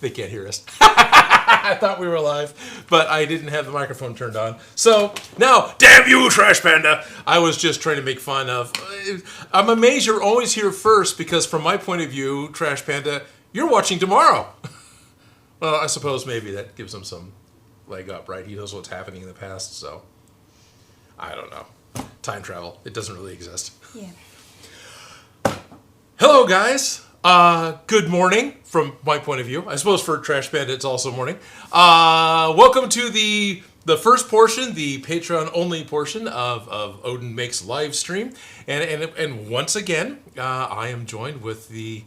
They can't hear us. I thought we were live, but I didn't have the microphone turned on. So now, damn you, Trash Panda! I was just trying to make fun of. I'm amazed you're always here first because, from my point of view, Trash Panda, you're watching tomorrow. Well, I suppose maybe that gives him some leg up, right? He knows what's happening in the past, so I don't know. Time travel, it doesn't really exist. Yeah. Hello, guys. Good morning from my point of view. I suppose for Trash Panda, it's also morning. Welcome to the first portion, the Patreon-only portion of Odin Makes live stream. And once again, I am joined with the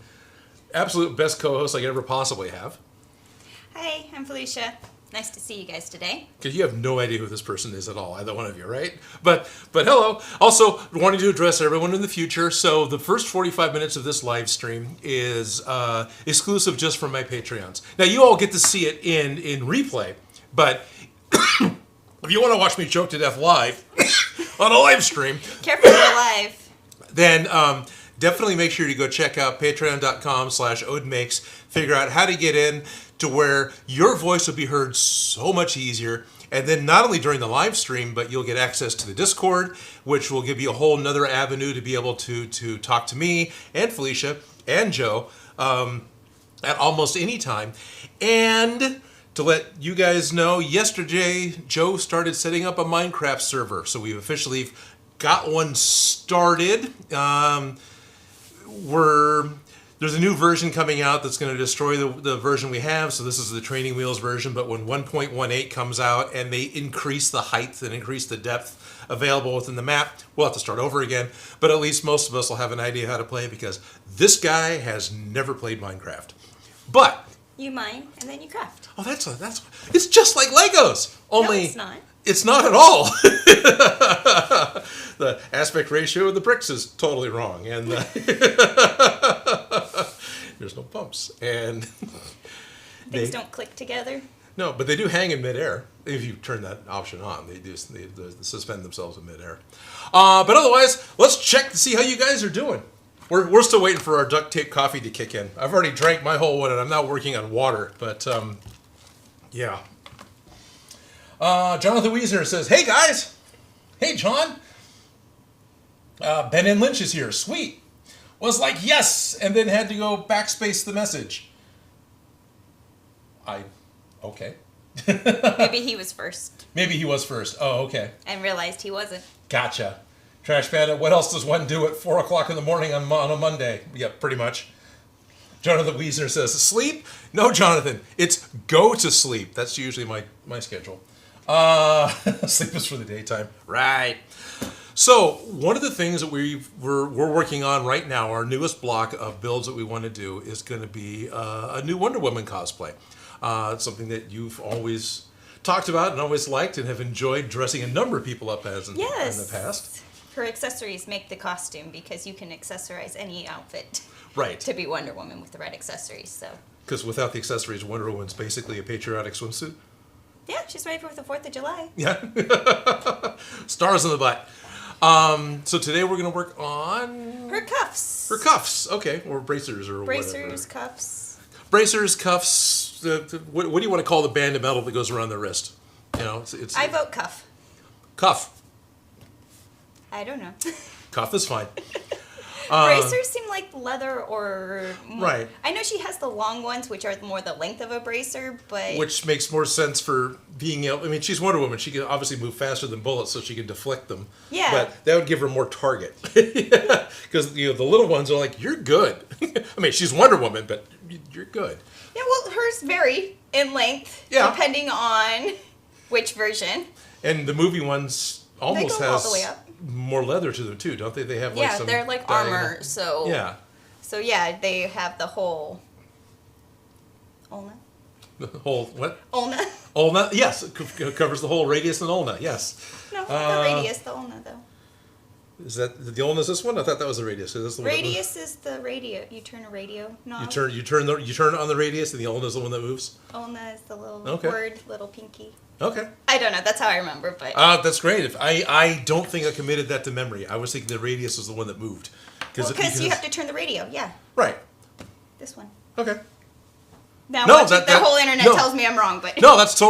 absolute best co-host I could ever possibly have. Hi, I'm Felicia. Nice to see you guys today. Because you have no idea who this person is at all, either one of you, right? But hello. Also, wanting to address everyone in the future. So the first 45 minutes of this live stream is exclusive just for my Patreons. Now, you all get to see it in replay, but if you want to watch me choke to death live on a live stream, Careful, we're live. Then definitely make sure you go check out patreon.com/Odin Makes. Figure out how to get in to where your voice will be heard so much easier. And then not only during the live stream, but you'll get access to the Discord, which will give you a whole nother avenue to be able to talk to me and Felicia and Joe at almost any time. And to let you guys know, yesterday Joe started setting up a Minecraft server. So we've officially got one started. There's a new version coming out that's going to destroy the version we have. So this is the training wheels version. But when 1.18 comes out and they increase the height and increase the depth available within the map, we'll have to start over again. But at least most of us will have an idea how to play because this guy has never played Minecraft. But You mine, and then you craft. oh, that's it's just like Legos. Only No, it's not. It's not at all. The aspect ratio of the bricks is totally wrong, and there's no bumps, and Things don't click together. No, but they do hang in midair if you turn that option on. They suspend themselves in midair. But otherwise, let's check to see how you guys are doing. We're still waiting for our duct tape coffee to kick in. I've already drank my whole one, and I'm now working on water. But yeah. Jonathan Wiesner says, "Hey guys, hey John. Ben and Lynch is here. Sweet. Was like yes, and then had to go backspace the message. Okay. Maybe he was first. Maybe he was first. Oh, okay. And realized he wasn't. Gotcha. Trash Panda, what else does one do at 4 o'clock in the morning on a Monday? Yeah, pretty much. Jonathan Wiesner says, sleep? No, Jonathan. It's go to sleep. That's usually my schedule. Sleep is for the daytime. Right. So, one of the things that we're working on right now, our newest block of builds that we want to do is going to be a new Wonder Woman cosplay. It's something that you've always talked about and always liked and have enjoyed dressing a number of people up as in the past. Her accessories make the costume because you can accessorize any outfit. Right. To be Wonder Woman with the right accessories, so. Because without the accessories, Wonder Woman's basically a patriotic swimsuit. Yeah, she's ready for the 4th of July. Yeah. Stars in the butt. So today we're going to work on... Her cuffs. Her cuffs. Okay. Or bracers or whatever. Bracers, cuffs. Bracers, cuffs. What do you want to call the band of metal that goes around the wrist? You know, it's I vote cuff. Cuff. I don't know. Cuff is fine. Bracers seem like leather or... Right. I know she has the long ones, which are more the length of a bracer, but... Which makes more sense for being able... I mean, she's Wonder Woman. She can obviously move faster than bullets, so she can deflect them. Yeah. But that would give her more target. Because, the little ones are like, you're good. I mean, she's Wonder Woman, but you're good. Yeah, well, hers vary in length, depending on which version. And the movie ones almost they go all the way up. More leather to them, too, don't they? They have some... they're like armor, so... Yeah. So, yeah, they have the whole... Ulna? The whole, what? Ulna. Ulna, yes. It covers the whole radius and ulna, yes. No, the radius, the ulna, though. Is that the ulna is this one? I thought that was the radius. Is this the radius is the radio. You turn a radio knob. You turn on the radius, and the ulna is the one that moves. Ulna is the little word, little pinky. Okay. I don't know. That's how I remember, but. That's great. If I don't think I committed that to memory. I was thinking the radius was the one that moved. Because you have to turn the radio. Yeah. Right. This one. Okay. Now No, the whole internet tells me I'm wrong, but no, that's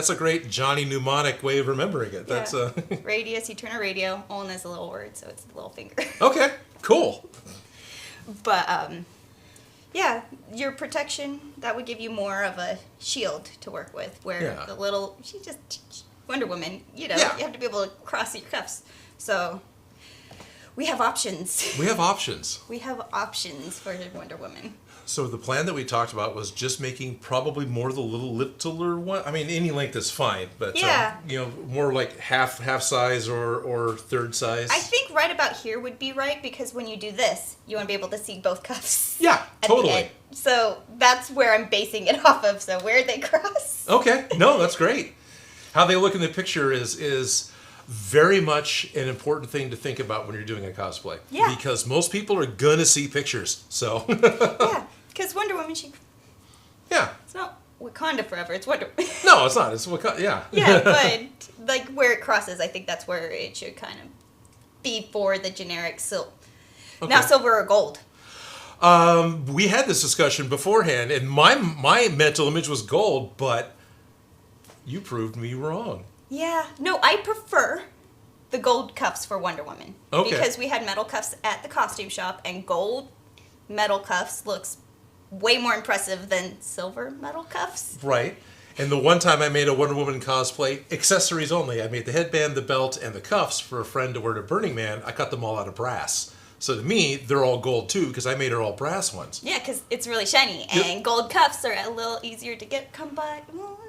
a great Johnny mnemonic way of remembering it. That's radius. You turn a radio. Owen is a little word, so it's the little finger. Okay, cool. But yeah, your protection, that would give you more of a shield to work with. Where the little Wonder Woman, you have to be able to cross your cuffs. So we have options. We have options for Wonder Woman. So the plan that we talked about was just making probably more of the littler one. I mean, any length is fine, but more like half size or third size. I think right about here would be right, because when you do this, you want to be able to see both cuffs. Yeah, totally. So that's where I'm basing it off of. So where they cross. Okay, no, that's great. How they look in the picture is very much an important thing to think about when you're doing a cosplay. Yeah. Because most people are gonna see pictures. So. Yeah. Because Wonder Woman, it's not Wakanda forever, it's Wonder Woman. No, it's not. It's Wakanda, yeah. Yeah, but like where it crosses, I think that's where it should kind of be for the generic silver. Okay. Now silver or gold. We had this discussion beforehand, and my mental image was gold, but you proved me wrong. Yeah. No, I prefer the gold cuffs for Wonder Woman. Okay. Because we had metal cuffs at the costume shop, and gold metal cuffs looks way more impressive than silver metal cuffs. Right. And the one time I made a Wonder Woman cosplay, accessories only, I made the headband, the belt, and the cuffs for a friend to wear to Burning Man. I cut them all out of brass. So to me, they're all gold too, because I made her all brass ones. Yeah, because it's really shiny. And gold cuffs are a little easier to come by. Well,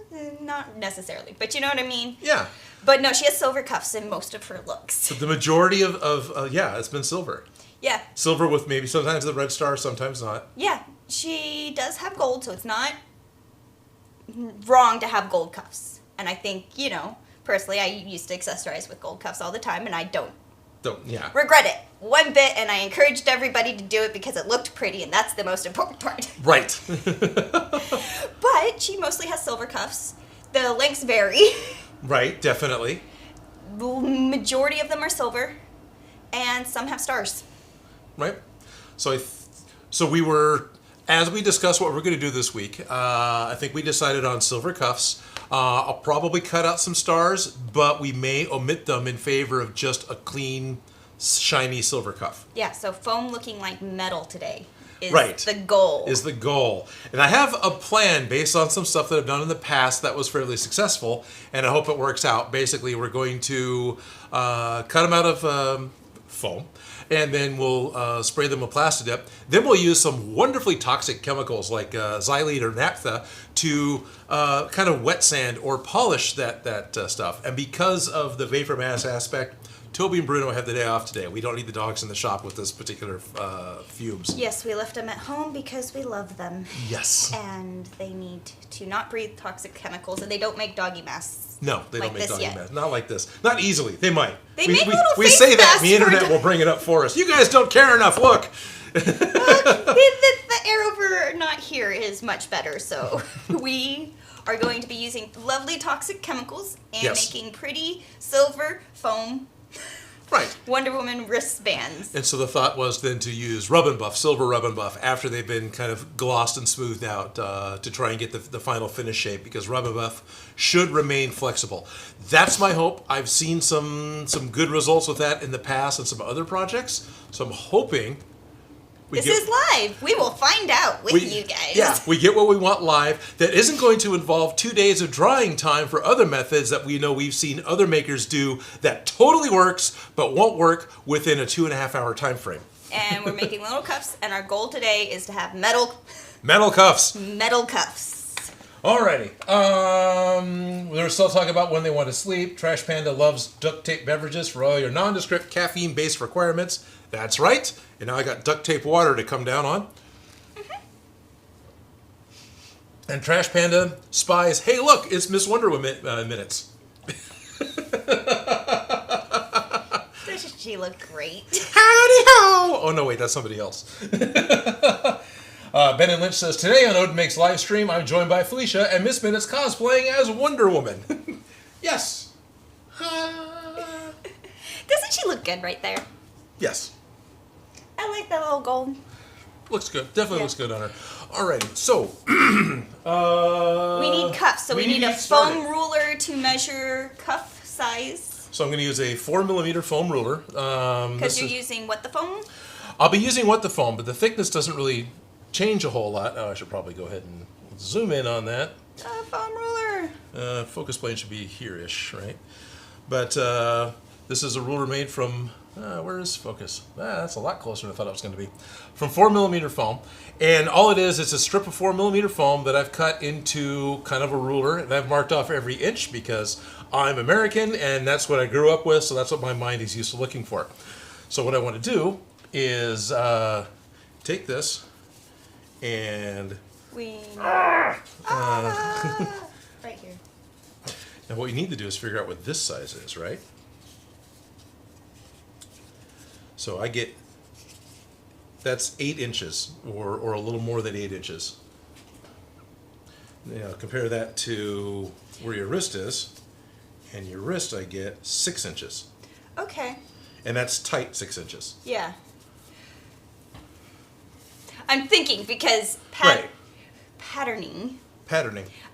not necessarily, but you know what I mean? Yeah. But no, she has silver cuffs in most of her looks. But the majority of it's been silver. Yeah. Silver with maybe sometimes the red star, sometimes not. Yeah. She does have gold, so it's not wrong to have gold cuffs. And I think, personally, I used to accessorize with gold cuffs all the time, and I don't regret it one bit, and I encouraged everybody to do it because it looked pretty, and that's the most important part. Right. But she mostly has silver cuffs. The lengths vary. Right, definitely. The majority of them are silver, and some have stars. Right. So we were, as we discussed what we're going to do this week, I think we decided on silver cuffs. I'll probably cut out some stars, but we may omit them in favor of just a clean, shiny silver cuff. Yeah, so foam looking like metal today is the goal. And I have a plan based on some stuff that I've done in the past that was fairly successful, and I hope it works out. Basically, we're going to cut them out of foam, and then we'll spray them with Plastidip. Then we'll use some wonderfully toxic chemicals like xylene or naphtha to kind of wet sand or polish that stuff. And because of the vapor mass aspect, Toby and Bruno have the day off today. We don't need the dogs in the shop with this particular fumes. Yes, we left them at home because we love them. Yes. And they need to not breathe toxic chemicals, and they don't make doggy masks. No, they don't make doggy masks. Not like this. Not easily. They might. They make little we face say that, and the masks internet will bring it up for us. You guys don't care enough. Look. The air over not here is much better, so we are going to be using lovely toxic chemicals and making pretty silver foam Wonder Woman wristbands. And so the thought was then to use Rub and Buff, silver Rub and Buff, after they've been kind of glossed and smoothed out to try and get the final finish shape, because Rub and Buff should remain flexible. That's my hope. I've seen some good results with that in the past and some other projects, so I'm hoping... This is live. We will find out with you guys. Yeah, we get what we want live. That isn't going to involve 2 days of drying time for other methods that we know we've seen other makers do that totally works, but won't work within a 2.5 hour time frame. And we're making little cuffs, and our goal today is to have metal cuffs. Metal cuffs. Alrighty. We're still talking about when they want to sleep. Trash Panda loves duct tape beverages for all your nondescript caffeine-based requirements. That's right. And now I got duct tape water to come down on. Mm-hmm. And Trash Panda spies, hey, look, it's Miss Wonder Woman minutes. Doesn't she look great? Howdy ho! Oh, no, wait, that's somebody else. Ben and Lynch says, today on Odin Makes live stream, I'm joined by Felicia and Miss Minutes cosplaying as Wonder Woman. Yes. Doesn't she look good right there? Yes. I like that little gold. Looks good. Definitely looks good on her. Alrighty, so we need cuffs, so we need a foam ruler to measure cuff size. So I'm going to use a 4mm foam ruler. Because you're using what the foam? I'll be using what the foam, but the thickness doesn't really change a whole lot. Oh, I should probably go ahead and zoom in on that. Foam ruler. Focus plane should be here-ish, right? But this is a ruler made from, where is focus? That's a lot closer than I thought it was going to be. From 4mm foam. And all it is a strip of 4mm foam that I've cut into kind of a ruler. And I've marked off every inch because I'm American and that's what I grew up with, so that's what my mind is used to looking for. So what I want to do is take this and... right here. Now what you need to do is figure out what this size is, right? So I get, that's 8 inches, or a little more than 8 inches. Now compare that to where your wrist is, and your wrist I get 6 inches. Okay. And that's tight 6 inches. Yeah. I'm thinking because patterning.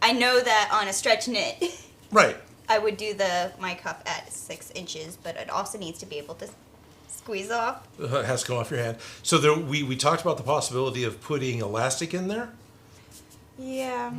I know that on a stretch knit. Right. I would do my cuff at 6 inches, but it also needs to be able to squeeze off. It has to come off your hand. So there, we talked about the possibility of putting elastic in there. Yeah.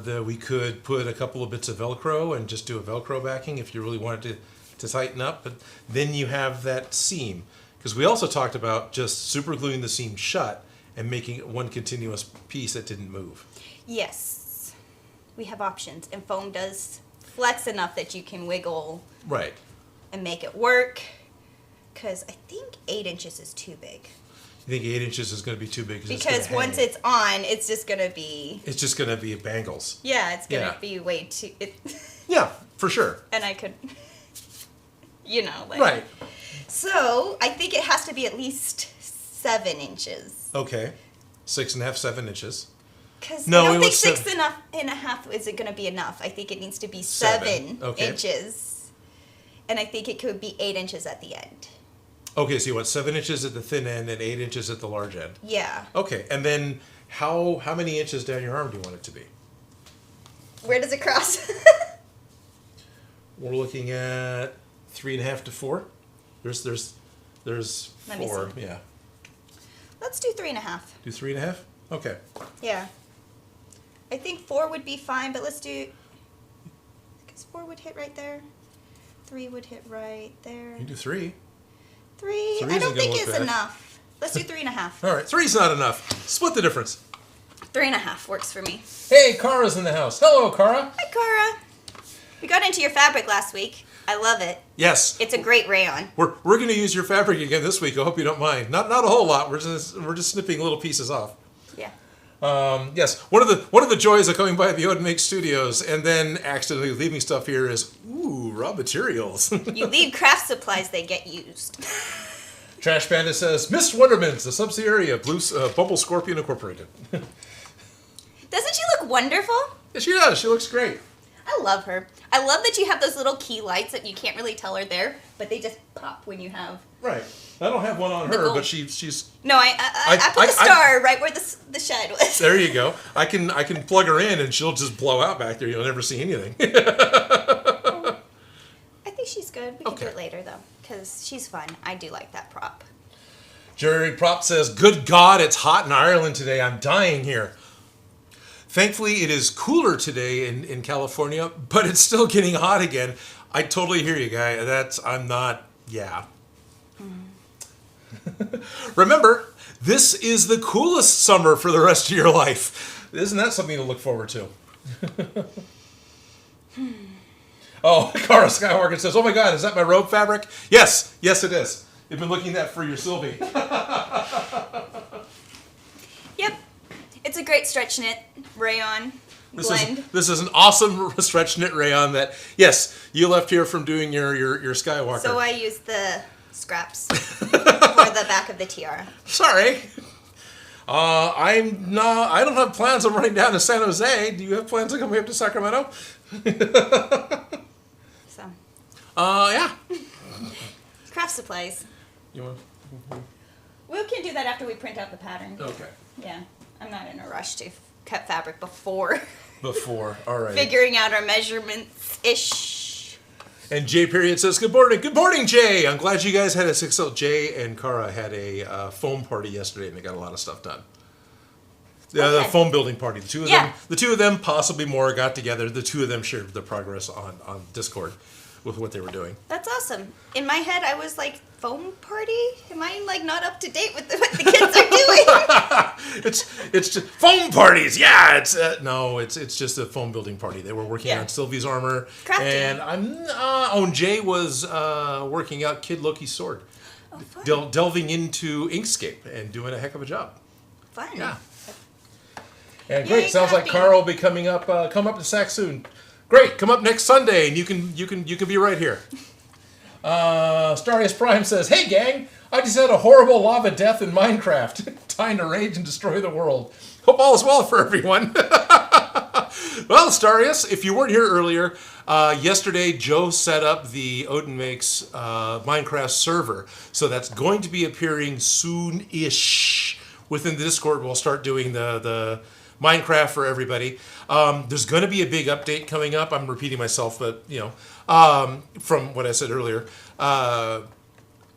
That we could put a couple of bits of Velcro and just do a Velcro backing if you really wanted to tighten up. But then you have that seam. Because we also talked about just super gluing the seam shut and making it one continuous piece that didn't move. Yes. We have options. And foam does flex enough that you can wiggle. Right. And make it work. Because I think 8 inches is too big. You think 8 inches is going to be too big? Because once it's on, it's just going to be... It's just going to be bangles. Yeah, it's going to be way too... Yeah, for sure. And I could... You know, like... Right. So, I think it has to be at least 7 inches. Okay. 6.5, 7 inches. Because I don't think 6.5 isn't going to be enough. I think it needs to be 7 inches. And I think it could be 8 inches at the end. Okay, so you want 7 inches at the thin end and 8 inches at the large end. Yeah. Okay, and then how many inches down your arm do you want it to be? Where does it cross? We're looking at 3.5 to 4. There's Let me 4. see. Yeah. Let's do 3.5. Do 3.5? Okay. Yeah. I think 4 would be fine, but let's do... Because 4 would hit right there. 3 would hit right there. You can do 3. 3, I don't think is enough. Let's do 3.5. All right, 3's not enough. Split the difference. 3.5 works for me. Hey, Kara's in the house. Hello, Kara. Hi, Kara. We got into your fabric last week. I love it. Yes. It's a great rayon. We're going to use your fabric again this week. I hope you don't mind. Not a whole lot. We're just snipping little pieces off. Yeah. Yes. One of the joys of coming by the Odin Makes studios and then accidentally leaving stuff here is raw materials. You leave craft supplies, they get used. Trash Panda says, Miss Wonderman's the subsidiary of Bumble Scorpion Incorporated. Doesn't she look wonderful? Yeah, she does. She looks great. I love her. I love that you have those little key lights that you can't really tell are there, but they just pop when you have... Right. I don't have one on her, but she's... No, I put the star right where the shed was. There you go. I can plug her in and she'll just blow out back there. You'll never see anything. I think she's good. We can do it later, though, because she's fun. I do like that prop. Jerry Prop says, good God, it's hot in Ireland today. I'm dying here. Thankfully, it is cooler today in California, but it's still getting hot again. I totally hear you, guy. Yeah. Remember, this is the coolest summer for the rest of your life. Isn't that something to look forward to? Oh, Cara Skywalker says, oh my God, is that my robe fabric? Yes, it is. You've been looking at that for your Sylvie. Yep. It's a great stretch knit rayon blend. This is an awesome stretch knit rayon that, yes, you left here from doing your Skywalker. So I used the scraps for the back of the tiara. Sorry. I don't have plans on running down to San Jose. Do you have plans on coming up to Sacramento? So. Yeah. Craft supplies. You want? We going to do that after we print out the pattern. Okay. Yeah. I'm not in a rush to cut fabric before. All right. Figuring out our measurements-ish. And Jay Period says, good morning. Good morning, Jay. I'm glad you guys had a successful. Jay and Kara had a foam party yesterday, and they got a lot of stuff done. The foam building party. The two of them, possibly more, got together. The two of them shared their progress on Discord with what they were doing. That's awesome. In my head, I was like, foam party? Am I like not up to date with what the kids are doing? It's just foam parties. Yeah, it's just a foam building party. They were working on Sylvie's armor, crafting. And Jay was working out Kid Loki's sword, delving into Inkscape and doing a heck of a job. Fun. Yeah. And great. Sounds like Carl will be coming up. Come up to Sac soon. Great. Come up next Sunday, and you can be right here. Starius Prime says, "Hey gang, I just had a horrible lava death in Minecraft. Time to rage and destroy the world. Hope all is well for everyone." Well, Starius, if you weren't here earlier, yesterday Joe set up the Odin Makes Minecraft server, so that's going to be appearing soon-ish within the Discord. We'll start doing the Minecraft for everybody. There's going to be a big update coming up. I'm repeating myself, but from what I said earlier,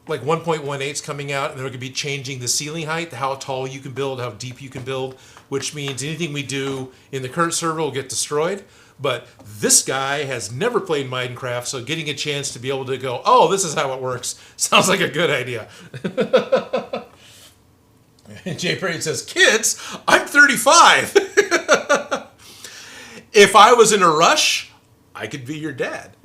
like 1.18 is coming out, and they're going to be changing the ceiling height, how tall you can build, how deep you can build, which means anything we do in the current server will get destroyed. But this guy has never played Minecraft, so getting a chance to be able to go, oh, this is how it works, sounds like a good idea. Jay Perry says, "Kids, I'm 35. If I was in a rush, I could be your dad."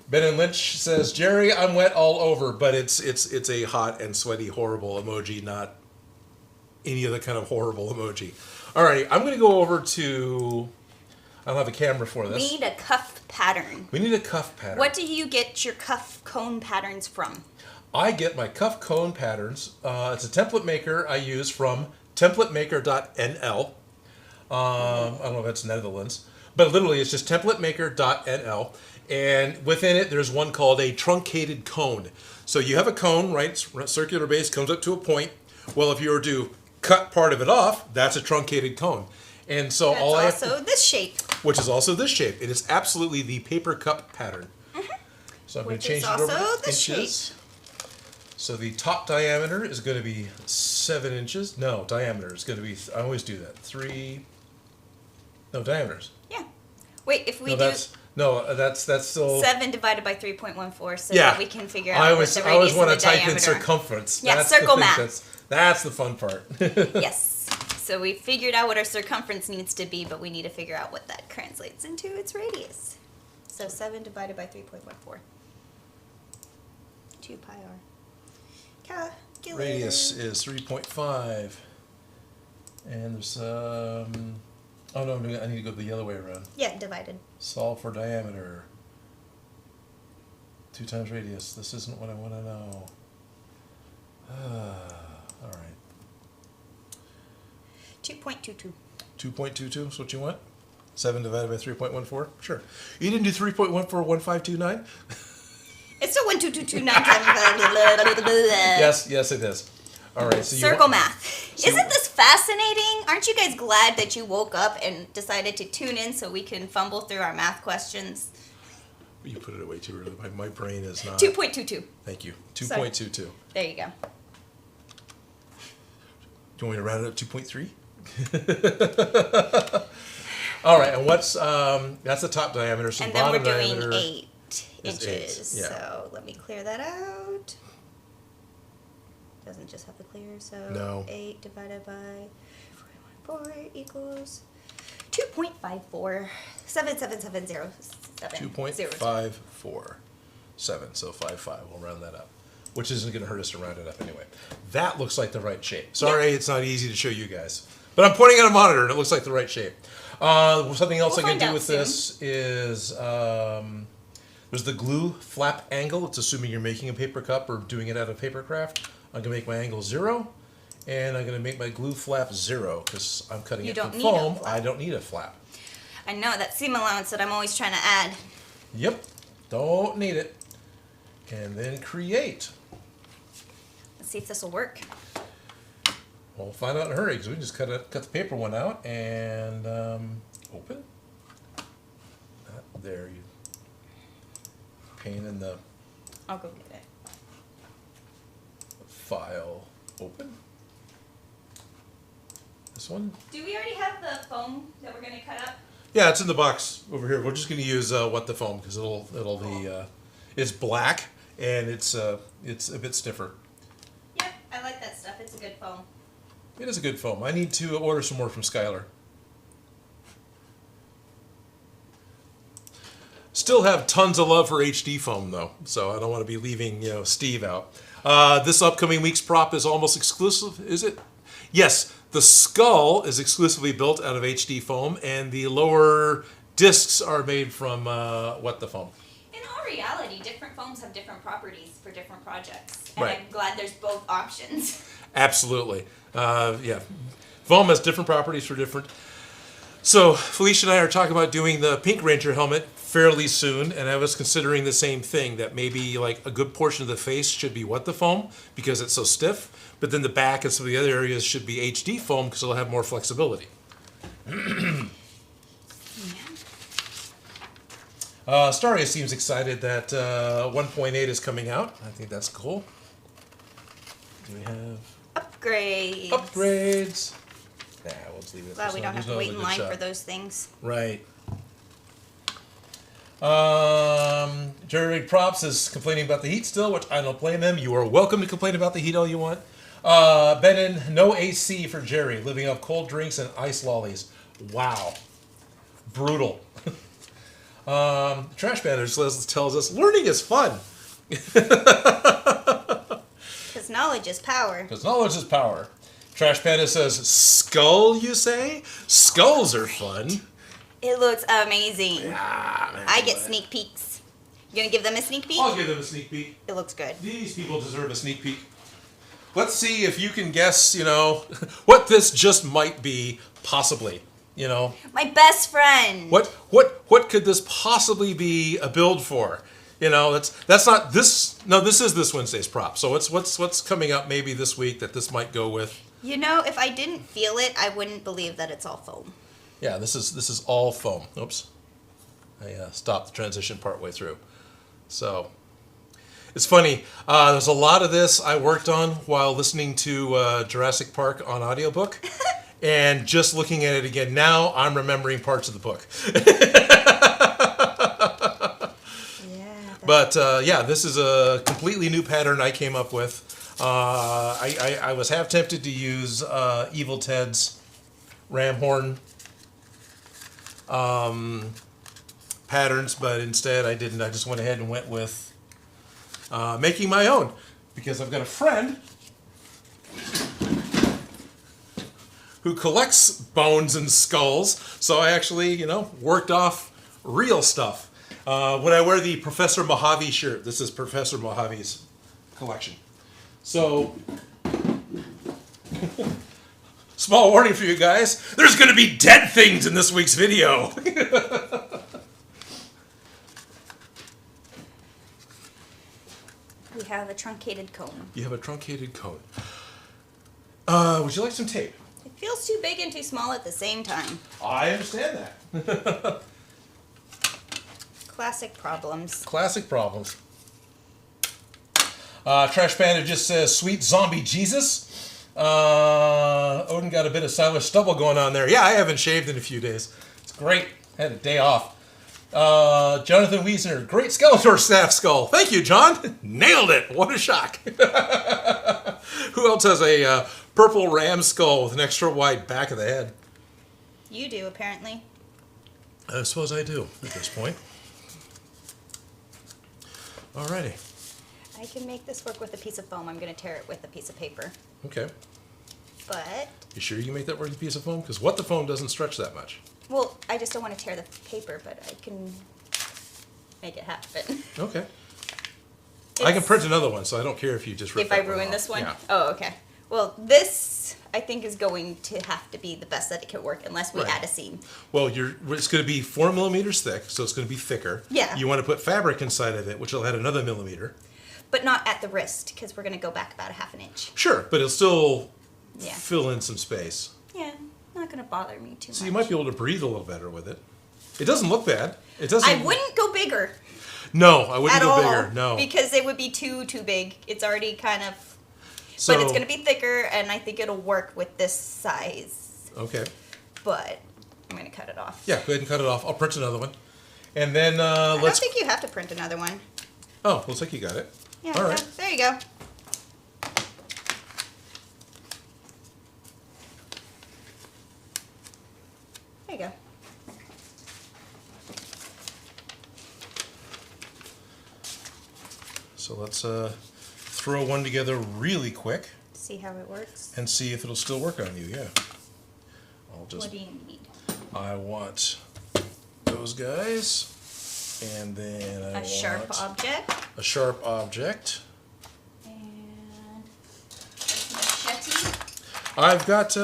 Ben and Lynch says, "Jerry, I'm wet all over, but it's a hot and sweaty horrible emoji, not any other kind of horrible emoji." Alrighty, I'm going to go over to. I don't have a camera for this. We need a cuff pattern. What do you get your cuff cone patterns from? I get my cuff cone patterns. It's a template maker I use from templatemaker.nl. I don't know if that's Netherlands, but literally it's just templatemaker.nl. And within it, there's one called a truncated cone. So you have a cone, right? Circular base comes up to a point. Well, if you were to cut part of it off, that's a truncated cone. And so that's all I have also this shape. Which is also this shape. It is absolutely the paper cup pattern. Mm-hmm. So I'm going to change it over to inches. Shape. So the top diameter is going to be 7 inches. No, diameter is going to be, I always do that, diameters. Yeah. Wait, if we that's still 7 divided by 3.14, so that we can figure out I always want to type in diameter. circumference. Yeah, that's circle math. That's the fun part. Yes. So we figured out what our circumference needs to be, but we need to figure out what that translates into its radius. So 7 divided by 3.14. 2 pi r. Calculator. Radius is 3.5. And there's oh no, I need to go the other way around. Yeah, divided. Solve for diameter. 2 times radius. This isn't what I want to know. All right. 2.22. 2.22 is what you want? 7 divided by 3.14? Sure. You didn't do 3.141529? It's still 12229. Yes, it is. All right. So circle math. Isn't this fascinating? Aren't you guys glad that you woke up and decided to tune in so we can fumble through our math questions? You put it away too early. My brain is not. 2.22. Thank you. 2.22. There you go. Do you want me to round it up 2.3? All right. And what's that's the top diameter. So and the then we're bottom doing 8 inches. 8. Yeah. So let me clear that out. Doesn't just have to clear. So no. 8 divided by 4 equals 2.54. 7770. 2.547. So 55. We'll round that up. Which isn't going to hurt us to round it up anyway. That looks like the right shape. Sorry, It's not easy to show you guys. But I'm pointing at a monitor, and it looks like the right shape. Something else I can do with this is there's the glue flap angle. It's assuming you're making a paper cup or doing it out of paper craft. I'm going to make my angle 0, and I'm going to make my glue flap 0 because I'm cutting it from foam. I don't need a flap. I know, that seam allowance that I'm always trying to add. Yep, don't need it. And then create. Let's see if this will work. We'll find out in a hurry because we just cut the paper one out and open. There, you pain in the I'll go get it. file. Open. This one. Do we already have the foam that we're going to cut up? Yeah, it's in the box over here. We're just going to use what the foam because it'll be it's black and it's a bit stiffer. Yep, I like that stuff. It's a good foam. It is a good foam. I need to order some more from Skylar. Still have tons of love for HD foam though, so I don't want to be leaving Steve out. This upcoming week's prop is almost exclusive, is it? Yes, the skull is exclusively built out of HD foam, and the lower discs are made from what the foam. In all reality, different foams have different properties for different projects, and Right. I'm glad there's both options. Absolutely, yeah. Foam has different properties for different. So Felicia and I are talking about doing the Pink Ranger helmet fairly soon, and I was considering the same thing, that maybe like a good portion of the face should be what the foam because it's so stiff, but then the back and some of the other areas should be HD foam because it'll have more flexibility. Staria seems excited that 1.8 is coming out. I think that's cool. Do we have Upgrades. upgrades? Nah, we'll just leave it. Glad we don't have to wait in line shot. for those things. Right. Jerry Props is complaining about the heat still, which I don't blame him. You are welcome to complain about the heat all you want. Benin, no AC for Jerry, living off cold drinks and ice lollies. Wow. Brutal. Trash Banner tells us learning is fun. Because knowledge is power. Because knowledge is power. Trash Panda says, skull, you say? Skulls are fun. It looks amazing. Man, I get sneak peeks. You gonna give them a sneak peek? I'll give them a sneak peek. It looks good. These people deserve a sneak peek. Let's see if you can guess, what this just might be, possibly. My best friend. What could this possibly be a build for? That's not this. No, this is this Wednesday's prop. So what's coming up maybe this week that this might go with? If I didn't feel it, I wouldn't believe that it's all foam. Yeah, this is all foam. Oops, I stopped the transition partway through. So it's funny. There's a lot of this I worked on while listening to Jurassic Park on audiobook. And just looking at it again now, I'm remembering parts of the book. But this is a completely new pattern I came up with. I was half tempted to use Evil Ted's ram horn patterns, but instead I didn't. I just went ahead and went with making my own because I've got a friend who collects bones and skulls, so I actually, worked off real stuff. When I wear the Professor Mojave shirt, this is Professor Mojave's collection. So, small warning for you guys, there's going to be dead things in this week's video. We have a truncated cone. You have a truncated cone. Would you like some tape? It feels too big and too small at the same time. I understand that. Classic problems. Classic problems. Trash Panda just says, sweet zombie Jesus. Odin got a bit of stylish stubble going on there. Yeah, I haven't shaved in a few days. It's great. I had a day off. Jonathan Wiesner, great Skeletor staff skull. Thank you, John. Nailed it. What a shock. Who else has a purple ram skull with an extra wide back of the head? You do, apparently. I suppose I do at this point. Alrighty. I can make this work with a piece of foam. I'm going to tear it with a piece of paper. Okay. But... You sure you can make that work with a piece of foam? Because what the foam doesn't stretch that much. Well, I just don't want to tear the paper, but I can make it happen. Okay. I can print another one, so I don't care if you just rip If I that one ruin off. this one? Yeah. Oh, okay. Well, this, I think, is going to have to be the best that it could work unless we Right. add a seam. Well, it's going to be 4 millimeters thick, so it's going to be thicker. Yeah. You want to put fabric inside of it, which will add another millimeter. but not at the wrist, because we're going to go back about a half an inch. Sure, but it'll still fill in some space. Yeah, not going to bother me too much. So you might be able to breathe a little better with it. It doesn't look bad. It doesn't. I wouldn't go bigger. No, I wouldn't at go all, bigger. No, because it would be too big. It's already kind of. So, but it's going to be thicker, and I think it'll work with this size. Okay. But I'm going to cut it off. Yeah, go ahead and cut it off. I'll print another one. And then I don't think you have to print another one. Oh, looks like you got it. Yeah, all right. There you go. There you go. So let's throw one together really quick. See how it works. And see if it'll still work on you, yeah. I'll just. What do you need? I want those guys. And then I want... A sharp object. A sharp object. And a machete. I've got...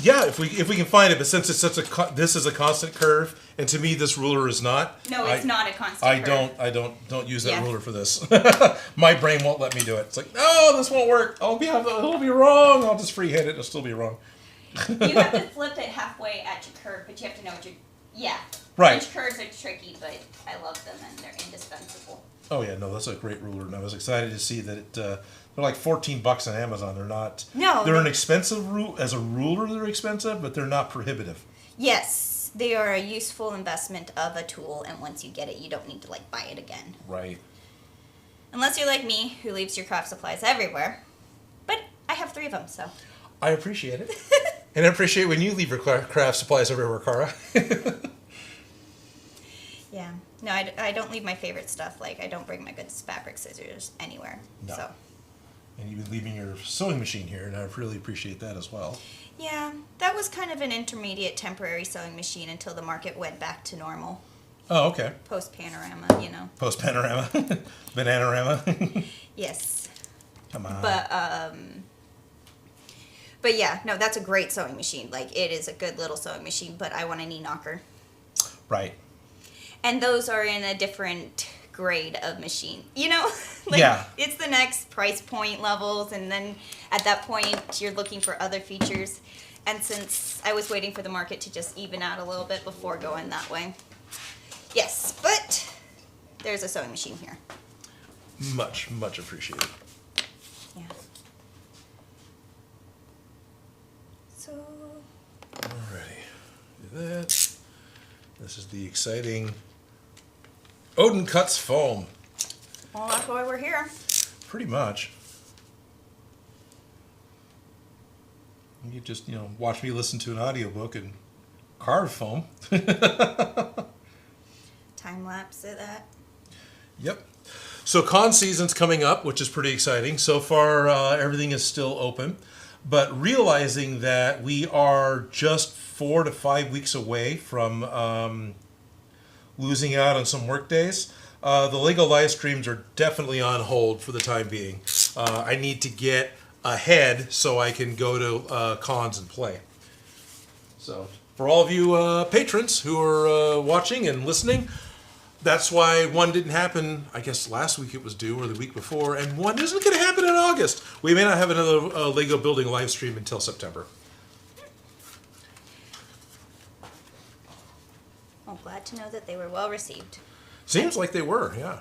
yeah, if we can find it, but since it's such a this is a constant curve, and to me this ruler is not. No, it's not a constant curve. I don't use that ruler for this. My brain won't let me do it. It's like, no, this won't work. It'll be wrong. I'll just freehand it. It'll still be wrong. You have to flip it halfway at your curve, but you have to know what you're. Yeah. Right. French curves are tricky, but I love them and they're indispensable. Oh yeah, no, that's a great ruler, and I was excited to see that it. They're like $14 on Amazon. They're not. No. They're an expensive as a ruler. They're expensive, but they're not prohibitive. Yes, they are a useful investment of a tool, and once you get it, you don't need to buy it again. Right. Unless you're like me, who leaves your craft supplies everywhere. But I have 3 of them, so. I appreciate it, and I appreciate when you leave your craft supplies everywhere, Cara. Yeah. No, I don't leave my favorite stuff. I don't bring my good fabric scissors anywhere. No. So. And you've been leaving your sewing machine here, and I really appreciate that as well. Yeah, that was kind of an intermediate temporary sewing machine until the market went back to normal. Oh, okay. Post-panorama, Post-panorama. Bananarama. Yes. Come on. But yeah, no, that's a great sewing machine. It is a good little sewing machine, but I want a knee knocker. Right. And those are in a different grade of machine. Yeah. It's the next price point levels, and then at that point you're looking for other features. And since I was waiting for the market to just even out a little bit before going that way. Yes, but there's a sewing machine here. Much, much appreciated. Yeah. So. Alrighty. Do that. This is the exciting Odin Cuts foam. Well, that's why we're here. Pretty much. You just, watch me listen to an audiobook and carve foam. Time lapse of that. Yep. So con season's coming up, which is pretty exciting. So far, everything is still open. But realizing that we are just 4 to 5 weeks away from losing out on some work days, the Lego live streams are definitely on hold for the time being. I need to get ahead so I can go to cons and play. So for all of you patrons who are watching and listening, that's why one didn't happen, I guess last week it was due, or the week before, and one isn't going to happen in August. We may not have another Lego building live stream until September. Well, glad to know that they were well received. Seems like they were, yeah.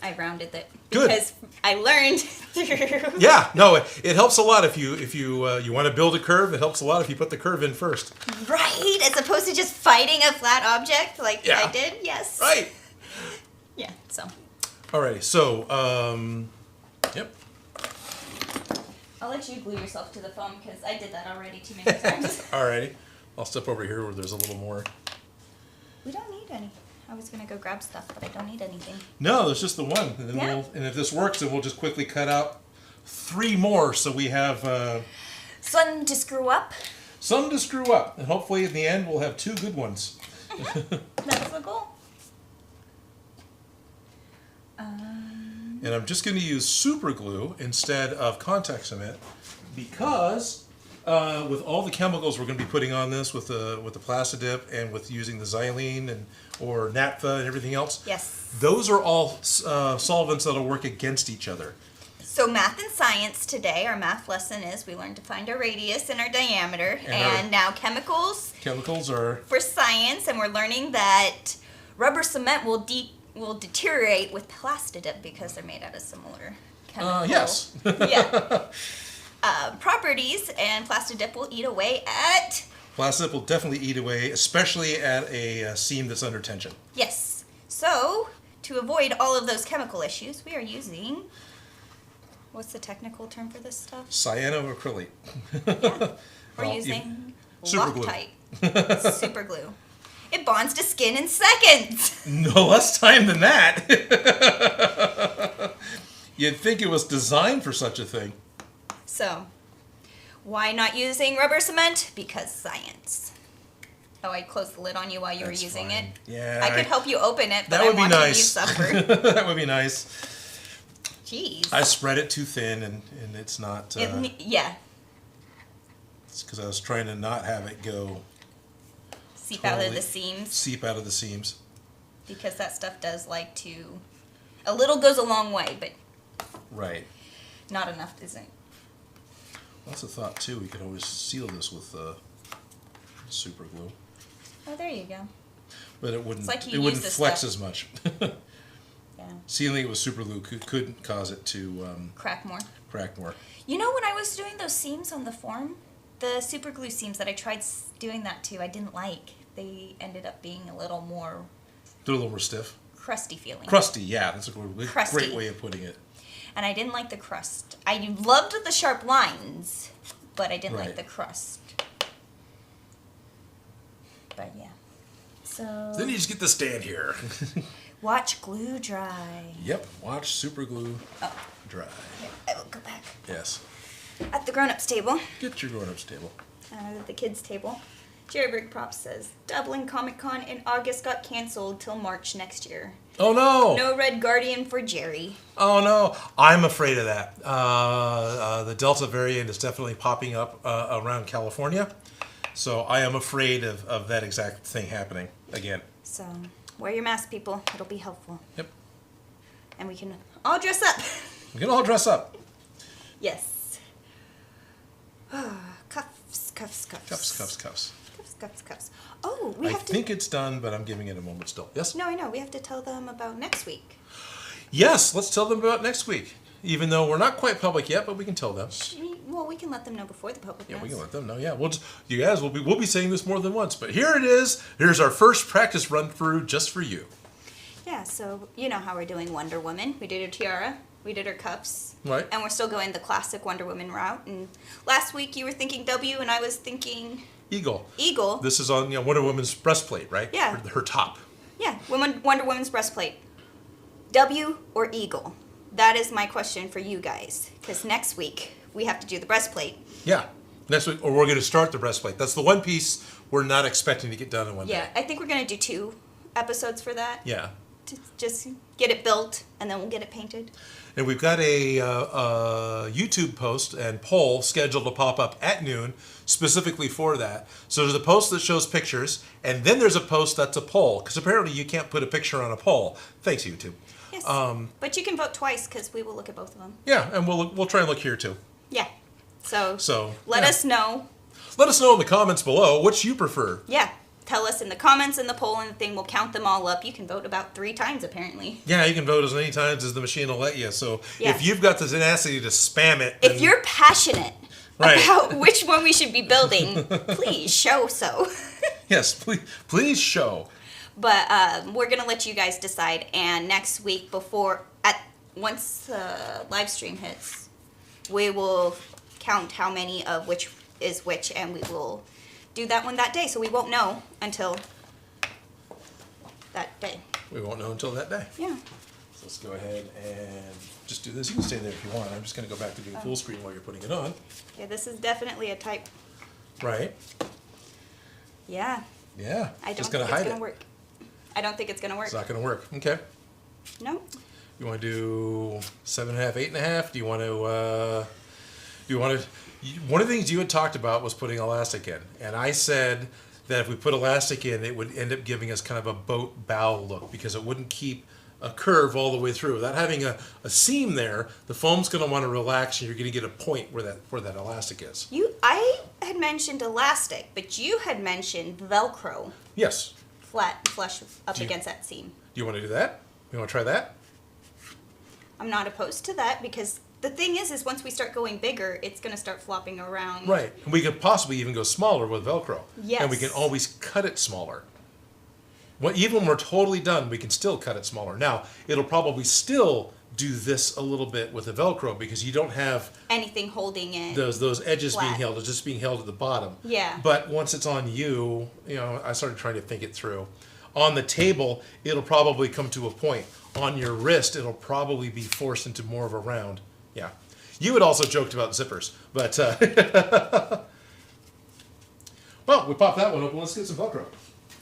I rounded it Good. because I learned through. Yeah, no, it helps a lot if you want to build a curve. It helps a lot if you put the curve in first. Right, as opposed to just fighting a flat object like Yeah. I did. Yes. Right. Yeah. So. Alrighty, so yep. I'll let you glue yourself to the foam because I did that already too many times. Alrighty, I'll step over here where there's a little more. We don't need any. I was gonna go grab stuff, but I don't need anything. No, there's just the one, and then Yeah. and if this works, then we'll just quickly cut out 3 more, so we have Some to screw up. some to screw up, and hopefully in the end we'll have 2 good ones. That's the goal. And I'm just going to use super glue instead of contact cement because with all the chemicals we're going to be putting on this, with the Plastidip and with using the xylene or naphtha and everything else. Yes. Those are all solvents that'll work against each other. So math and science today, our math lesson is we learned to find our radius and our diameter. And now chemicals. Chemicals are... For science, and we're learning that rubber cement will deteriorate with Plastidip because they're made out of similar chemical yes. properties, and Plastidip will eat away at... Plastidip will definitely eat away, especially at a seam that's under tension. Yes. So, to avoid all of those chemical issues, we are using... What's the technical term for this stuff? Cyanoacrylate. Yeah. We're using Loctite. Super glue. It bonds to skin in seconds. No less time than that. You'd think it was designed for such a thing. So, why not using rubber cement? Because science. Oh, I closed the lid on you while you were using it. Yeah. I could help you open it, but that would I want be nice. you suffer. That would be nice. Jeez. I spread it too thin, and it's not... yeah. It's because I was trying to not have it go... Seep out of the seams. Seep out of the seams. Because that stuff does like to... A little goes a long way, but... Right. Not enough, isn't. That's a thought, too. We could always seal this with super glue. Oh, there you go. But it wouldn't, like it wouldn't flex as much. Yeah. Sealing it with super glue couldn't cause it to... crack more. Crack more. You know, when I was doing those seams on the form, the super glue seams that I tried doing that to, I didn't like. They ended up being a little more... They're a little more stiff. Crusty feeling. Crusty, yeah. That's a great way of putting it. And I didn't like the crust. I loved the sharp lines, but I didn't like the crust. But yeah. So... Then you just get the stand here. Watch glue dry. Yep. Watch super glue dry. Here, I will go back. Yes. At the grown-ups table. Get your grown-ups table. At the kids table. Jerry Brig Props says, Dublin Comic Con in August got canceled till March next year. Oh no! No Red Guardian for Jerry. Oh no! I'm afraid of that. The Delta variant is definitely popping up around California. So I am afraid of that exact thing happening again. So... Wear your mask, people. It'll be helpful. Yep. And we can all dress up. We can all dress up. Yes. Cuffs, cuffs, cuffs. Cuffs, cuffs, cuffs. Cuffs, cuffs, cuffs. Oh, I think it's done, but I'm giving it a moment still. Yes? No, I know. We have to tell them about next week. Yes, let's tell them about next week. Even though we're not quite public yet, but we can tell them. Well, we can let them know before the public knows. Yeah, we can let them know. Yeah, you guys we'll be saying this more than once, but here it is. Here's our first practice run through just for you. Yeah, so you know how we're doing Wonder Woman. We did her tiara, we did her cuffs, right? And we're still going the classic Wonder Woman route. And last week you were thinking W, and I was thinking Eagle. Eagle. This is on Wonder Woman's breastplate, right? Yeah. Her top. Yeah, Wonder Woman's breastplate. W or Eagle? That is my question for you guys, because next week we have to do the breastplate. Yeah, next week, or we're going to start the breastplate. That's the one piece we're not expecting to get done in one day. Yeah, I think we're going to do 2 episodes for that. Yeah. To just get it built, and then we'll get it painted. And we've got a YouTube post and poll scheduled to pop up at noon specifically for that. So there's a post that shows pictures, and then there's a post that's a poll, because apparently you can't put a picture on a poll. Thanks, YouTube. Yes, but you can vote twice, because we will look at both of them. Yeah, and we'll try and look here too. Yeah. So let yeah. us know. Let us know in the comments below which you prefer. Yeah. Tell us in the comments and the poll and the thing. We'll count them all up. You can vote about 3 times, apparently. Yeah, you can vote as many times as the machine will let you. So yeah. If you've got the tenacity to spam it. If you're passionate right. about which one we should be building, please show so. Yes, please show. But we're going to let you guys decide. And next week, once the live stream hits, we will count how many of which is which, and we will do that one that day. So we won't know until that day. We won't know until that day. Yeah. So let's go ahead and just do this. You can stay there if you want. I'm just going to go back to doing full screen while you're putting it on. Yeah, this is definitely a type. Right. Yeah. Yeah. I don't just think gonna it's hide going to it. work. I don't think it's going to work. It's not going to work. Okay. No. You want to do 7.5, 8.5? Do you want to you want to? One of the things you had talked about was putting elastic in, and I said that if we put elastic in, it would end up giving us kind of a boat bow look because it wouldn't keep a curve all the way through. Without having a seam there, the foam's going to want to relax, and you're going to get a point where that elastic is. I had mentioned elastic, but you had mentioned Velcro. Yes. Flush up against that seam. Do you want to do that? You want to try that? I'm not opposed to that because the thing is once we start going bigger, it's going to start flopping around. Right. And we could possibly even go smaller with Velcro. Yes. And we can always cut it smaller. Even when we're totally done, we can still cut it smaller. Now, it'll probably still do this a little bit with the Velcro because you don't have anything holding it. Those edges flat. being held. It's just being held at the bottom. Yeah. But once it's on you, I started trying to think it through. On the table, it'll probably come to a point. On your wrist, it'll probably be forced into more of a round. Yeah. You had also joked about zippers, but well, we popped that one open. Let's get some Velcro.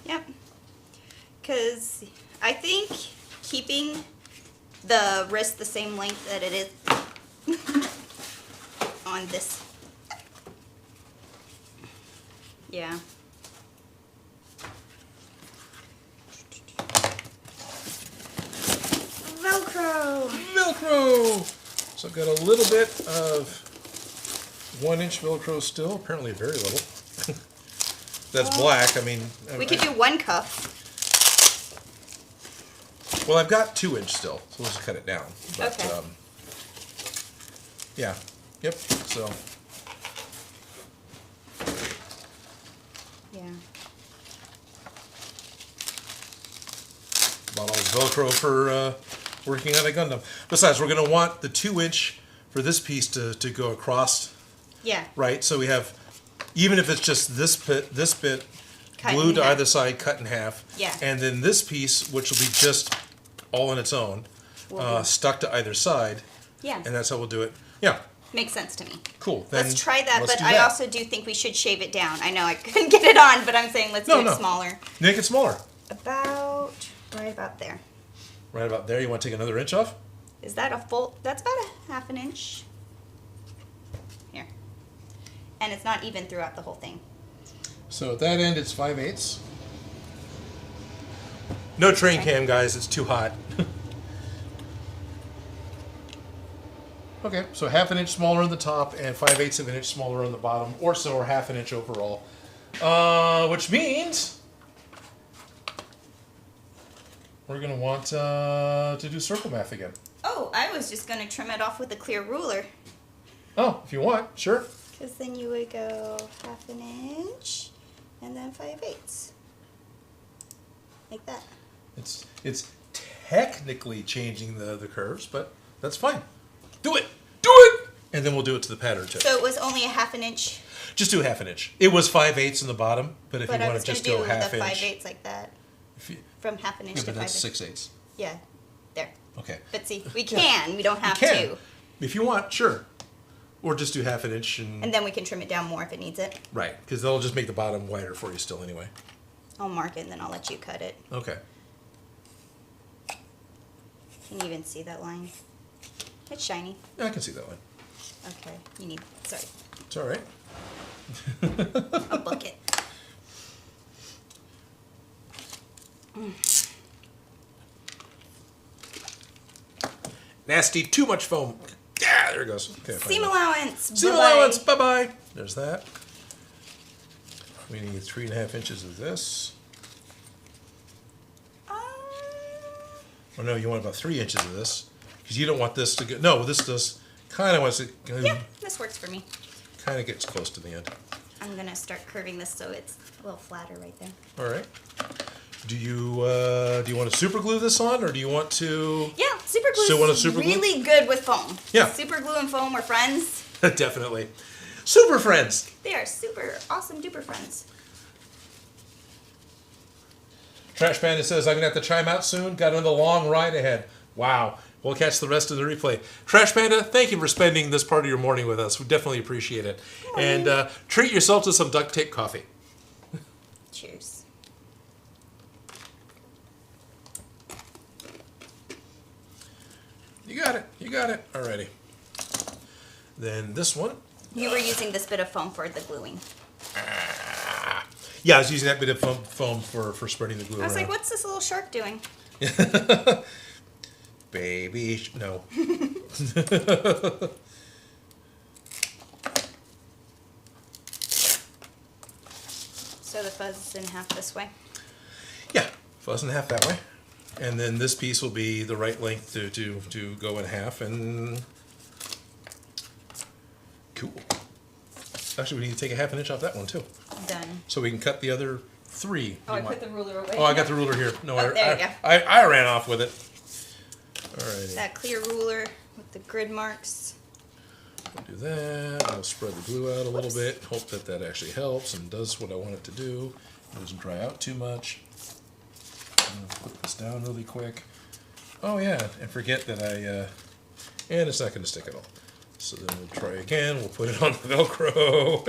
Yep. Because I think keeping the wrist the same length that it is on this. Yeah. Velcro! So I've got a little bit of 1-inch Velcro still, apparently very little. That's black, We could do one cuff. Well, I've got 2-inch still, so let's cut it down. But, okay. Yeah. Yep. So. Yeah. Bought all this Velcro for working on a Gundam. Besides, we're going to want the 2-inch for this piece to go across. Yeah. Right. So we have, even if it's just this bit Cut glued to either side, cut in half. Yeah. And then this piece, which will be just all on its own, stuck to either side. Yeah. And that's how we'll do it. Yeah. Makes sense to me. Cool. Then let's try that, but do I that. also do think we should shave it down. I know I couldn't get it on, but I'm saying let's do it smaller. Make it smaller. Right about there. Right about there. You want to take another inch off? Is that a full? That's about a half an inch. Here. And it's not even throughout the whole thing. So at that end, it's 5/8. No train cam, guys. It's too hot. Okay, so half an inch smaller on the top and 5/8 of an inch smaller on the bottom, or so, or half an inch overall. Which means we're going to want to do circle math again. Oh, I was just going to trim it off with a clear ruler. Oh, if you want, sure. Because then you would go half an inch and then 5/8. Like that. It's technically changing the curves, but that's fine. Do it! Do it! And then we'll do it to the pattern tip. So it was only a half an inch? Just do half an inch. It was 5/8 in the bottom, but if you want to just go do half the inch. 5/8 like that. From half an inch to 5/8. But that's 6/8. Yeah, there. Okay. But see, we can. We don't have You can. to. If you want, sure. Or just do half an inch and then we can trim it down more if it needs it. Right, because they'll just make the bottom wider for you still anyway. I'll mark it and then I'll let you cut it. Okay. Can you even see that line? It's shiny. Yeah, I can see that one. Okay, you need, sorry, It's all right. a bucket. Nasty, too much foam. Yeah, there it goes. Okay, Seam allowance. Seam allowance. Bye-bye. There's that. We need 3.5 inches of this. Oh no, you want about 3 inches of this because you don't want this to go. No, this does kind of wants to. Yeah, this works for me. Kind of gets close to the end. I'm gonna start curving this so it's a little flatter right there. All right. Do you want to super glue this on, or do you want to? Yeah, super glue. So want to super glue? Really good with foam. Yeah. Super glue and foam are friends. Definitely. Super friends. They are super awesome duper friends. Trash Panda says, I'm going to have to chime out soon. Got another long ride ahead. Wow. We'll catch the rest of the replay. Trash Panda, thank you for spending this part of your morning with us. We definitely appreciate it. Morning. And treat yourself to some duct tape coffee. Cheers. You got it. You got it. Alrighty. Then this one You were using this bit of foam for the gluing. Yeah, I was using that bit of foam for spreading the glue I was around. like, what's this little shark doing? Baby, no. So the fuzz is in half this way. Yeah, fuzz in half that way. And then this piece will be the right length to go in half, and cool. Actually, we need to take a half an inch off that one too. Done. So we can cut the other 3. Oh, I put the ruler away. Oh, I got the ruler here. No, Oh, there you go. I ran off with it. Alrighty. That clear ruler with the grid marks. I'll do that. I'll spread the glue out a little bit. Hope that that actually helps and does what I want it to do. It doesn't dry out too much. I'm gonna put this down really quick. Oh yeah, and forget that and it's not going to stick at all. So then we'll try again. We'll put it on the Velcro.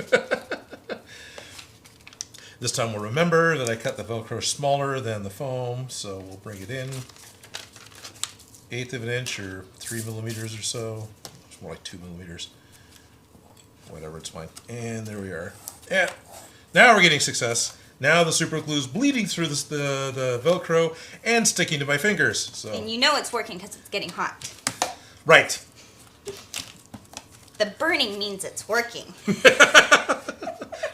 This time we'll remember that I cut the Velcro smaller than the foam, so we'll bring it in 1/8 of an inch or 3 millimeters or so. It's more like 2 millimeters. Whatever, it's fine. And there we are. Yeah. Now we're getting success. Now the super glue's bleeding through the Velcro and sticking to my fingers. So. And you know it's working because it's getting hot. Right. The burning means it's working.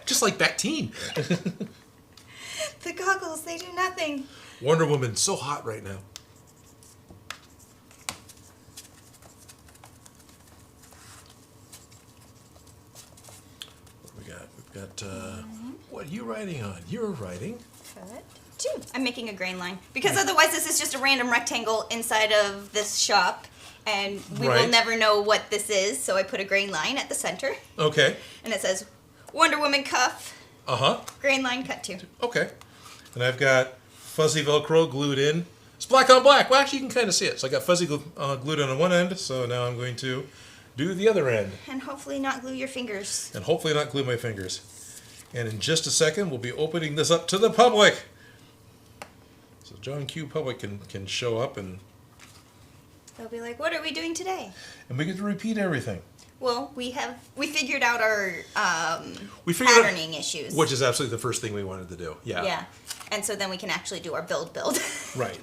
Just like Bactine. The goggles, they do nothing. Wonder Woman, so hot right now. What we got? We've got, what are you writing on? You're writing. Cut 2. I'm making a grain line. Because otherwise this is just a random rectangle inside of this shop. And we will never know what this is, so I put a grain line at the center. Okay. And it says, Wonder Woman cuff. Uh-huh. Grain line cut 2. Okay. And I've got fuzzy Velcro glued in. It's black on black. Well, actually, you can kind of see it. So I got fuzzy glued on one end, so now I'm going to do the other end. And hopefully not glue your fingers. And hopefully not glue my fingers. And in just a second, we'll be opening this up to the public. So John Q. Public can show up, and They'll be like, what are we doing today? we get to repeat everything. Well, we figured out our patterning issues. Which is absolutely the first thing we wanted to do. Yeah. Yeah. And so then we can actually do our build. Right.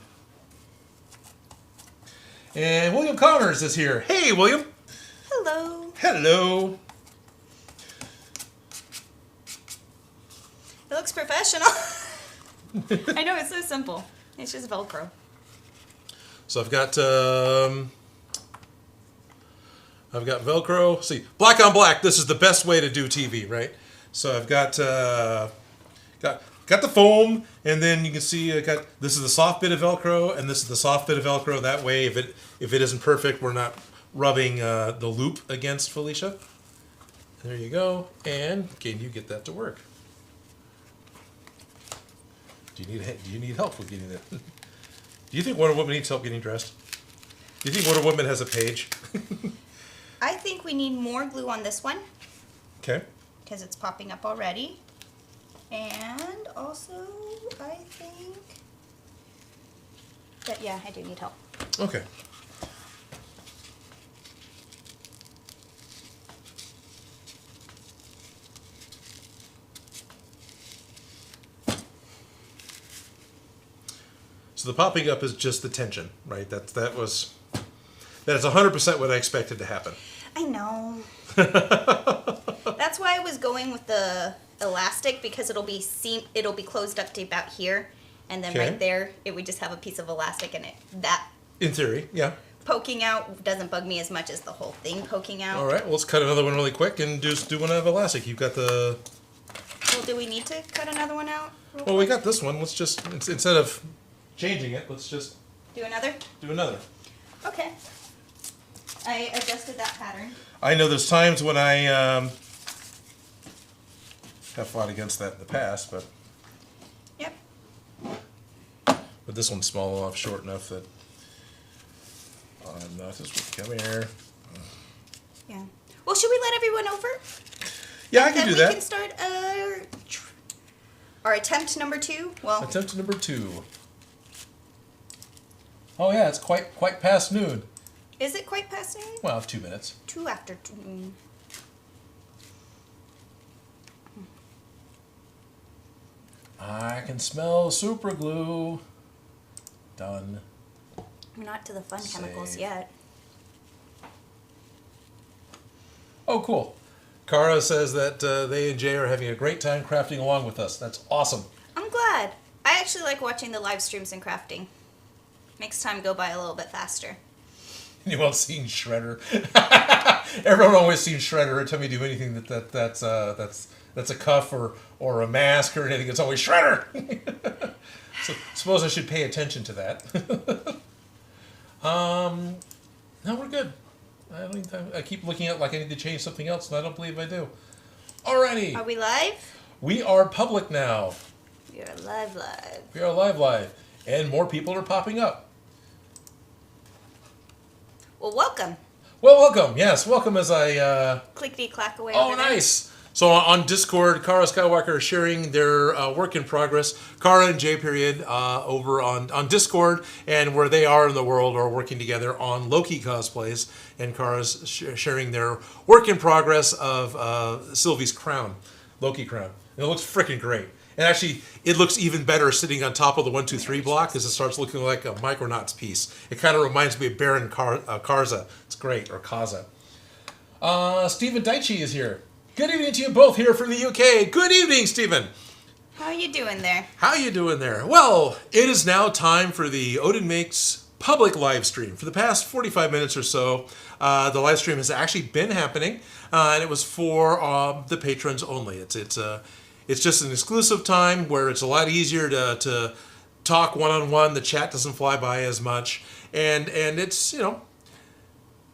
And William Connors is here. Hey, William. Hello. Hello. It looks professional. I know, it's so simple. It's just Velcro. So I've got Velcro. See, black on black. This is the best way to do TV, right? So I've got the foam, and then you can see I got this is the soft bit of Velcro, and this is the soft bit of Velcro. That way, if it isn't perfect, we're not rubbing the loop against Felicia. There you go. And can you get that to work? Do you need help with getting it? Do you think Wonder Woman needs help getting dressed? Do you think Wonder Woman has a page? I think we need more glue on this one. Okay. Because it's popping up already. And also, I think that, yeah, I do need help. Okay. So the popping up is just the tension, right? That is 100% what I expected to happen. I know. That's why I was going with the elastic, because it'll be closed up to about here, and then right there it would just have a piece of elastic in it. That in theory, yeah. Poking out doesn't bug me as much as the whole thing poking out. All right, well, let's cut another one really quick and just do one out of elastic. You've got the. Well, do we need to cut another one out? Well, we got this one. Let's just instead of changing it, let's just do another. Do another. Okay. I adjusted that pattern. I know there's times when I have fought against that in the past, but. Yep. But this one's small enough, short enough that I'm not just come here. Yeah. Well, should we let everyone over? Yeah, I can do that. We can start our attempt number 2. Well, attempt number 2. Oh yeah, it's quite past noon. Is it quite past noon? Well, 2 minutes. 2 after 2. I can smell super glue. Done. We're not to the fun chemicals yet. Oh, cool. Kara says that they and Jay are having a great time crafting along with us. That's awesome. I'm glad. I actually like watching the live streams and crafting. Makes time go by a little bit faster. You all seen Shredder? Everyone always seen Shredder. Every time you do anything that's a cuff or a mask or anything, it's always Shredder. So suppose I should pay attention to that. No, we're good. I keep looking at like I need to change something else, and I don't believe I do. Alrighty. Are we live? We are public now. We are live. We are live. And more people are popping up. Well, welcome. Well, welcome. Yes, welcome as I... Clickety-clack away Oh, over there. nice. So on Discord, Kara Skywalker is sharing their work in progress. Kara and J period over on Discord, and where they are in the world are working together on Loki cosplays, and Kara's sharing their work in progress of Sylvie's crown, Loki crown. And it looks freaking great. And actually, it looks even better sitting on top of the 1, 2, 3 block because it starts looking like a Micronauts piece. It kind of reminds me of Baron Karza. It's great, or Kaza. Stephen Daichi is here. Good evening to you both here from the UK. Good evening, Stephen. How are you doing there? How you doing there? Well, it is now time for the Odin Makes public live stream. For the past 45 minutes or so, the live stream has actually been happening, and it was for the patrons only. It's just an exclusive time where it's a lot easier to talk one-on-one. The chat doesn't fly by as much, and it's, you know,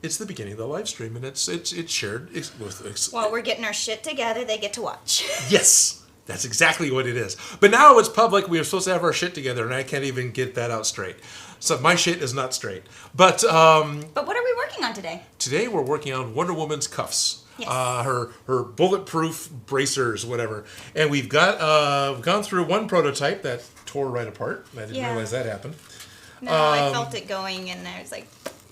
it's the beginning of the live stream, and it's shared with... While we're getting our shit together, they get to watch. Yes, that's exactly what it is. But now it's public. We are supposed to have our shit together, and I can't even get that out straight. So my shit is not straight. But what are we working on today? Today we're working on Wonder Woman's cuffs. Yes. Her bulletproof bracers, whatever. And we've gone through one prototype that tore right apart. I didn't realize that happened. No, I felt it going, and I was like...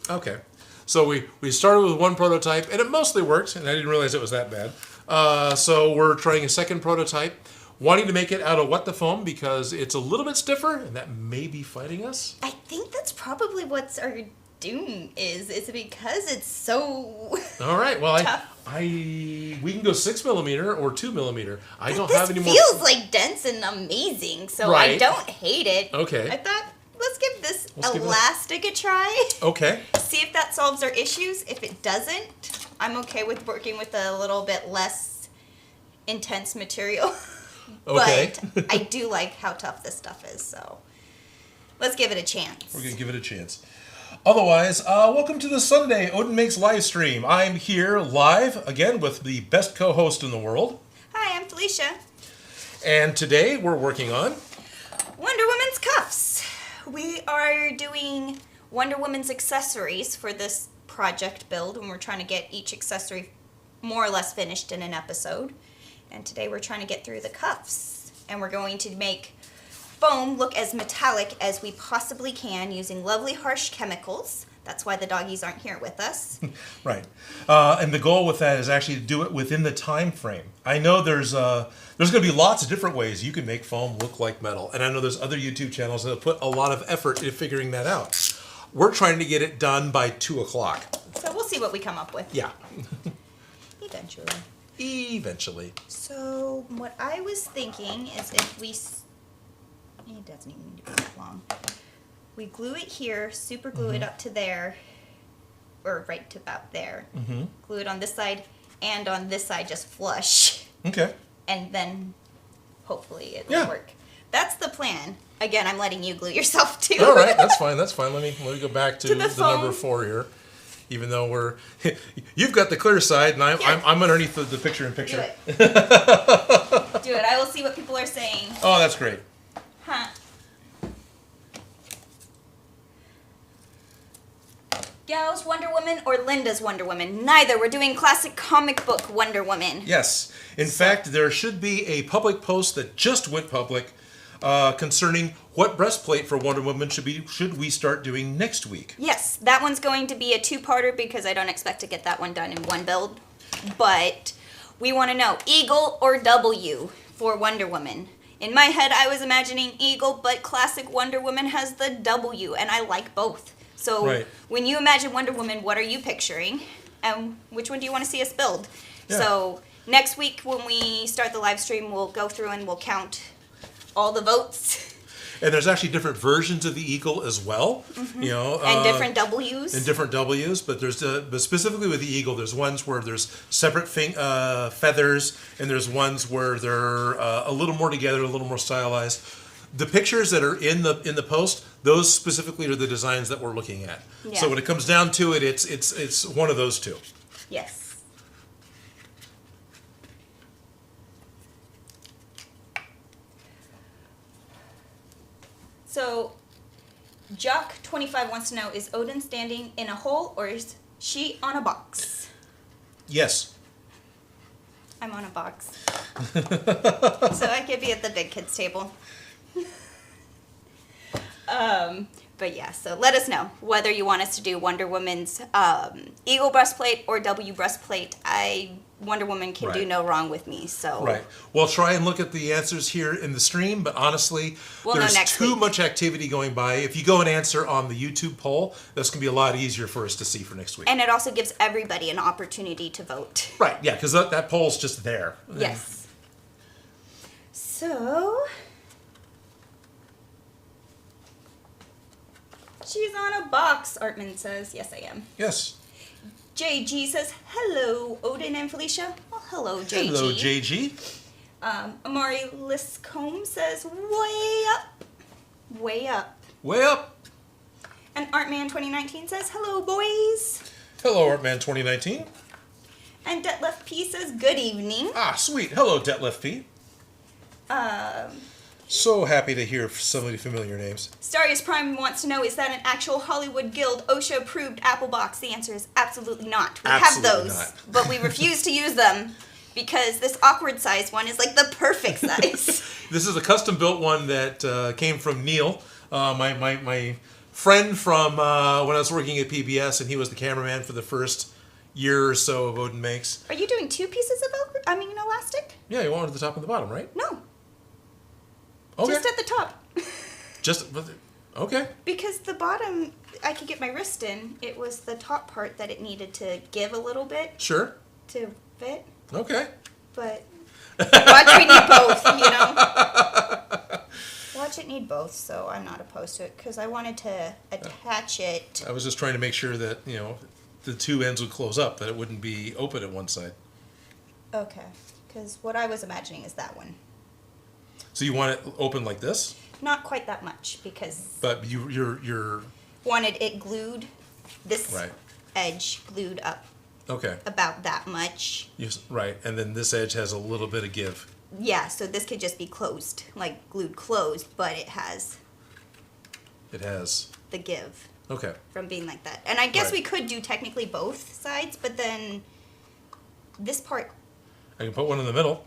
Okay. So we started with one prototype, and it mostly worked, and I didn't realize it was that bad. So we're trying a second prototype, wanting to make it out of what the foam because it's a little bit stiffer, and that may be fighting us. I think that's probably what's our doom is because it's so All right, well, tough. we can go 6mm or 2mm. I don't this have any more. feels like dense and amazing, so I Right. don't hate it. Okay. I thought, let's give this Let's give it a- elastic a try. Okay. See if that solves our issues. If it doesn't, I'm okay with working with a little bit less intense material. Okay. But I do like how tough this stuff is, so let's give it a chance. We're going to give it a chance. Otherwise, welcome to the Sunday Odin Makes live stream. I'm here live, again, with the best co-host in the world. Hi, I'm Felicia. And today we're working on... Wonder Woman's cuffs. We are doing Wonder Woman's accessories for this project build, and we're trying to get each accessory more or less finished in an episode. And today we're trying to get through the cuffs, and we're going to make foam look as metallic as we possibly can using lovely harsh chemicals. That's why the doggies aren't here with us. Right. And the goal with that is actually to do it within the time frame. I know there's going to be lots of different ways you can make foam look like metal. And I know there's other YouTube channels that have put a lot of effort into figuring that out. We're trying to get it done by 2 o'clock. So we'll see what we come up with. Yeah. Eventually. So what I was thinking is if we... It doesn't even need to be that long. We glue it here, super glue it up to there, or right to about there. Mm-hmm. Glue it on this side and on this side, just flush. Okay. And then hopefully it will work. That's the plan. Again, I'm letting you glue yourself too. All right, that's fine. That's fine. Let me go back to the foam. number 4 here. Even though you've got the clear side, and I'm underneath the picture-in-picture. Do it. Do it. I will see what people are saying. Oh, that's great. Huh. Gal's Wonder Woman or Linda's Wonder Woman? Neither. We're doing classic comic book Wonder Woman. Yes. In fact, there should be a public post that just went public concerning what breastplate for Wonder Woman should we start doing next week. Yes, that one's going to be a two-parter because I don't expect to get that one done in one build. But we want to know, Eagle or W for Wonder Woman? In my head, I was imagining eagle, but classic Wonder Woman has the W, and I like both. So when you imagine Wonder Woman, what are you picturing? And which one do you want to see us build? Yeah. So next week when we start the live stream, we'll go through and we'll count all the votes. And there's actually different versions of the eagle as well, you know, and different W's. And different W's, but there's but specifically with the eagle, there's ones where there's separate feathers, and there's ones where they're a little more together, a little more stylized. The pictures that are in the post, those specifically are the designs that we're looking at. Yeah. So when it comes down to it, it's one of those two. Yes. So, Jock25 wants to know, is Odin standing in a hole or is she on a box? Yes. I'm on a box. So I could be at the big kids table. But yeah, so let us know whether you want us to do Wonder Woman's eagle breastplate or W breastplate. Wonder Woman can do no wrong with me, so... Right. We'll try and look at the answers here in the stream, but honestly, there's too much activity going by. If you go and answer on the YouTube poll, that's going to be a lot easier for us to see for next week. And it also gives everybody an opportunity to vote. Right, yeah, because that poll's just there. Yes. So... She's on a box, Artman says. Yes, I am. Yes. JG says, hello, Odin and Felicia. Well, hello, JG. Hello, JG. Amari Liscombe says, way up. Way up. Way up. And Artman 2019 says, hello, boys. Hello, Artman 2019. And Detlef P says, good evening. Ah, sweet. Hello, Detlef P. So happy to hear so many familiar names. Starius Prime wants to know, is that an actual Hollywood Guild OSHA-approved Apple box? The answer is absolutely not. We have those, but we refuse to use them because this awkward size one is like the perfect size. This is a custom-built one that came from Neil, my friend from when I was working at PBS, and he was the cameraman for the first year or so of Odin Makes. Are you doing two pieces of elastic? Yeah, you want it at the top and the bottom, right? No. Okay. Just at the top. Okay. Because the bottom, I could get my wrist in. It was the top part that it needed to give a little bit. Sure. To fit. Okay. But watch we need both, you know. Watch it need both, so I'm not opposed to it because I wanted to attach it. I was just trying to make sure that, you know, the two ends would close up, that it wouldn't be open at one side. Okay. Because what I was imagining is that one. So you want it open like this? Not quite that much because. But you're wanted it glued. This edge glued up. Okay. About that much. Yes, right, and then this edge has a little bit of give. Yeah, so this could just be closed, like glued closed, but it has. It has. The give. Okay. From being like that, and I guess we could do technically both sides, but then this part. I can put one in the middle.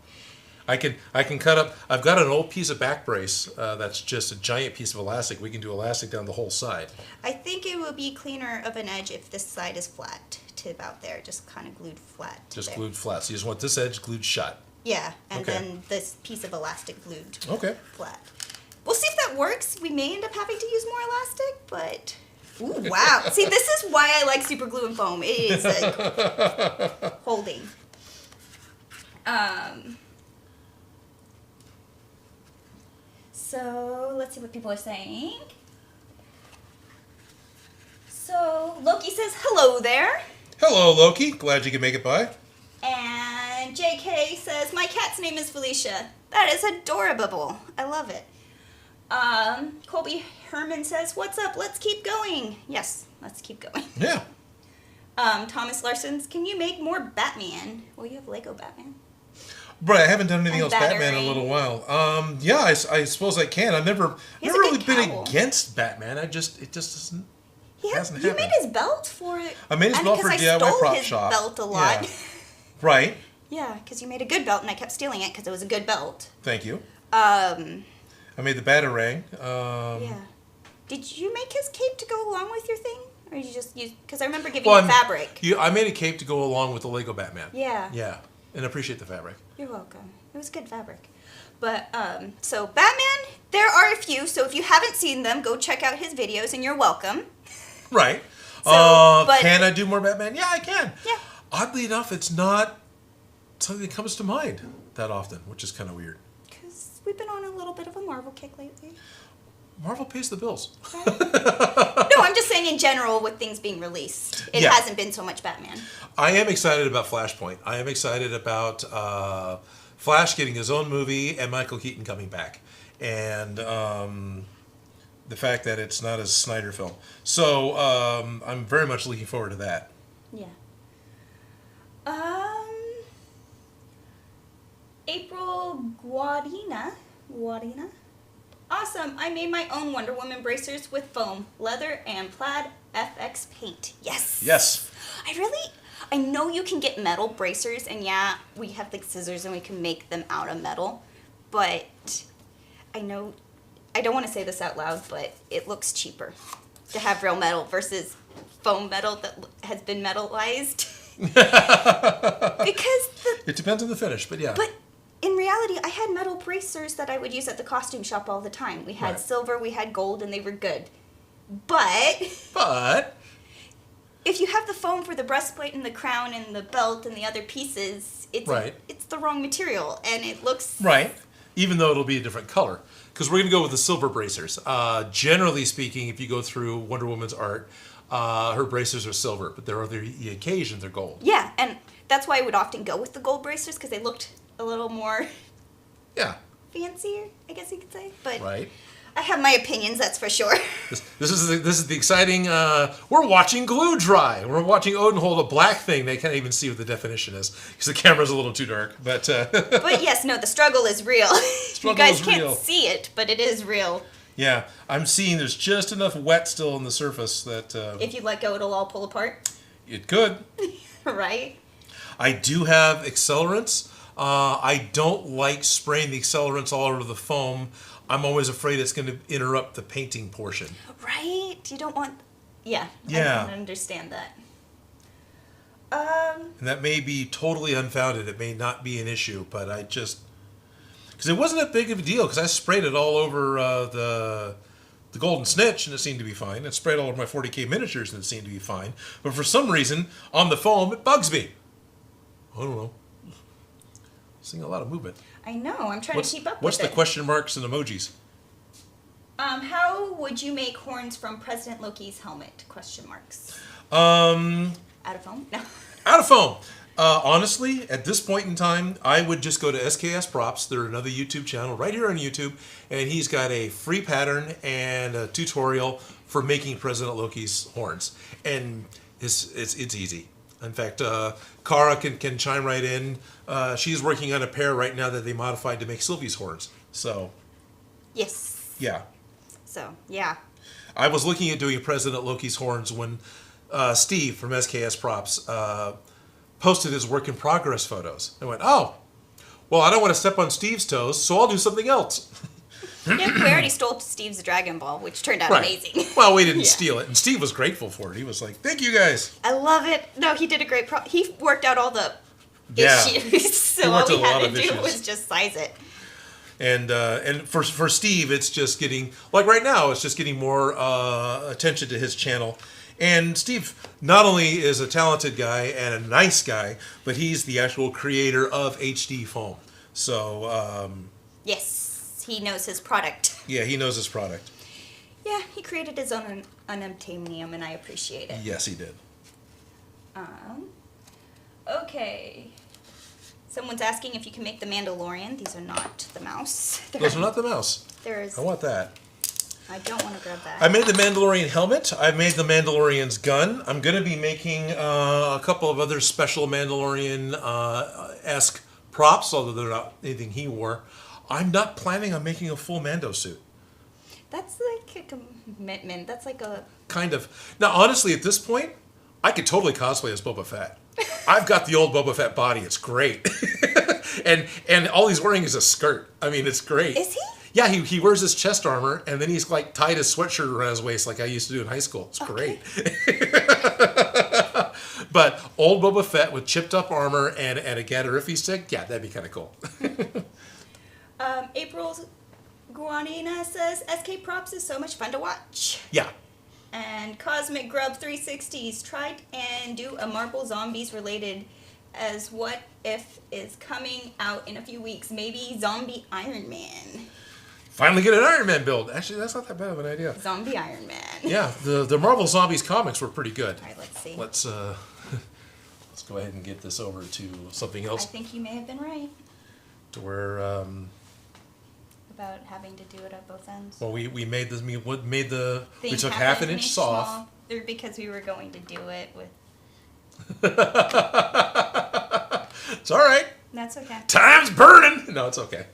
I can cut up. I've got an old piece of back brace that's just a giant piece of elastic. We can do elastic down the whole side. I think it would be cleaner of an edge if this side is flat to about there, just kind of glued flat. Just there. Glued flat. So you just want this edge glued shut. Yeah, and then this piece of elastic glued flat. We'll see if that works. We may end up having to use more elastic, but ooh, wow. See, this is why I like super glue and foam. It is holding. So, let's see what people are saying. So, Loki says, hello there. Hello, Loki. Glad you could make it by. And JK says, my cat's name is Felicia. That is adorable. I love it. Colby Herman says, what's up? Let's keep going. Yes, let's keep going. Yeah. Thomas Larson's, can you make more Batman? Well, you have Lego Batman. But I haven't done anything else Batman in a little while. Yeah, I suppose I can. I've never really been against Batman. It just doesn't. Hasn't happened. You made his belt for it. I made his belt for DIY Prop Shop. I stole his belt a lot. Yeah. Right. Yeah, because you made a good belt, and I kept stealing it because it was a good belt. Thank you. I made the Batarang. Yeah. Did you make his cape to go along with your thing? Or did you just use... Because I remember giving you fabric. I made a cape to go along with the Lego Batman. Yeah. Yeah. And I appreciate the fabric. You're welcome. It was good fabric. But, so Batman, there are a few. So if you haven't seen them, go check out his videos and you're welcome. Right. So, can I do more Batman? Yeah, I can. Yeah. Oddly enough, it's not something that comes to mind that often, which is kind of weird. Because we've been on a little bit of a Marvel kick lately. Marvel pays the bills. No, I'm just saying in general with things being released. It hasn't been so much Batman. I am excited about Flashpoint. I am excited about Flash getting his own movie and Michael Keaton coming back. And the fact that it's not a Snyder film. So I'm very much looking forward to that. Yeah. April Guadina. Awesome. I made my own Wonder Woman bracers with foam, leather, and plaid FX paint. Yes. Yes. I know you can get metal bracers, and yeah, we have like scissors and we can make them out of metal, but I know, I don't want to say this out loud, but it looks cheaper to have real metal versus foam metal that has been metallized. Because it depends on the finish, but yeah. But in reality, I had metal bracers that I would use at the costume shop all the time. We had silver, we had gold, and they were good. But if you have the foam for the breastplate and the crown and the belt and the other pieces, it's the wrong material, and it looks... Right, even though it'll be a different color. Because we're going to go with the silver bracers. Generally speaking, if you go through Wonder Woman's art, her bracers are silver, but there are the occasions they're gold. Yeah, and that's why I would often go with the gold bracers, because they looked a little more... fancier, I guess you could say. But I have my opinions, that's for sure. This is the exciting... we're watching glue dry. We're watching Odin hold a black thing. They can't even see what the definition is, because the camera's a little too dark. But but yes, no, the struggle is real. You guys can't see it, but it is real. Yeah, I'm seeing there's just enough wet still on the surface that... if you let go, it'll all pull apart? It could. Right? I do have accelerants. I don't like spraying the accelerants all over the foam. I'm always afraid it's going to interrupt the painting portion. Right? You don't want... Yeah. I can understand that. And that may be totally unfounded. It may not be an issue, but I just... Because it wasn't that big of a deal, because I sprayed it all over the Golden Snitch, and it seemed to be fine. I sprayed it all over my 40K miniatures, and it seemed to be fine. But for some reason, on the foam, it bugs me. I don't know. Seeing a lot of movement. I know. I'm trying to keep up with it. What's the question marks and emojis? How would you make horns from President Loki's helmet? Question marks. Out of foam? No. Out of foam. Honestly, at this point in time, I would just go to SKS Props. They're another YouTube channel right here on YouTube, and he's got a free pattern and a tutorial for making President Loki's horns. And it's easy. In fact, Kara can chime right in. She's working on a pair right now that they modified to make Sylvie's horns. So. Yes. Yeah. So, yeah. I was looking at doing President Loki's horns when Steve from SKS Props posted his work in progress photos. I went, oh, well, I don't want to step on Steve's toes, so I'll do something else. Yeah, we already stole Steve's Dragon Ball, which turned out amazing. Well, we didn't steal it, and Steve was grateful for it. He was like, thank you guys. I love it. No, he did a great he worked out all the issues, so all we had to do was just size it. And for Steve, it's just getting, like right now, it's just getting more attention to his channel. And Steve not only is a talented guy and a nice guy, but he's the actual creator of HD foam. So... yes, he knows his product. Yeah, he knows his product. Yeah, he created his own unobtainium, and I appreciate it. Yes, he did. Okay. Someone's asking if you can make the Mandalorian. These are not the mouse. Those are not the mouse. I want that. I don't want to grab that. I made the Mandalorian helmet. I made the Mandalorian's gun. I'm going to be making a couple of other special Mandalorian-esque props, although they're not anything he wore. I'm not planning on making a full Mando suit. That's like a commitment. That's like a... Kind of. Now, honestly, at this point, I could totally cosplay as Boba Fett. I've got the old Boba Fett body. It's great. and all he's wearing is a skirt. I mean, it's great. Is he? Yeah, he wears his chest armor, and then he's like tied his sweatshirt around his waist like I used to do in high school. It's great. But old Boba Fett with chipped up armor and a Gadarifi stick, yeah, that'd be kind of cool. April Guanina says, SK Props is so much fun to watch. Yeah. And Cosmic Grub 360s tried and do a Marvel Zombies related as What If is coming out in a few weeks. Maybe Zombie Iron Man. Finally get an Iron Man build. Actually, that's not that bad of an idea. Zombie Iron Man. Yeah, the Marvel Zombies comics were pretty good. All right, let's see. Let's go ahead and get this over to something else. I think you may have been right. To where about having to do it at both ends. well, we made this. We Thing took half an inch off. small, because we were going to do it with. It's all right. That's okay. Time's burning. No, it's okay.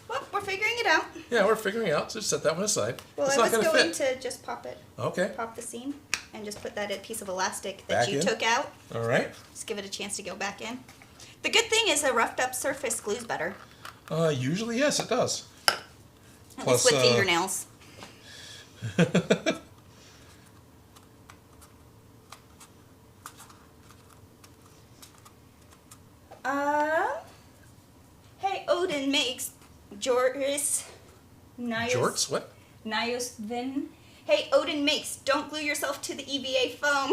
Well, we're figuring it out. Yeah, we're figuring it out. So just set that one aside. Well, it's I not was gonna going fit. to just pop it. Okay. Pop the seam and just put that piece of elastic that Back you in. took out. All right. Just give it a chance to go back in. The good thing is a roughed up surface glues better. Usually, yes, it does. At Plus, least with fingernails. Hey, Odin Makes Joris Nios. Jorts? What? Nios Vin. Hey, Odin Makes. Don't glue yourself to the EVA foam.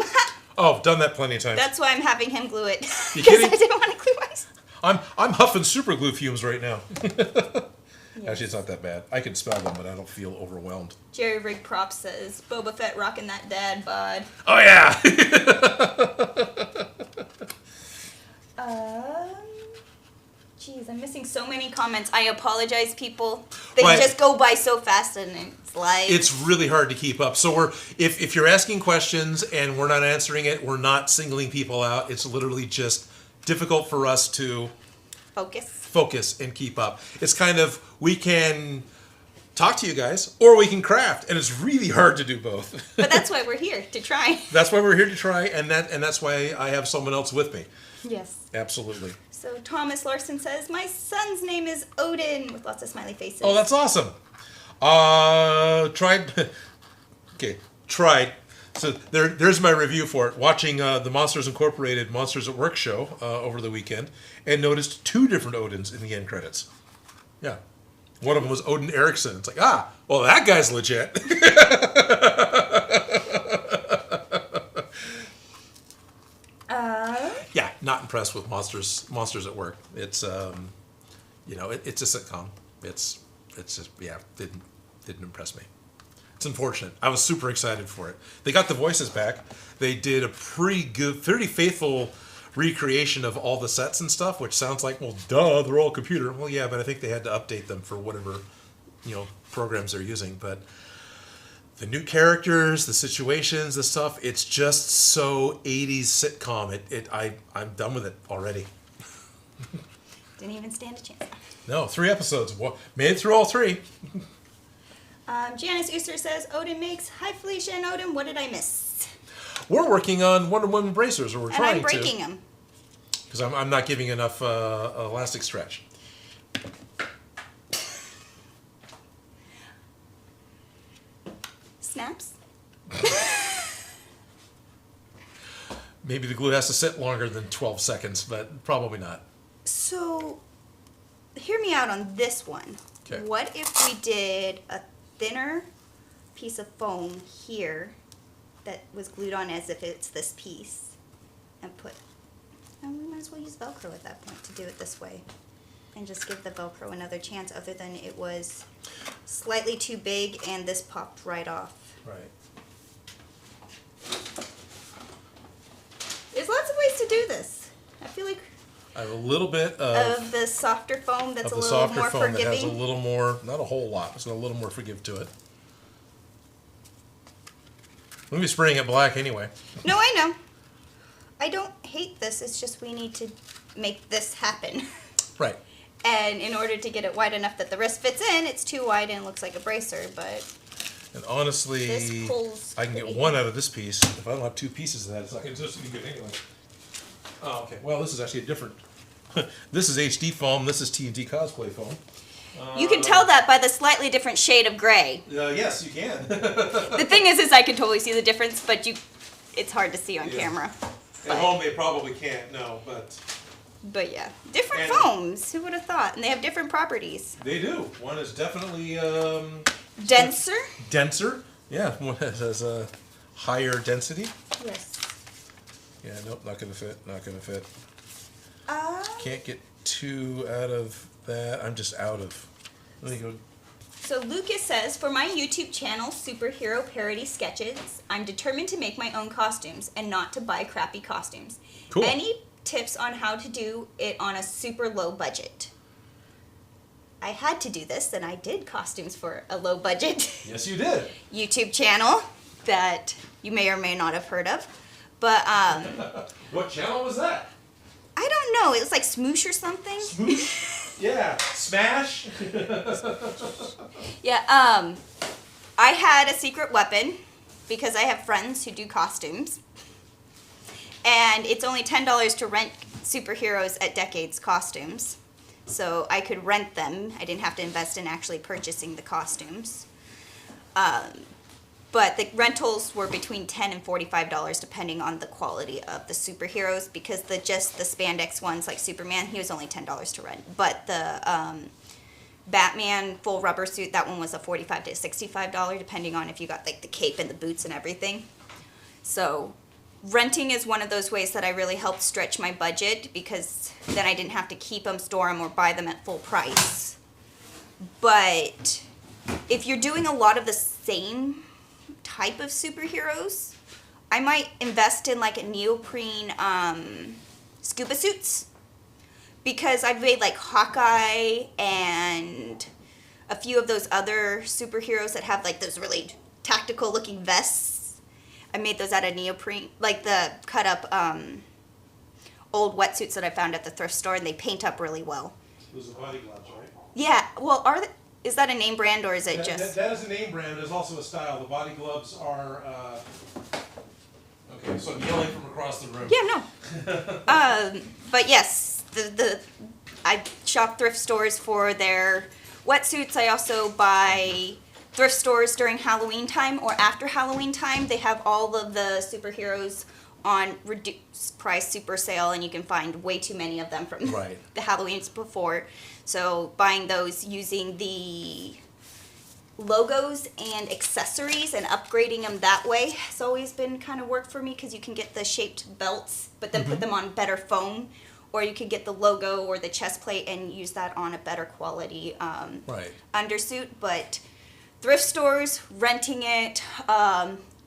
Oh, I've done that plenty of times. That's why I'm having him glue it. You Because kidding? I didn't want to glue myself. I'm huffing super glue fumes right now. Yes. Actually, it's not that bad. I can spell them, but I don't feel overwhelmed. Jerry Rig Prop says, Boba Fett rocking that dad bod. Oh yeah. Geez, I'm missing so many comments. I apologize, people. They Right. just go by so fast, and it's like It's really hard to keep up. So if you're asking questions and we're not answering it, we're not singling people out. It's literally just difficult for us to focus and keep up. It's kind of, we can talk to you guys or we can craft, and it's really hard to do both. But that's why we're here, to try. That's why we're here to try, and that's why I have someone else with me. Yes. Absolutely. So Thomas Larson says, my son's name is Odin, with lots of smiley faces. Oh, that's awesome. Tried. Okay, tried. So there's my review for it. Watching the Monsters Incorporated Monsters at Work show over the weekend, and noticed 2 different Odins in the end credits. Yeah. One of them was Odin Erickson. It's like, well, that guy's legit. Yeah, not impressed with Monsters at Work. It's it's a sitcom. It's just, yeah, didn't impress me. It's unfortunate. I was super excited for it. They got the voices back. They did a pretty good, pretty faithful recreation of all the sets and stuff, which sounds like, well, duh, they're all computer. Well, yeah, but I think they had to update them for whatever, programs they're using. But the new characters, the situations, the stuff, it's just so 80s sitcom. I'm done with it already. Didn't even stand a chance. No, 3 episodes. Made it through all 3. Janice Ooster says, Odin Makes. Hi, Felicia and Odin. What did I miss? We're working on Wonder Woman bracers, or we're And trying I'm breaking them. because I'm not giving enough elastic stretch. Snaps? Maybe the glue has to sit longer than 12 seconds, but probably not. So, hear me out on this one. Okay. What if we did a thinner piece of foam here that was glued on as if it's this piece, and we might as well use Velcro at that point to do it this way, and just give the Velcro another chance, other than it was slightly too big and this popped right off. Right. There's lots of ways to do this. I feel like I have a little bit of the softer foam that's a the little softer more foam forgiving. that has a little more, not a whole lot, it's got a little more forgive to it. I'm going to be spraying it black anyway. No, I know. I don't hate this. It's just we need to make this happen. Right. And in order to get it wide enough that the wrist fits in, it's too wide and looks like a bracer, but And honestly, this pulls I can get pretty- one out of this piece. If I don't have 2 pieces of that, it's not going to be good anyway. Oh, okay. Well, this is actually a different... This is HD foam. This is TNT Cosplay foam. You can tell that by the slightly different shade of gray. Yes, you can. The thing is I can totally see the difference, but it's hard to see on Yeah. camera. At home, they probably can't, no, but... But yeah, different foams. Who would have thought? And they have different properties. They do. One is definitely denser. Denser. Yeah, one has a higher density. Yes. Yeah, nope, not gonna fit. Not gonna fit. Can't get 2 out of that. I'm just out of. Let me go. So Lucas says, for my YouTube channel, Superhero Parody Sketches, I'm determined to make my own costumes and not to buy crappy costumes. Cool. Any tips on how to do it on a super low budget? I had to do this, and I did costumes for a low budget. Yes, you did. YouTube channel that you may or may not have heard of. But, What channel was that? I don't know. It was like Smoosh or something. Smoosh? Yeah. Smash? Yeah, I had a secret weapon because I have friends who do costumes. And it's only $10 to rent superheroes at Decades Costumes. So I could rent them. I didn't have to invest in actually purchasing the costumes. But the rentals were between $10 and $45 depending on the quality of the superheroes, because the spandex ones like Superman, he was only $10 to rent. But the Batman full rubber suit, that one was a $45 to $65 depending on if you got like the cape and the boots and everything. So renting is one of those ways that I really helped stretch my budget, because then I didn't have to keep them, store them, or buy them at full price. But if you're doing a lot of the same type of superheroes, I might invest in like a neoprene scuba suits, because I've made like Hawkeye and a few of those other superheroes that have like those really tactical looking vests. I made those out of neoprene, like the cut up old wetsuits that I found at the thrift store, and they paint up really well. Those are body gloves, right? Yeah, well, is that a name brand, or is it just... That is a name brand. There's also a style. The body gloves are... Okay, so I'm yelling from across the room. Yeah, no. But yes, I shop thrift stores for their wetsuits. I also buy thrift stores during Halloween time or after Halloween time. They have all of the superheroes on reduced price super sale, and you can find way too many of them from the Halloweens before. So buying those using the logos and accessories and upgrading them that way has always been kind of worked for me, because you can get the shaped belts but then put them on better foam, or you could get the logo or the chest plate and use that on a better quality undersuit. But thrift stores, renting it,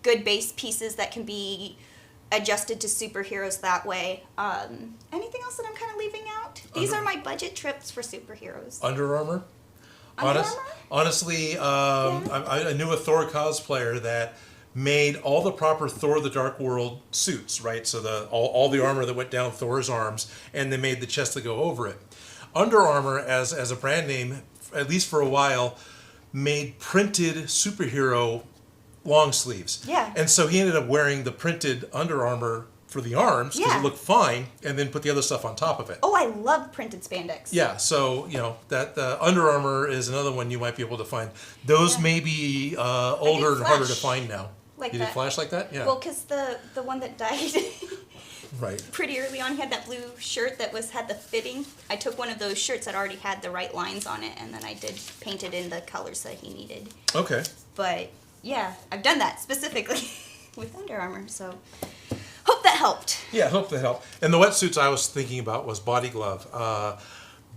good base pieces that can be adjusted to superheroes that way. Anything else that I'm kind of leaving out? These are my budget trips for superheroes. Under Armour? Honestly, I knew a Thor cosplayer that made all the proper Thor the Dark World suits, right? So all the armor that went down Thor's arms, and they made the chest to go over it. Under Armour, as a brand name, at least for a while, made printed superhero long sleeves. Yeah. And so he ended up wearing the printed Under Armour for the arms, because it looked fine, and then put the other stuff on top of it. Oh, I love printed spandex. Yeah, so, that Under Armour is another one you might be able to find. Those may be older and harder to find now. Like you did Flash like that? Yeah. Well, because the one that died right. pretty early on, he had that blue shirt that had the fitting. I took one of those shirts that already had the right lines on it, and then I did paint it in the colors that he needed. Okay. But yeah, I've done that specifically with Under Armour, so hope that helped. Yeah, hope that helped. And the wetsuits I was thinking about was body glove.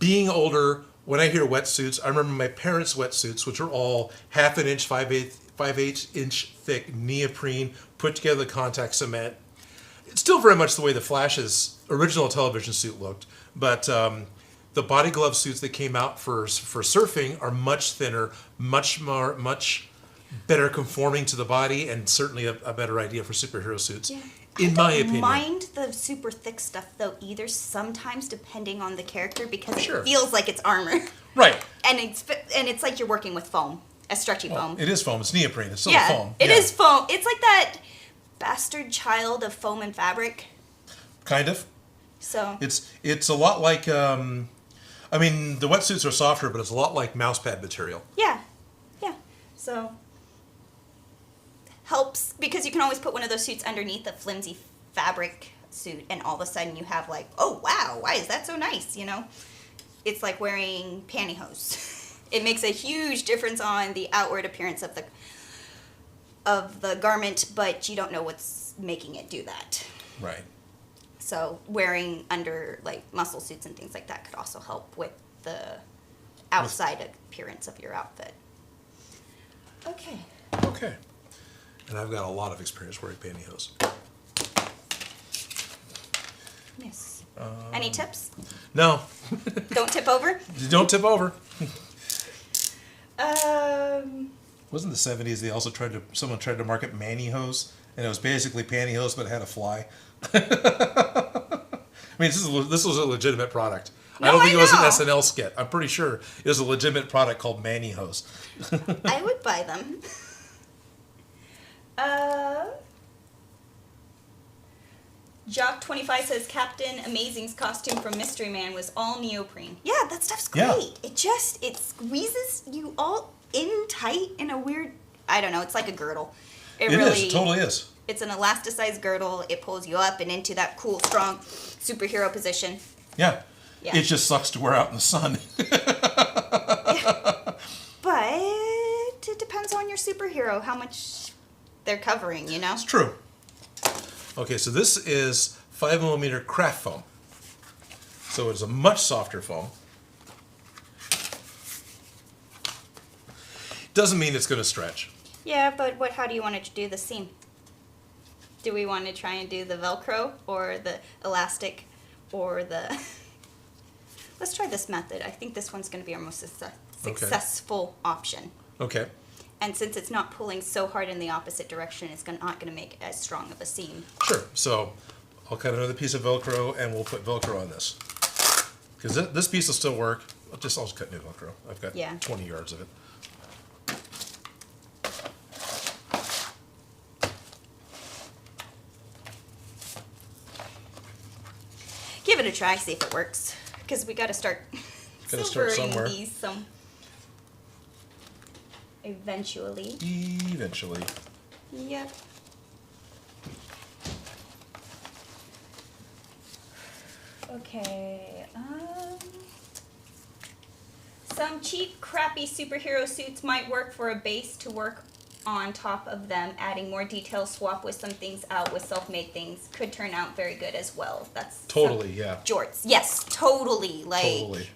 Being older, when I hear wetsuits, I remember my parents' wetsuits, which are all 1/2 inch, 5/8 inch thick neoprene, put together with contact cement. It's still very much the way the Flash's original television suit looked, but the body glove suits that came out for surfing are much thinner, much better conforming to the body, and certainly a better idea for superhero suits, in my opinion. I don't mind the super thick stuff, though, either, sometimes, depending on the character, because it feels like it's armor. Right. And it's like you're working with foam, a stretchy foam. It is foam. It's neoprene. It's still foam. It is foam. It's like that bastard child of foam and fabric. Kind of. So it's a lot like, the wetsuits are softer, but it's a lot like mousepad material. Yeah. So helps, because you can always put one of those suits underneath a flimsy fabric suit, and all of a sudden you have like, oh wow, why is that so nice? You know, it's like wearing pantyhose. It makes a huge difference on the outward appearance of the garment, but you don't know what's making it do that. Right. So wearing under like muscle suits and things like that could also help with the outside appearance of your outfit. Okay. Okay. And I've got a lot of experience wearing pantyhose. Yes. Any tips? No. Don't tip over? Don't tip over. Um, Wasn't the 70s someone tried to market mannyhose, and it was basically pantyhose but it had a fly. I mean, this was a legitimate product. No, I don't think I it was an know. SNL skit. I'm pretty sure it was a legitimate product called mannyhose. I would buy them. Jock25 says Captain Amazing's costume from Mystery Man was all neoprene. Yeah, that stuff's great. Yeah. It squeezes you all in tight in a weird, I don't know, it's like a girdle. It is. It totally is. It's an elasticized girdle. It pulls you up and into that cool, strong superhero position. Yeah. Yeah. It just sucks to wear out in the sun. Yeah. But it depends on your superhero, how much they're covering, you know? It's true. Okay, so this is 5mm craft foam. So it's a much softer foam. Doesn't mean it's going to stretch. Yeah, but how do you want it to do the seam? Do we want to try and do the Velcro or the elastic or the... Let's try this method. I think this one's going to be our most successful option. Okay. And since it's not pulling so hard in the opposite direction, it's not going to make as strong of a seam. Sure. So I'll cut another piece of Velcro and we'll put Velcro on this. Because this piece will still work. I'll just cut new Velcro. I've got 20 yards of it. Give it a try, see if it works. Because we got to start silvering these some eventually. Eventually. Yep. Okay. Some cheap, crappy superhero suits might work for a base to work on top of them. Adding more detail, swap with some things out with self-made things could turn out very good as well. That's totally, yeah. Jorts. Yes, totally. Like, totally.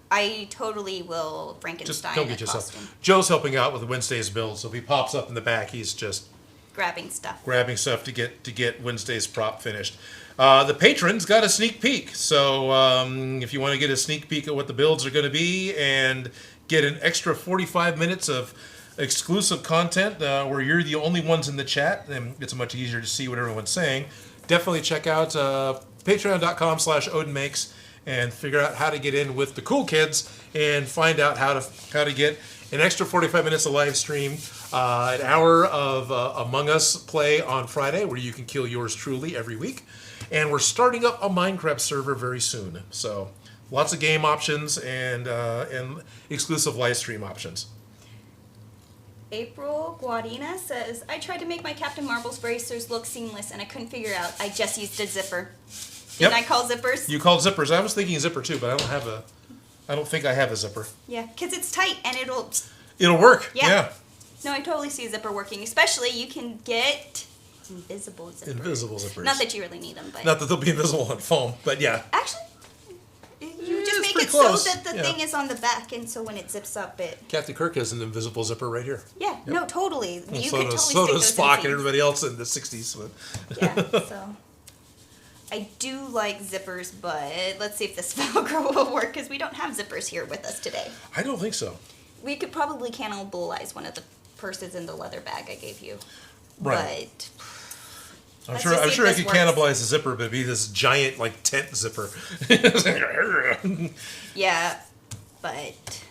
I totally will Frankenstein. Just don't get yourself. Joe's helping out with Wednesday's build, so if he pops up in the back, he's just grabbing stuff to get Wednesday's prop finished. The patrons got a sneak peek, so if you want to get a sneak peek at what the builds are going to be and get an extra 45 minutes of exclusive content where you're the only ones in the chat, then it's much easier to see what everyone's saying. Definitely check out patreon.com/Odin Makes and figure out how to get in with the cool kids and find out how to get an extra 45 minutes of live stream, an hour of Among Us play on Friday where you can kill yours truly every week. And we're starting up a Minecraft server very soon. So lots of game options and exclusive live stream options. April Guadina says, I tried to make my Captain Marvel's bracers look seamless and I couldn't figure out. I just used a zipper. Didn't I call zippers? You called zippers. I was thinking zipper too, but I don't think I have a zipper. Yeah, because it's tight and it'll work. Yeah. No, I totally see a zipper working. Especially you can get invisible zippers. Invisible zippers. Not that you really need them, but... Not that they'll be invisible on foam, but yeah. Actually, you just make it close. so that the thing is on the back, and so when it zips up, it... Captain Kirk has an invisible zipper right here. Yeah, no, totally. You so does Spock and everybody else in the 60s. But. Yeah, so... I do like zippers, but let's see if this Velcro will work, because we don't have zippers here with us today. I don't think so. We could probably cannibalize one of the purses in the leather bag I gave you. Right. But... I'm sure I could cannibalize a zipper, but it'd be this giant, like, tent zipper. Yeah, but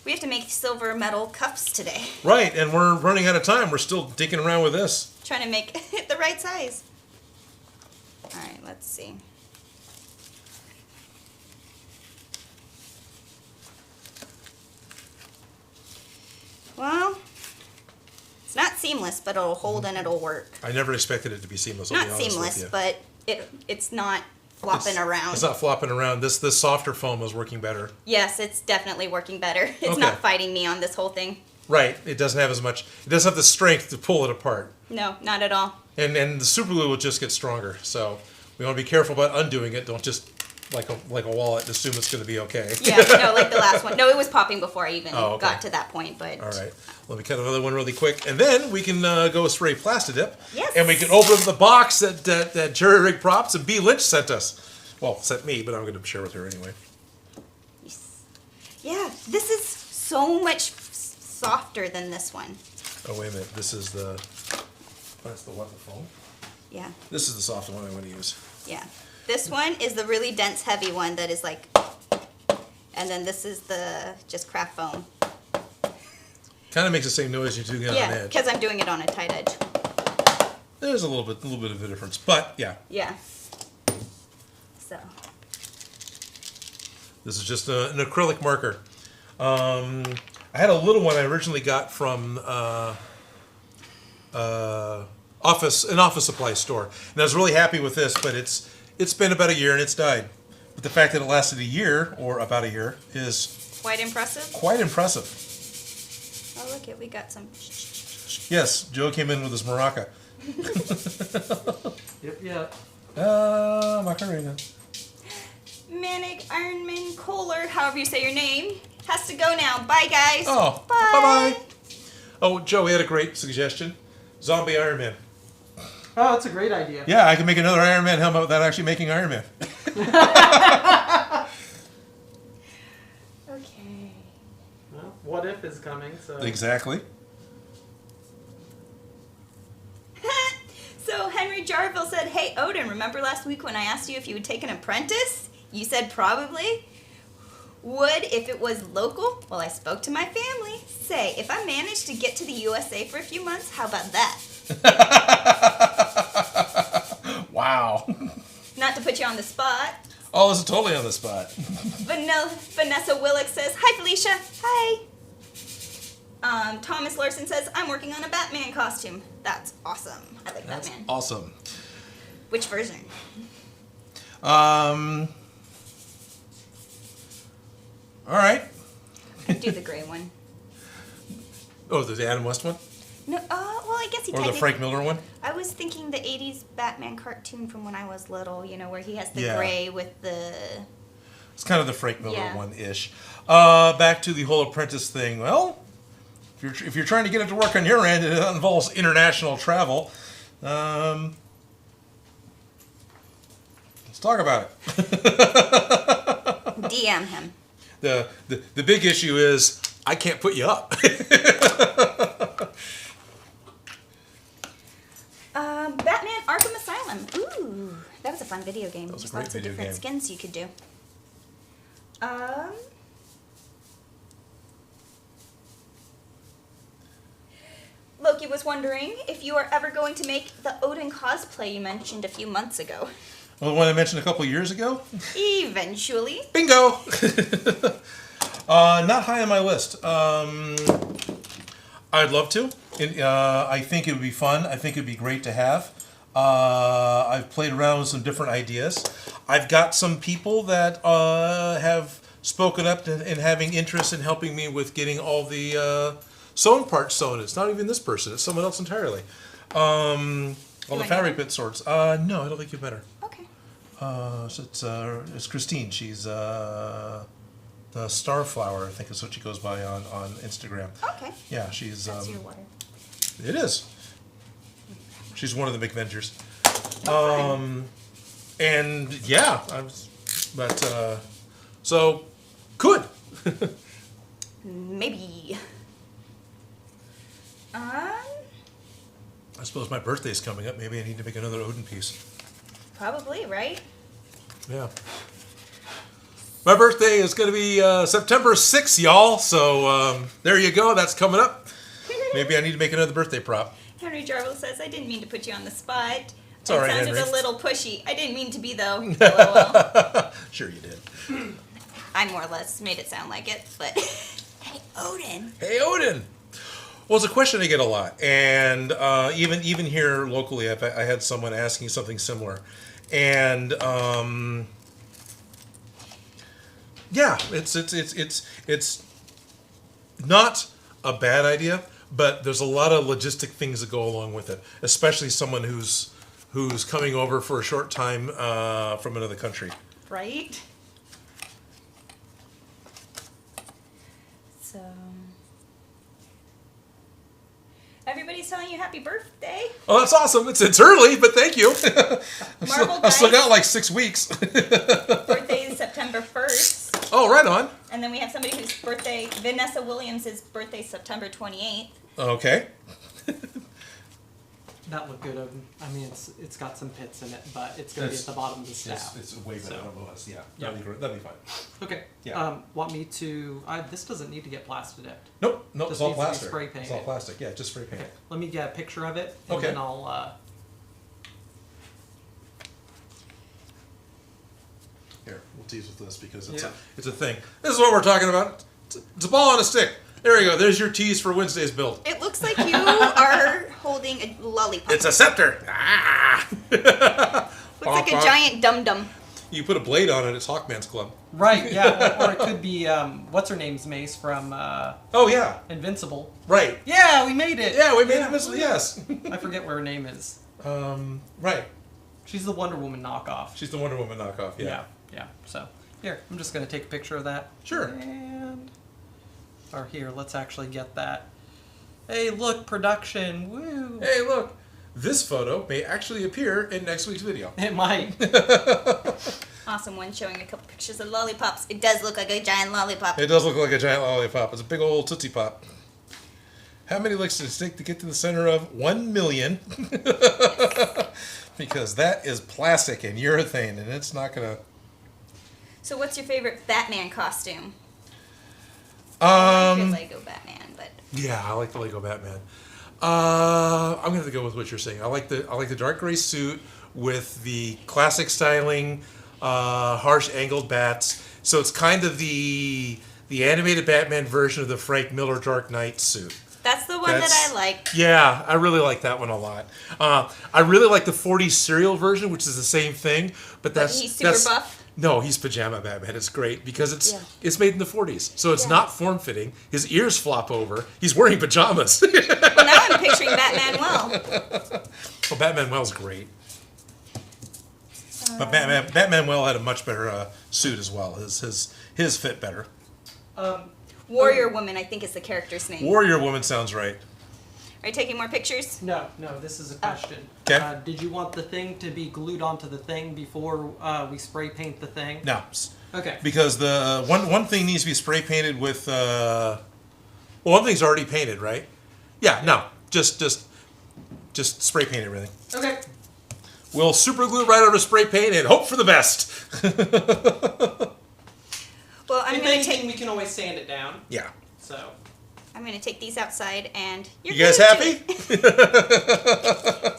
we have to make silver metal cuffs today. Right, and we're running out of time. We're still dicking around with this. Trying to make it the right size. All right, let's see. Well, It's not seamless, but it'll hold and it'll work. I never expected it to be seamless. Not seamless, but it's not flopping around. It's not flopping around. This softer foam is working better. Yes, it's definitely working better. It's not fighting me on this whole thing. Right. It doesn't have as much. It doesn't have the strength to pull it apart. No, not at all. And the super glue will just get stronger. So we want to be careful about undoing it. Don't just like a wallet assume it's going to be okay. Yeah, no, like the last one. No, it was popping before I even got to that point. But all right, let me cut another one really quick, and then we can go spray Plastidip. Yes. And we can open the box that Jerry Rig Props and B Lynch sent us. Well, sent me, but I'm going to share with her anyway. Yes. Yeah, this is so much softer than this one. Oh wait a minute, this is the. That's the what, the foam? Yeah. This is the softer one I want to use. Yeah. This one is the really dense, heavy one that is like, and then this is the just craft foam. Kind of makes the same noise you're doing it on an edge. Yeah, because I'm doing it on a tight edge. There's a little bit of a difference, but yeah. Yeah. So. This is just an acrylic marker. I had a little one I originally got from an office supply store, and I was really happy with this, but it's been about a year and it's died. But the fact that it lasted a year, or about a year, is quite impressive. Quite impressive. Oh, look it, we got some. Yes, Joe came in with his maraca. Yep. Macarena. Manic Ironman Kohler, however you say your name, has to go now. Bye, guys. Oh, bye-bye. Oh, Joe, we had a great suggestion. Zombie Iron Man. Oh, that's a great idea. Yeah, I can make another Iron Man helmet without actually making Iron Man. Okay. Well, what if is coming, so... Exactly. So Henry Jarville said, "Hey Odin, remember last week when I asked you if you would take an apprentice? You said probably. Would if it was local? Well, I spoke to my family. Say, if I managed to get to the USA for a few months, how about that?" Wow. Not to put you on the spot. Oh, this is totally on the spot. Vanessa Willick says, "Hi Felicia." Hi. Thomas Larson says, "I'm working on a Batman costume." That's awesome. I like Batman. Awesome. Which version? All right. I'd do the gray one. Oh, the Adam West one? No, well, I guess he Or the Frank Miller one? I was thinking the 80s Batman cartoon from when I was little, you know, where he has the Yeah. gray with the... It's kind of the Frank Miller Yeah. one-ish. Back to the whole apprentice thing. Well, if you're trying to get it to work on your end, it involves international travel. Let's talk about it. DM him. The big issue is I can't put you up. Batman Arkham Asylum. Ooh, that was a fun video game. That was a There's great lots of video different game. skins you could do. Loki was wondering if you are ever going to make the Odin cosplay you mentioned a few months ago. Well, the one I mentioned a couple years ago? Eventually. Bingo! Not high on my list. I'd love to. I think it would be fun. I think it would be great to have. I've played around with some different ideas. I've got some people that have spoken up in having interest in helping me with getting all the sewn parts sewn. It's not even this person. It's someone else entirely. All the fabric bit sorts. No, I don't think you better. Okay. So it's Christine. She's the Starflower, I think is what she goes by on Instagram. Okay. Yeah, she's. That's your water. It is. She's one of the McVengers. And yeah, so could. Maybe. I suppose my birthday's coming up. Maybe I need to make another Odin piece. Probably, right? Yeah. My birthday is going to be September 6th, y'all. So there you go. That's coming up. Maybe I need to make another birthday prop. Henry Jarville says, "I didn't mean to put you on the spot. It's all right, sounded Henry. a little pushy. I didn't mean to be, though. LOL." Sure you did. I more or less made it sound like it, but... Hey, Odin. Hey, Odin. Well, it's a question I get a lot, and even here locally, I had someone asking something similar, and yeah, it's not a bad idea, but there's a lot of logistic things that go along with it, especially someone who's coming over for a short time from another country. Right? So, everybody's telling you happy birthday. Oh, that's awesome. It's early, but thank you. I've still got like 6 weeks. Birthday is September 1st. Oh, right on. And then we have somebody whose birthday, Vanessa Williams' birthday, September 28th. Okay. That looked good. I mean, it's got some pits in it, but it's going to be at the bottom of the staff. It's way better than it was. Yeah. Yeah. That'd be fine. Okay. Yeah. Want me to? This doesn't need to get plaster dipped. Nope. This It's all needs to be plastic. spray painted. It's all plastic. Yeah, just spray paint. Okay. Let me get a picture of it, and Okay. then I'll. Here, we'll tease with this because Yeah. it's a thing. This is what we're talking about. It's a ball on a stick. There you go. There's your tease for Wednesday's build. It looks like you are holding a lollipop. It's a scepter. Ah! Looks like a giant dum-dum. You put a blade on it. It's Hawkman's club. Right. Yeah. or it could be what's her name's mace from Oh yeah. Invincible. Right. Yeah, we made it. Yeah, we made it visible. Yes. I forget what her name is. Right. She's the Wonder Woman knockoff. She's the Wonder Woman knockoff. Yeah. Yeah. So here, I'm just gonna take a picture of that. Sure. And or here, let's actually get that. Hey, look, production. Woo. Hey, look. This photo may actually appear in next week's video. It might. Awesome one showing a couple pictures of lollipops. It does look like a giant lollipop. It does look like a giant lollipop. It's a big old Tootsie Pop. How many licks does it take to get to the center of 1 million? Because that is plastic and urethane, and it's not going to... So what's your favorite Batman costume? I like your Lego Batman, but... Yeah, I like the Lego Batman. I'm gonna have to go with what you're saying. I like the dark gray suit with the classic styling, harsh angled bats. So it's kind of the animated Batman version of the Frank Miller Dark Knight suit. That's the one that I like. Yeah, I really like that one a lot. I really like the 40s serial version, which is the same thing, but He's super buff. No, he's pajama Batman. It's great because it's made in the 40s, so it's not form fitting. His ears flop over. He's wearing pajamas. Well, now I'm picturing Batman well. Well, Batman Well's great, but Batman Well had a much better suit as well. His fit better. Warrior Woman, I think is the character's name. Warrior Woman sounds right. Are you taking more pictures? No, this is a question. Okay. Did you want the thing to be glued onto the thing before we spray paint the thing? No. Okay. Because the one thing needs to be spray painted with. Well, one thing's already painted, right? Yeah. No. Just spray paint everything. Okay. We'll super glue right over spray paint and hope for the best. Well, I'm If going to anything, take... we can always sand it down. Yeah. So. I'm going to take these outside and... You guys happy?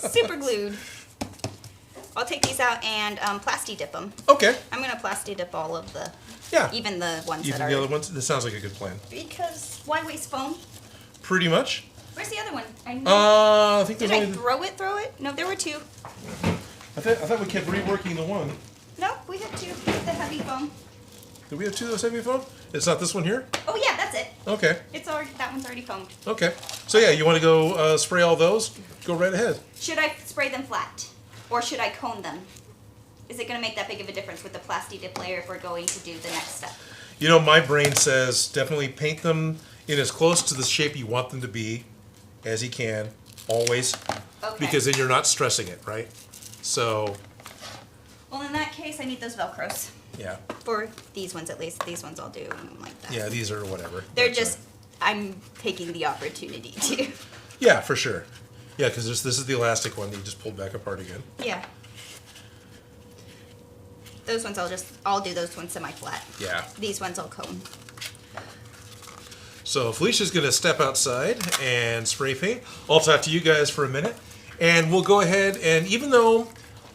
Super glued. I'll take these out and plasti dip them. Okay. I'm going to plasti dip all of the... Yeah. Even the ones Even that the are... other ones. This sounds like a good plan. Because why waste foam? Pretty much. Where's the other one? I think Did there's I only. throw it? No, there were two. I thought we kept reworking the one. No, we had two. The heavy foam. Did we have two of those heavy foam? It's not this one here? Oh yeah, that's it. Okay. It's already that one's already foamed. Okay. So yeah, you want to go spray all those? Go right ahead. Should I spray them flat, or should I cone them? Is it going to make that big of a difference with the plasti dip layer if we're going to do the next step? You know, my brain says definitely paint them in as close to the shape you want them to be as you can, always. Okay. Because then you're not stressing it, right? So, Well, in that case, I need those Velcros. yeah. For these ones, at least. These ones I'll do like that. Yeah, these are whatever. They're But, just... I'm taking the opportunity to... yeah, for sure. Yeah, because this is the elastic one that you just pulled back apart again. Yeah. Those ones I'll do those ones semi-flat. Yeah. These ones I'll cone. So Felicia's going to step outside and spray paint. I'll talk to you guys for a minute. And we'll go ahead and, even though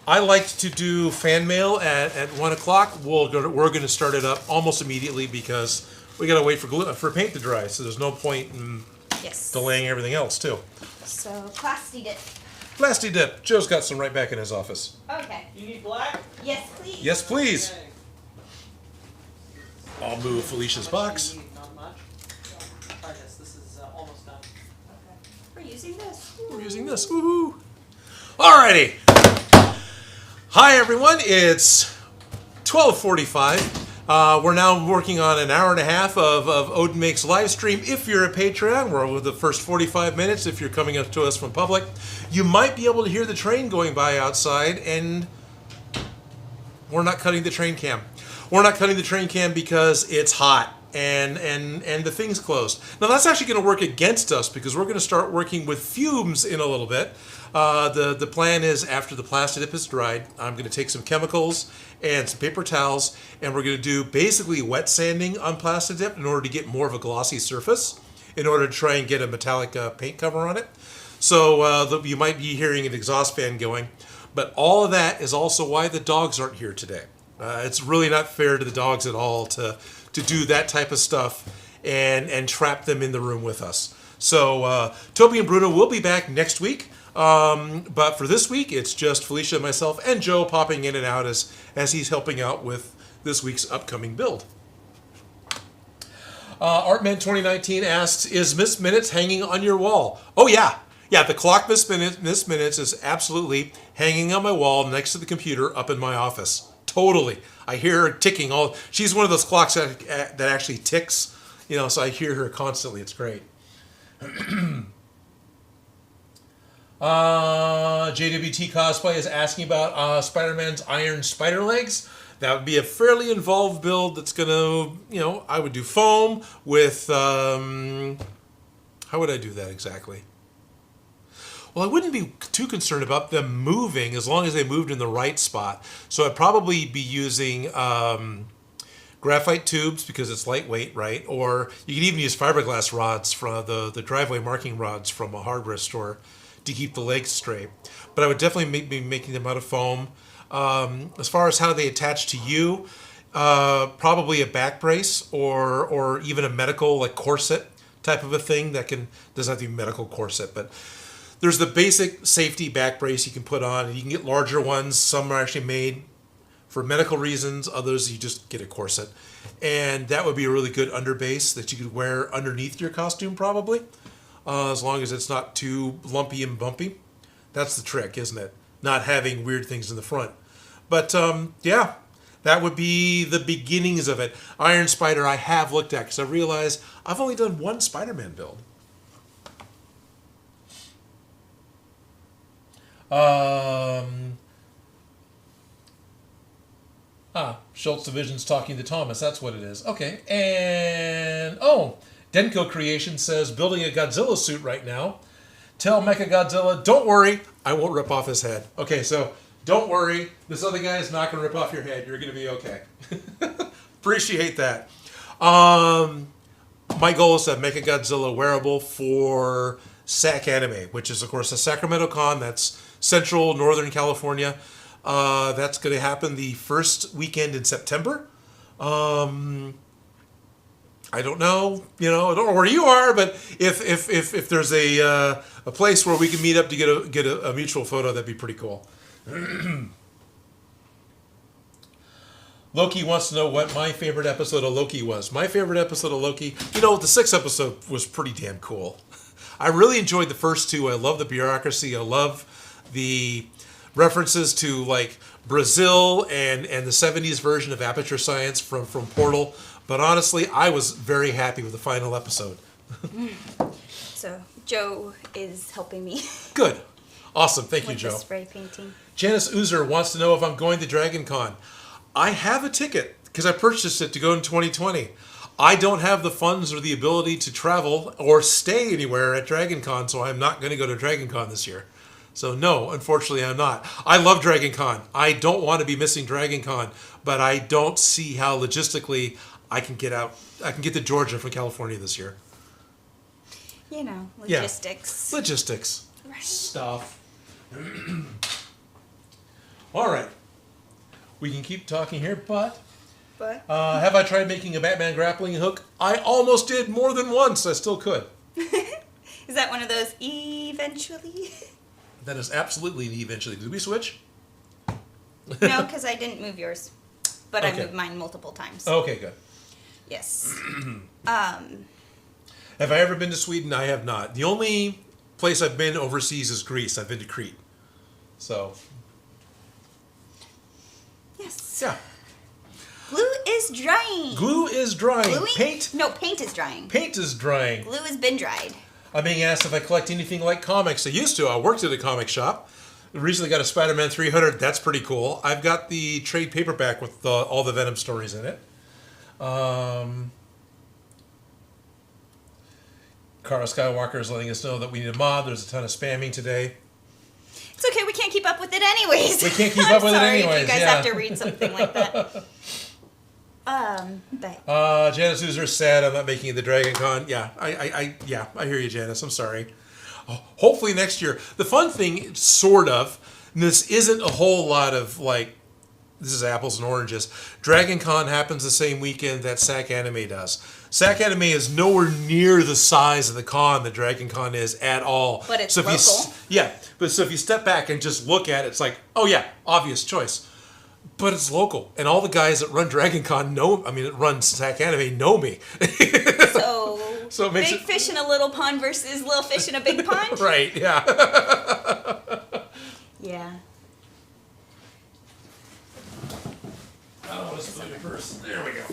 I liked to do fan mail at 1 o'clock, we're going to start it up almost immediately because we got to wait for paint to dry. So there's no point in Yes. Delaying everything else, too. So, plasti dip. Plasti dip. Joe's got some right back in his office. Okay. You need black? Yes, please. Yes, please. Okay. I'll move Felicia's How much box. do you need? Not much. Try this. This is almost done. Okay. We're using this. We're using this. Woohoo! Alrighty. Hi, everyone. It's 12:45. We're now working on an hour and a half of Odin Makes live stream. If you're a Patreon, we're over the first 45 minutes. If you're coming up to us from public, you might be able to hear the train going by outside, and we're not cutting the train cam. We're not cutting the train cam because it's hot and the thing's closed. Now that's actually going to work against us because we're going to start working with fumes in a little bit. The plan is after the plasti dip is dried, I'm going to take some chemicals and some paper towels, and we're going to do basically wet sanding on plasti dip in order to get more of a glossy surface, in order to try and get a metallic paint cover on it. So you might be hearing an exhaust fan going, but all of that is also why the dogs aren't here today. It's really not fair to the dogs at all to do that type of stuff and trap them in the room with us. So Toby and Bruno will be back next week. But for this week, it's just Felicia, myself, and Joe popping in and out as he's helping out with this week's upcoming build. Artman 2019 asks, is Miss Minutes hanging on your wall? Oh, yeah. Yeah, the clock Miss Minutes is absolutely hanging on my wall next to the computer up in my office. Totally. I hear her ticking. She's one of those clocks that actually ticks, so I hear her constantly. It's great. JWT Cosplay is asking about Spider-Man's iron spider legs. That would be a fairly involved build that's going to, I would do foam with, how would I do that exactly? Well, I wouldn't be too concerned about them moving as long as they moved in the right spot. So I'd probably be using graphite tubes because it's lightweight, right? Or you could even use fiberglass rods from the driveway marking rods from a hardware store to keep the legs straight. But I would definitely be making them out of foam. As far as how they attach to you, probably a back brace or even a medical corset type of a thing doesn't have to be medical corset, but there's the basic safety back brace you can put on, and you can get larger ones. Some are actually made for medical reasons. Others, you just get a corset. And that would be a really good underbase that you could wear underneath your costume, probably, as long as it's not too lumpy and bumpy. That's the trick, isn't it? Not having weird things in the front. But, yeah, that would be the beginnings of it. Iron Spider I have looked at because I realized I've only done one Spider-Man build. Schultz Division's talking to Thomas. That's what it is. Okay. And, Denko Creation says, building a Godzilla suit right now. Tell Mechagodzilla, don't worry, I won't rip off his head. Okay, so don't worry. This other guy is not going to rip off your head. You're going to be okay. Appreciate that. My goal is to have Mechagodzilla wearable for SAC Anime, which is, of course, a Sacramento Con. That's Central Northern California. That's going to happen the first weekend in September. I don't know, I don't know where you are, but if there's a place where we can meet up to get a mutual photo, that'd be pretty cool. Loki wants to know what my favorite episode of Loki was. My favorite episode of Loki, the 6th episode was pretty damn cool. I really enjoyed the first two. I love the bureaucracy. I love the references to Brazil and the 70s version of Aperture Science from Portal. But honestly, I was very happy with the final episode. So Joe is helping me. Good. Awesome. Thank you, Joe. With the spray painting. Janice Uzer wants to know if I'm going to Dragon Con. I have a ticket because I purchased it to go in 2020. I don't have the funds or the ability to travel or stay anywhere at Dragon Con, so I'm not going to go to Dragon Con this year. So no, unfortunately I'm not. I love Dragon Con. I don't want to be missing Dragon Con, but I don't see how logistically I can get to Georgia from California this year. Logistics. Yeah. Logistics. Right. Stuff. All right. We can keep talking here, but have I tried making a Batman grappling hook? I almost did more than once. I still could. Is that one of those eventually? That is absolutely an eventually. Did we switch? No, because I didn't move yours. But Okay. I moved mine multiple times. Okay, good. Yes. Have I ever been to Sweden? I have not. The only place I've been overseas is Greece. I've been to Crete. So, Yes. yeah. Glue is drying. Glue is drying. Gluing? Paint? No, paint is drying. Paint is drying. Glue has been dried. I'm being asked if I collect anything like comics. I used to. I worked at a comic shop. Recently got a Spider-Man 300. That's pretty cool. I've got the trade paperback with all the Venom stories in it. Kara Skywalker is letting us know that we need a mod. There's a ton of spamming today. It's okay, we can't keep up with it anyways. We can't keep up with it Sorry anyways, if you guys yeah. have to read something like that. But Janice User sad I'm not making it to Dragon Con. Yeah, I hear you, Janice. I'm sorry. Hopefully next year. The fun thing, sort of, and this isn't a whole lot of like, this is apples and oranges. Dragon Con happens the same weekend that SAC Anime does. SAC Anime is nowhere near the size of the con that Dragon Con is at all. But it's so if local. so if you step back and just look at it, it's like, oh yeah, obvious choice. But it's local, and all the guys that run Dragon Con that run SAC Anime know me. so it makes big fish in a little pond versus little fish in a big pond? Right, yeah. Yeah. I don't want to spill your purse. There we go.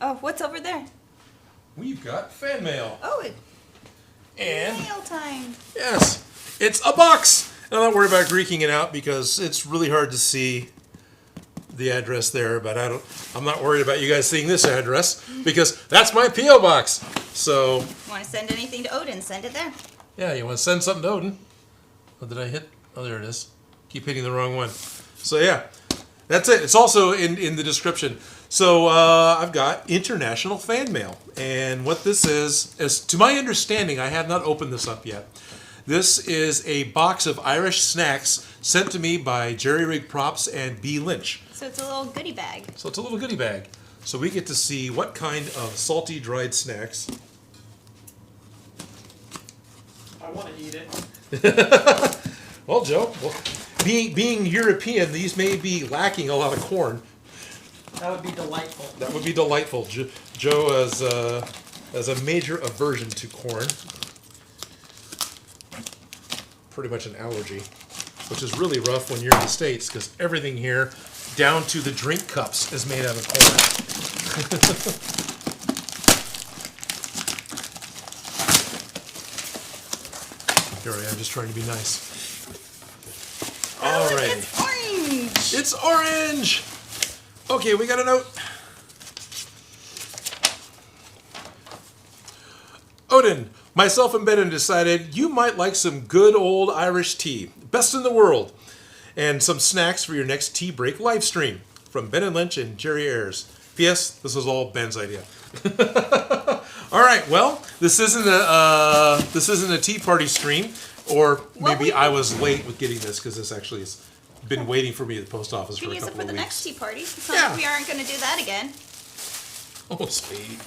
Oh, what's over there? We've got fan mail. Oh, And mail time. yes, it's a box. And I'm not worried about Greeking it out because it's really hard to see the address there, but I'm not worried about you guys seeing this address because that's my P.O. box. So, Want to send anything to Odin, send it there. yeah, you want to send something to Odin. What did I hit? Oh, there it is. Keep hitting the wrong one. So, yeah, that's it. It's also in the description. So, I've got international fan mail. And what this is, to my understanding, I have not opened this up yet. This is a box of Irish snacks sent to me by Jerry Rig Props and B. Lynch. So it's a little goodie bag. So it's a little goodie bag. So we get to see what kind of salty dried snacks. I want to eat it. Well, Joe, being European, these may be lacking a lot of corn. That would be delightful. That would be delightful. Joe has a major aversion to corn. Pretty much an allergy, which is really rough when you're in the States because everything here, down to the drink cups, is made out of corn. Here I am, just trying to be nice. All right. It's orange. It's orange! Okay, we got a note. Odin, myself and Ben decided you might like some good old Irish tea. Best in the world. And some snacks for your next tea break live stream. From Ben and Lynch and Jerry Ayers. P.S. This was all Ben's idea. All right, well, this isn't a tea party stream. Or maybe I was late with getting this because this actually has been waiting for me at the post office for a couple of weeks. You can use it for the next tea party. It's not Yeah. like we aren't going to do that again. Oh, sweet.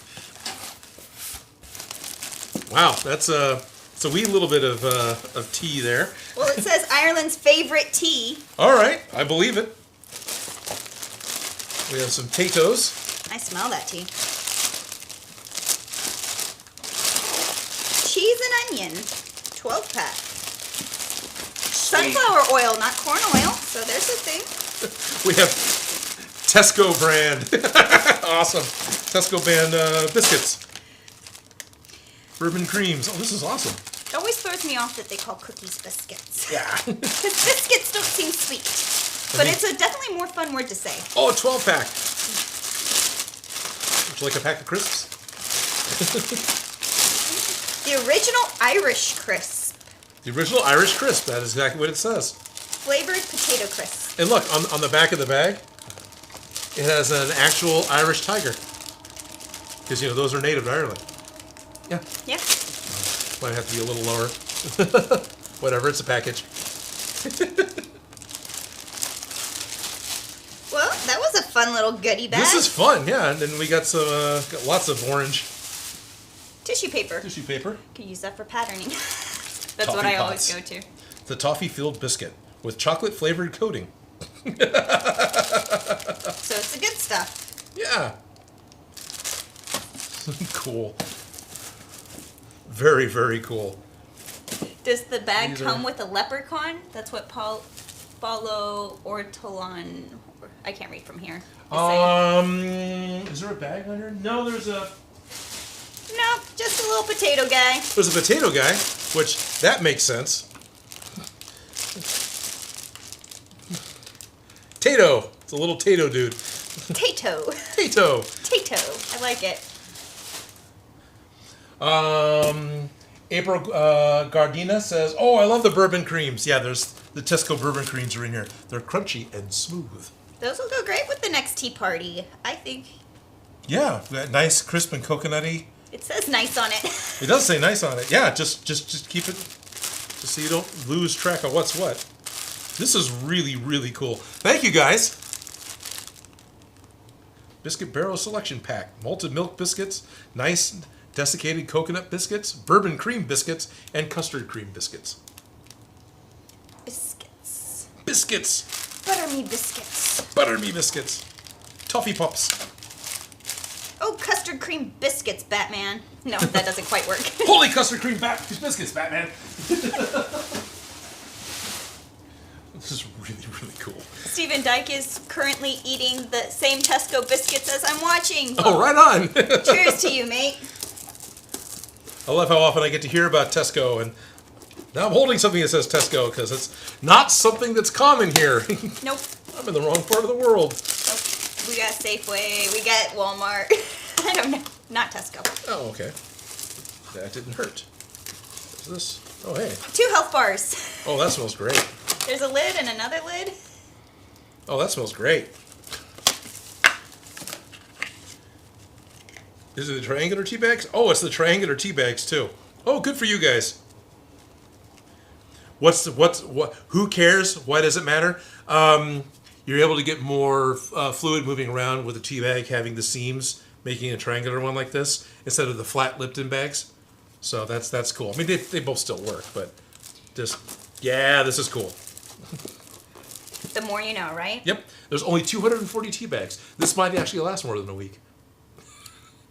Wow, it's a wee little bit of tea there. Well, it says Ireland's favorite tea. All right, I believe it. We have some potatoes. I smell that tea. Cheese and onion, 12-pack. Sunflower oil, not corn oil. So there's a thing. We have Tesco brand. Awesome. Tesco brand biscuits. Bourbon creams. Oh, this is awesome. It always throws me off that they call cookies biscuits. Yeah. Because biscuits don't seem sweet. But it's a definitely more fun word to say. Oh, a 12-pack. Would you like a pack of crisps? The original Irish crisp. The original Irish crisp. That is exactly what it says. Flavored potato crisp. And look, on the back of the bag, it has an actual Irish tiger. Because, those are native to Ireland. Yeah. Yeah. Might have to be a little lower. Whatever, it's a package. Well, that was a fun little goodie bag. This is fun, yeah. And then we got some, got lots of orange. Tissue paper. Tissue paper. Could use that for patterning. That's Toffee what I pots. always go to. The toffee-filled biscuit with chocolate-flavored coating. So it's the good stuff. Yeah. Cool. Very, very cool. Does the bag come with a leprechaun? That's what Paulo Ortolan. I can't read from here. Is there a bag on here? No, there's a... No, just a little potato guy. There's a potato guy, which, that makes sense. Tato. It's a little Tato dude. Tato. Tato. Tato. I like it. April Gardina says, "Oh, I love the bourbon creams." Yeah, there's the Tesco bourbon creams are in here. They're crunchy and smooth. Those will go great with the next tea party, I think. Yeah, that nice, crisp and coconutty. It says nice on it. It does say nice on it. Yeah, just keep it, just so you don't lose track of what's what. This is really, really cool. Thank you, guys. Biscuit Barrel Selection Pack. Malted milk biscuits, nice desiccated coconut biscuits, bourbon cream biscuits, and custard cream biscuits. Biscuits. Biscuits. Butter me biscuits. Butter me biscuits. Toffee Pups. Oh, custard cream biscuits, Batman. No, that doesn't quite work. Holy custard cream biscuits, Batman. This is really, really cool. Stephen Dyke is currently eating the same Tesco biscuits as I'm watching. Oh, right on. Cheers to you, mate. I love how often I get to hear about Tesco, and now I'm holding something that says Tesco because it's not something that's common here. Nope. I'm in the wrong part of the world. Nope. We got Safeway. We got Walmart. I don't know. Not Tesco. Oh, okay. That didn't hurt. What's this? Oh, hey. 2 health bars. Oh, that smells great. There's a lid and another lid. Oh, that smells great. Is it the triangular tea bags? Oh, it's the triangular tea bags too. Oh, good for you guys. Who cares? Why does it matter? You're able to get more fluid moving around with a tea bag having the seams, making a triangular one like this instead of the flat Lipton bags. So that's cool. I mean, they both still work, but just, yeah, this is cool. The more you know, right? Yep. There's only 240 tea bags. This might actually last more than a week.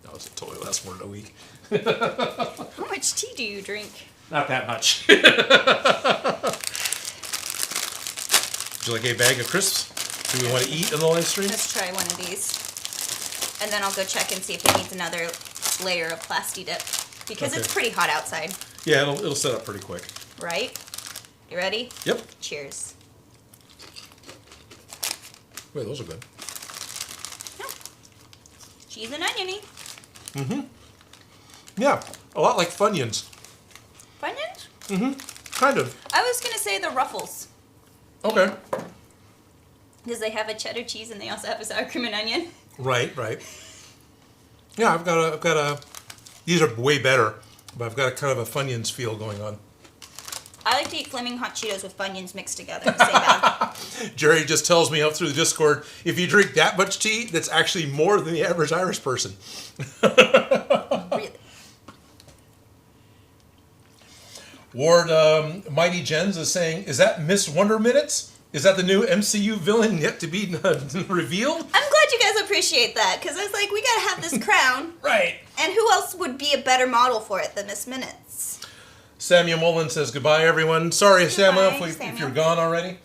No, it totally lasts more than a week. How much tea do you drink? Not that much. Would you like a bag of crisps? Do we want to eat in the live stream? Let's try one of these. And then I'll go check and see if it needs another layer of Plasti Dip. Because Okay. it's pretty hot outside. Yeah, it'll set up pretty quick. Right? You ready? Yep. Cheers. Wait, those are good. Cheese and oniony. Yeah, a lot like Funyuns. Funyuns? Kind of. I was going to say the Ruffles. Okay. Because they have a cheddar cheese and they also have a sour cream and onion. Right. Yeah, I've got a. These are way better, but I've got a kind of a Funyuns feel going on. I like to eat flaming hot Cheetos with Funyuns mixed together in the same bag. Jerry just tells me up through the Discord, if you drink that much tea, that's actually more than the average Irish person. Really? Ward Mighty Jens is saying, is that Miss Wonder Minutes? Is that the new MCU villain yet to be revealed? I'm glad you guys appreciate that, because I was like, we gotta have this crown. Right. And who else would be a better model for it than Miss Minutes? Samuel Mullen says, goodbye, everyone. Sorry, Samuel, if Samuel. you're gone already.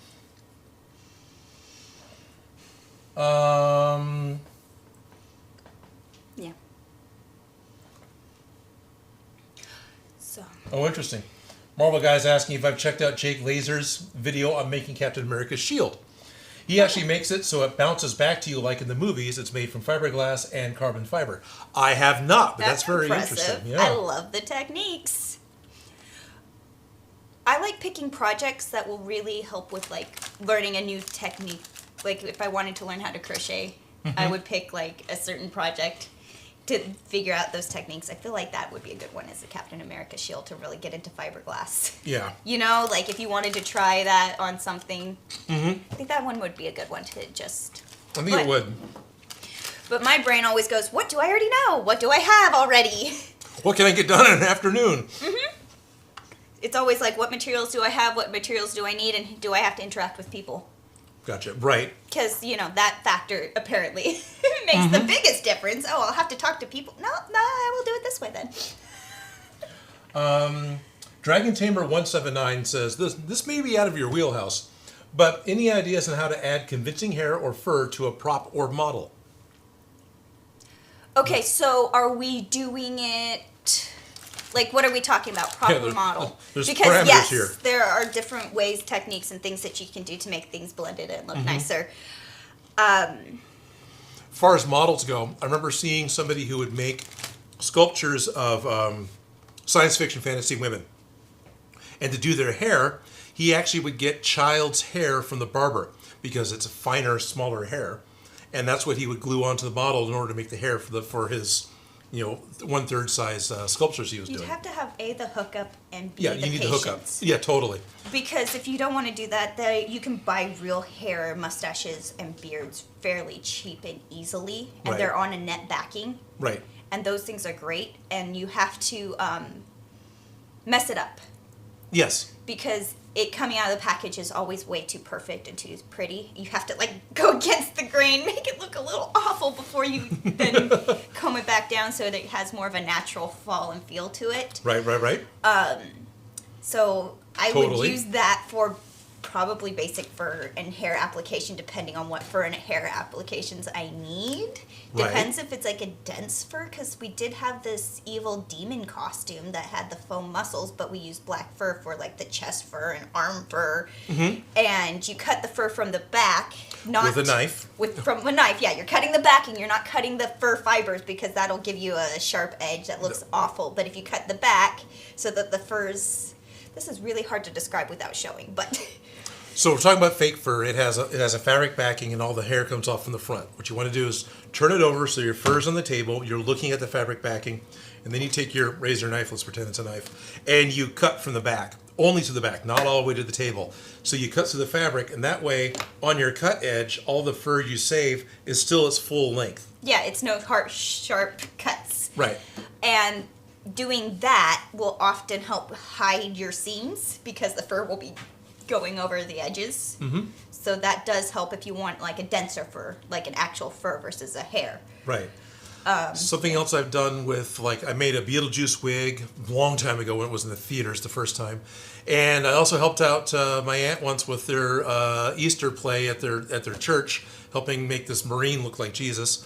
Yeah. So. Oh, interesting. Marvel Guy's asking if I've checked out Jake Laser's video on making Captain America's shield. He actually makes it so it bounces back to you like in the movies. It's made from fiberglass and carbon fiber. I have not, but that's very impressive. interesting. Yeah. I love the techniques. I like picking projects that will really help with like learning a new technique. Like if I wanted to learn how to crochet, I would pick like a certain project to figure out those techniques. I feel like that would be a good one as a Captain America shield to really get into fiberglass. Yeah. You know, like if you wanted to try that on something, I think that one would be a good one to just... I think it would. But my brain always goes, what do I already know? What do I have already? What can I get done in an afternoon? It's always like, what materials do I have? What materials do I need? And do I have to interact with people? Gotcha. Right. Because, that factor apparently makes the biggest difference. Oh, I'll have to talk to people. No, I will do it this way then. Dragon Tamer 179 says, this may be out of your wheelhouse, but any ideas on how to add convincing hair or fur to a prop or model? Okay, so are we doing it... Like, what are we talking about? Proper model? There's because, parameters yes, here. there are different ways, techniques, and things that you can do to make things blended and look nicer. As far as models go, I remember seeing somebody who would make sculptures of science fiction fantasy women. And to do their hair, he actually would get child's hair from the barber because it's a finer, smaller hair. And that's what he would glue onto the model in order to make the hair for his... 1/3 size sculptures he was doing. You'd have to have the hookup and B, you the need patience. the hookup. Yeah, totally. Because if you don't want to do that, you can buy real hair, mustaches, and beards fairly cheap and easily, and Right. they're on a net backing. Right. And those things are great, and you have to mess it up. Yes. Because it coming out of the package is always way too perfect and too pretty. You have to go against the grain, make it look a little awful before you then comb it back down so that it has more of a natural fall and feel to it. Right. So I Totally. would use that for probably basic fur and hair application, depending on what fur and hair applications I need. Right. Depends if it's a dense fur, because we did have this evil demon costume that had the foam muscles, but we used black fur for the chest fur and arm fur. And you cut the fur from the back, not With a knife. From a knife, yeah. You're cutting the backing. You're not cutting the fur fibers because that'll give you a sharp edge that looks awful. But if you cut the back so that the fur's... This is really hard to describe without showing, but... So we're talking about fake fur. It has a fabric backing, and all the hair comes off from the front. What you want to do is turn it over so your fur's on the table. You're looking at the fabric backing, and then you take your razor knife. Let's pretend it's a knife, and you cut from the back, only to the back, not all the way to the table. So you cut through the fabric, and that way, on your cut edge, all the fur you save is still its full length. Yeah, it's no harsh, sharp cuts. Right. And doing that will often help hide your seams because the fur will be going over the edges. So that does help if you want a denser fur, like an actual fur versus a hair. Right. Something else I've done with, I made a Beetlejuice wig a long time ago when it was in the theaters the first time. And I also helped out my aunt once with their Easter play at their church, helping make this Marine look like Jesus.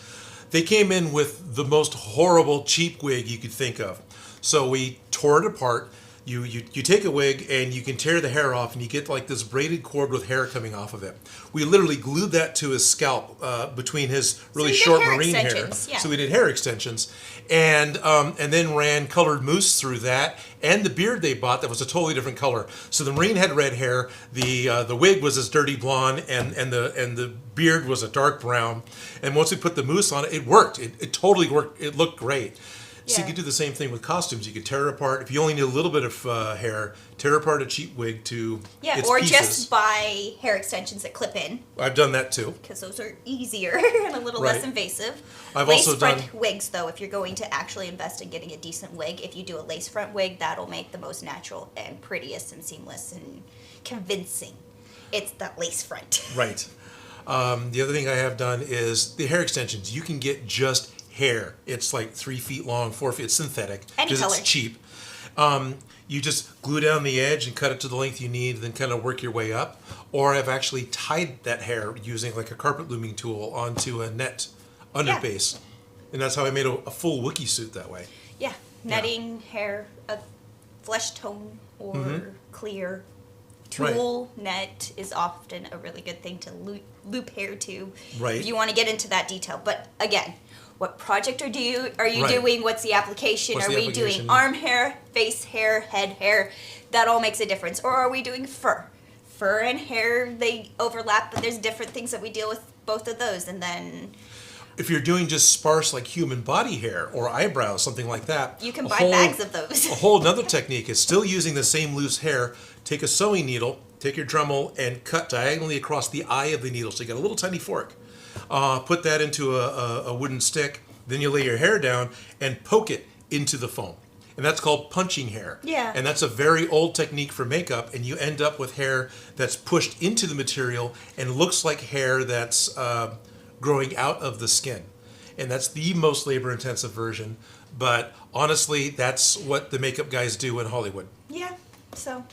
They came in with the most horrible, cheap wig you could think of. So we tore it apart. You take a wig and you can tear the hair off and you get this braided cord with hair coming off of it. We literally glued that to his scalp between his really short Marine hair. Yeah. So we did hair extensions and then ran colored mousse through that and the beard they bought that was a totally different color. So the Marine had red hair, the wig was this dirty blonde and the beard was a dark brown. And once we put the mousse on it, it worked. It totally worked. It looked great. So you could do the same thing with costumes. You could tear it apart. If you only need a little bit of hair, tear apart a cheap wig to its or pieces. just buy hair extensions that clip in. I've done that too. Because those are easier and a little less invasive. I've lace also front done wigs, though, if you're going to actually invest in getting a decent wig, if you do a lace front wig, that'll make the most natural and prettiest and seamless and convincing. It's that lace front. Right. The other thing I have done is the hair extensions. You can get just hair. It's 3 feet long, 4 feet. It's synthetic because it's cheap. You just glue down the edge and cut it to the length you need, then kind of work your way up. Or I've actually tied that hair using a carpet looming tool onto a net underbase, and that's how I made a full Wookiee suit that way. Yeah, netting hair, a flesh tone or clear tulle net is often a really good thing to loop hair to. Right. If you want to get into that detail, but again. What project are you doing? What's the application? What's are the we application? doing arm hair, face hair, head hair? That all makes a difference. Or are we doing fur? Fur and hair, they overlap, but there's different things that we deal with both of those. And then... If you're doing just sparse human body hair or eyebrows, something like that. You can buy bags of those. A whole another technique is still using the same loose hair. Take a sewing needle, take your Dremel, and cut diagonally across the eye of the needle. So you got a little tiny fork. Put that into a wooden stick. Then you lay your hair down and poke it into the foam. And that's called punching hair. Yeah. And that's a very old technique for makeup, and you end up with hair that's pushed into the material and looks like hair that's growing out of the skin. And that's the most labor-intensive version. But honestly, that's what the makeup guys do in Hollywood. Yeah. So,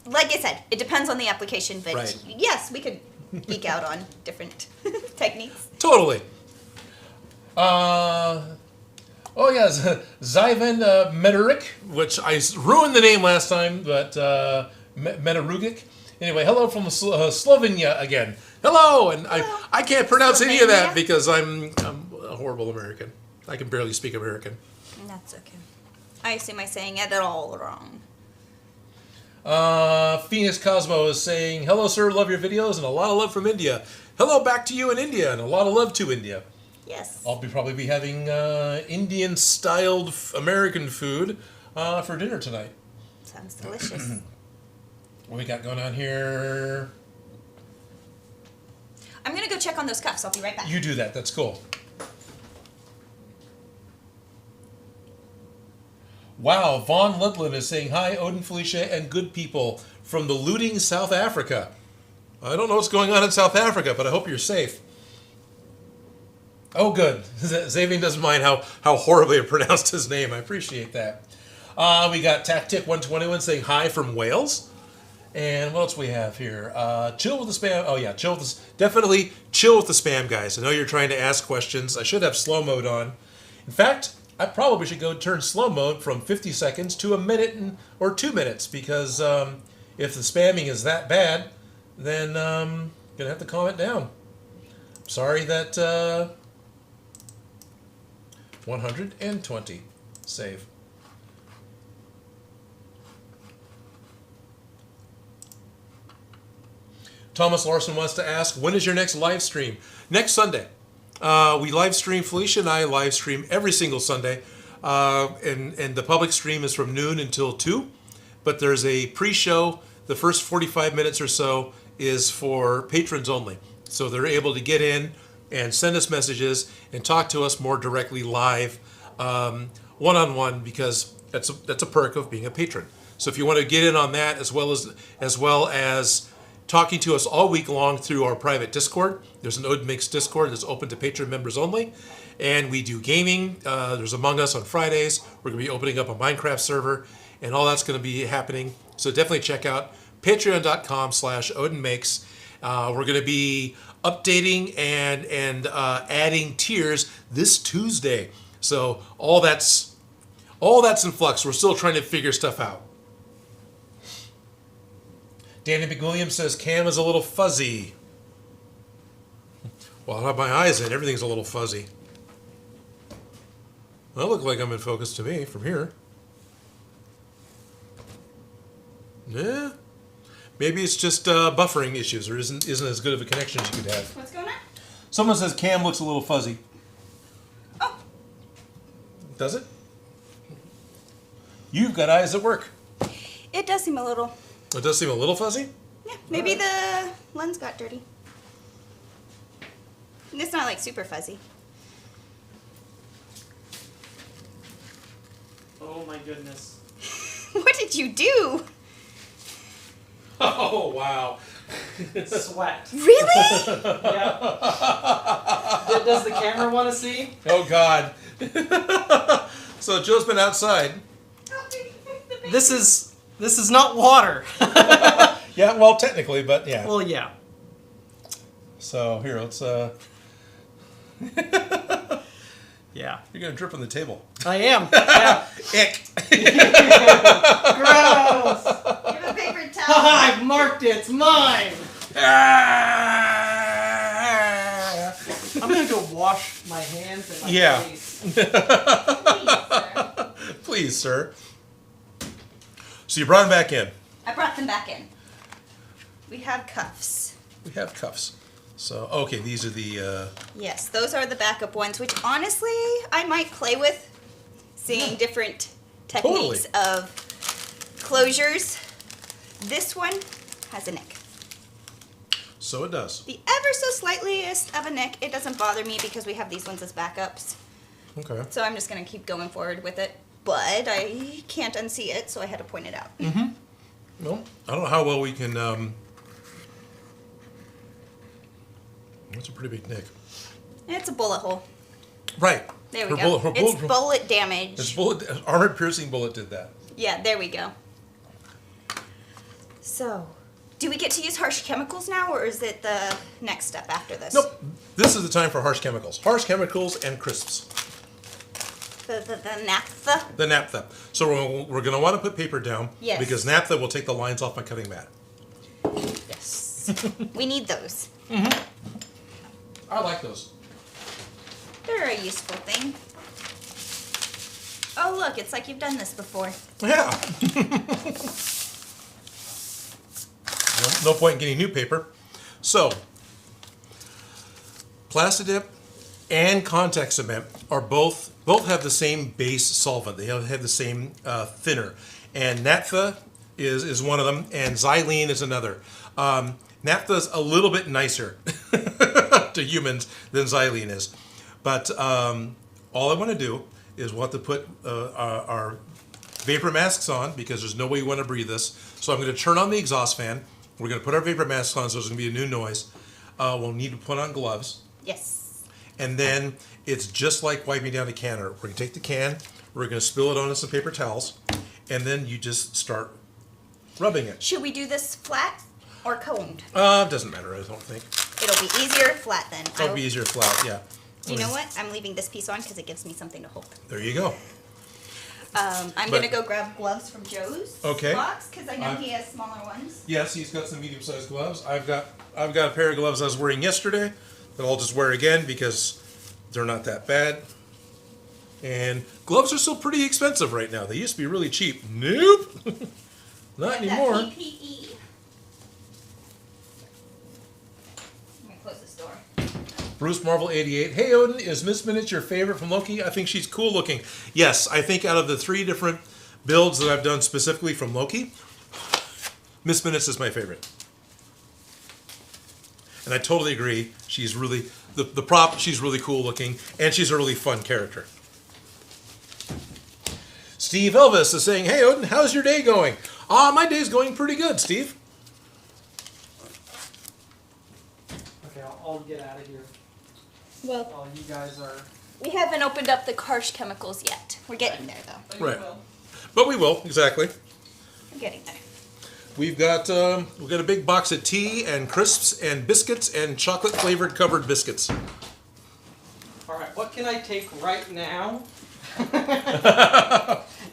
like I said, it depends on the application, but Right. yes, we could geek out on different techniques. Totally. Oh yeah, Zyvan Mederik, which I ruined the name last time, but Mederugic. Anyway, hello from Slovenia again. Hello, and I can't pronounce any of that because I'm a horrible American. I can barely speak American. That's okay. I assume I'm saying it all wrong. Phoenix Cosmo is saying, hello sir, love your videos and a lot of love from India. Hello back to you in India and a lot of love to India. Yes. I'll probably be having Indian-styled American food for dinner tonight. Sounds delicious. What we got going on here? I'm going to go check on those cuffs. I'll be right back. You do that. That's cool. Wow, Vaughn Ludland is saying, hi, Odin, Felicia, and good people from the looting South Africa. I don't know what's going on in South Africa, but I hope you're safe. Oh, good. Xavier doesn't mind how horribly I pronounced his name. I appreciate that. We got Tactic121 saying hi from Wales. And what else we have here? Chill with the spam. Oh, yeah, definitely chill with the spam, guys. I know you're trying to ask questions. I should have slow mode on. In fact, I probably should go turn slow mode from 50 seconds to a minute or 2 minutes because if the spamming is that bad, then I'm going to have to calm it down. Sorry that... 120. Save. Thomas Larson wants to ask, when is your next live stream? Next Sunday. We live stream, Felicia and I live stream every single Sunday. And the public stream is from noon until 2. But there's a pre-show. The first 45 minutes or so is for patrons only. So they're able to get in and send us messages and talk to us more directly live, one-on-one, because that's a perk of being a patron. So if you want to get in on that, as well as talking to us all week long through our private Discord. There's an Odin Makes Discord that's open to patron members only, and we do gaming. There's Among Us on Fridays. We're going to be opening up a Minecraft server, and all that's going to be happening. So definitely check out patreon.com/Odin Makes. We're going to be updating and adding tiers this Tuesday. So all that's in flux. We're still trying to figure stuff out. Danny McWilliams says Cam is a little fuzzy. Well, I have my eyes in. Everything's a little fuzzy. Well, I look like I'm in focus to me from here. Yeah. Maybe it's just buffering issues, or isn't as good of a connection as you could have. What's going on? Someone says Cam looks a little fuzzy. Oh. Does it? You've got eyes that work. It does seem a little. It does seem a little fuzzy? Yeah, maybe the lens got dirty. It's not like super fuzzy. Oh my goodness. What did you do? Oh, wow. Sweat. Really? Yeah. Does the camera want to see? Oh, God. So Joe's been outside. This is not water. Yeah, well, technically, but yeah. Well, yeah. So here, let's. Yeah. You're gonna drip on the table. I am. Yeah. Ick. Gross. You have a paper towel. I've marked it. It's mine. I'm gonna go wash my hands and my face. Please, sir. So you brought him back in. I brought them back in. We have cuffs. We have cuffs. So, okay, these are the... Yes, those are the backup ones, which honestly, I might play with. Seeing different techniques of closures. This one has a nick. So it does. The ever so slightliest of a nick. It doesn't bother me because we have these ones as backups. Okay. So I'm just going to keep going forward with it. but I can't unsee it, so I had to point it out. Well, I don't know how well we can. That's a pretty big nick. It's a bullet hole. Right. There we go. It's bullet damage. It's armored piercing bullet did that. Yeah, there we go. So, do we get to use harsh chemicals now, or is it the next step after this? Nope. This is the time for harsh chemicals. Harsh chemicals and crisps. The naphtha? The naphtha. So we're going to want to put paper down. Yes. Because naphtha will take the lines off my cutting mat. Yes. We need those. I like those. They're a useful thing. Oh, look, it's like you've done this before. Yeah. No point in getting new paper. So, Plastidip and contact cement are both have the same base solvent. They have the same thinner. And naphtha is one of them, and xylene is another. Naphtha's a little bit nicer to humans than xylene is. But all I want to do is want to put our vapor masks on, because there's no way you want to breathe this. So I'm going to turn on the exhaust fan. We're going to put our vapor masks on, so there's going to be a new noise. We'll need to put on gloves. Yes. And then it's just like wiping down a canner. We're going to take the can, we're going to spill it onto some paper towels, and then you just start rubbing it. Should we do this flat or coned? Doesn't matter, I don't think. It'll be easier flat then. It'll be easier flat, yeah. You know what? I'm leaving this piece on because it gives me something to hold. There you go. I'm going to go grab gloves from Joe's box because I know he has smaller ones. Yes, he's got some medium-sized gloves. I've got a pair of gloves I was wearing yesterday that I'll just wear again because they're not that bad. And gloves are still pretty expensive right now. They used to be really cheap. Nope. Not anymore. That PPE. Let me close this door. Bruce Marvel 88. Hey Odin, is Miss Minutes your favorite from Loki? I think she's cool looking. Yes, I think out of the 3 different builds that I've done specifically from Loki, Miss Minutes is my favorite. And I totally agree. She's really the prop. She's really cool looking, and she's a really fun character. Steve Elvis is saying, "Hey Odin, how's your day going?" My day's going pretty good, Steve. Okay, I'll get out of here. Well, While you guys are. we haven't opened up the harsh chemicals yet. We're getting there, though. Oh, you Right. will. But we will, exactly. We're getting there. We've got a big box of tea and crisps and biscuits and chocolate flavored covered biscuits. All right, what can I take right now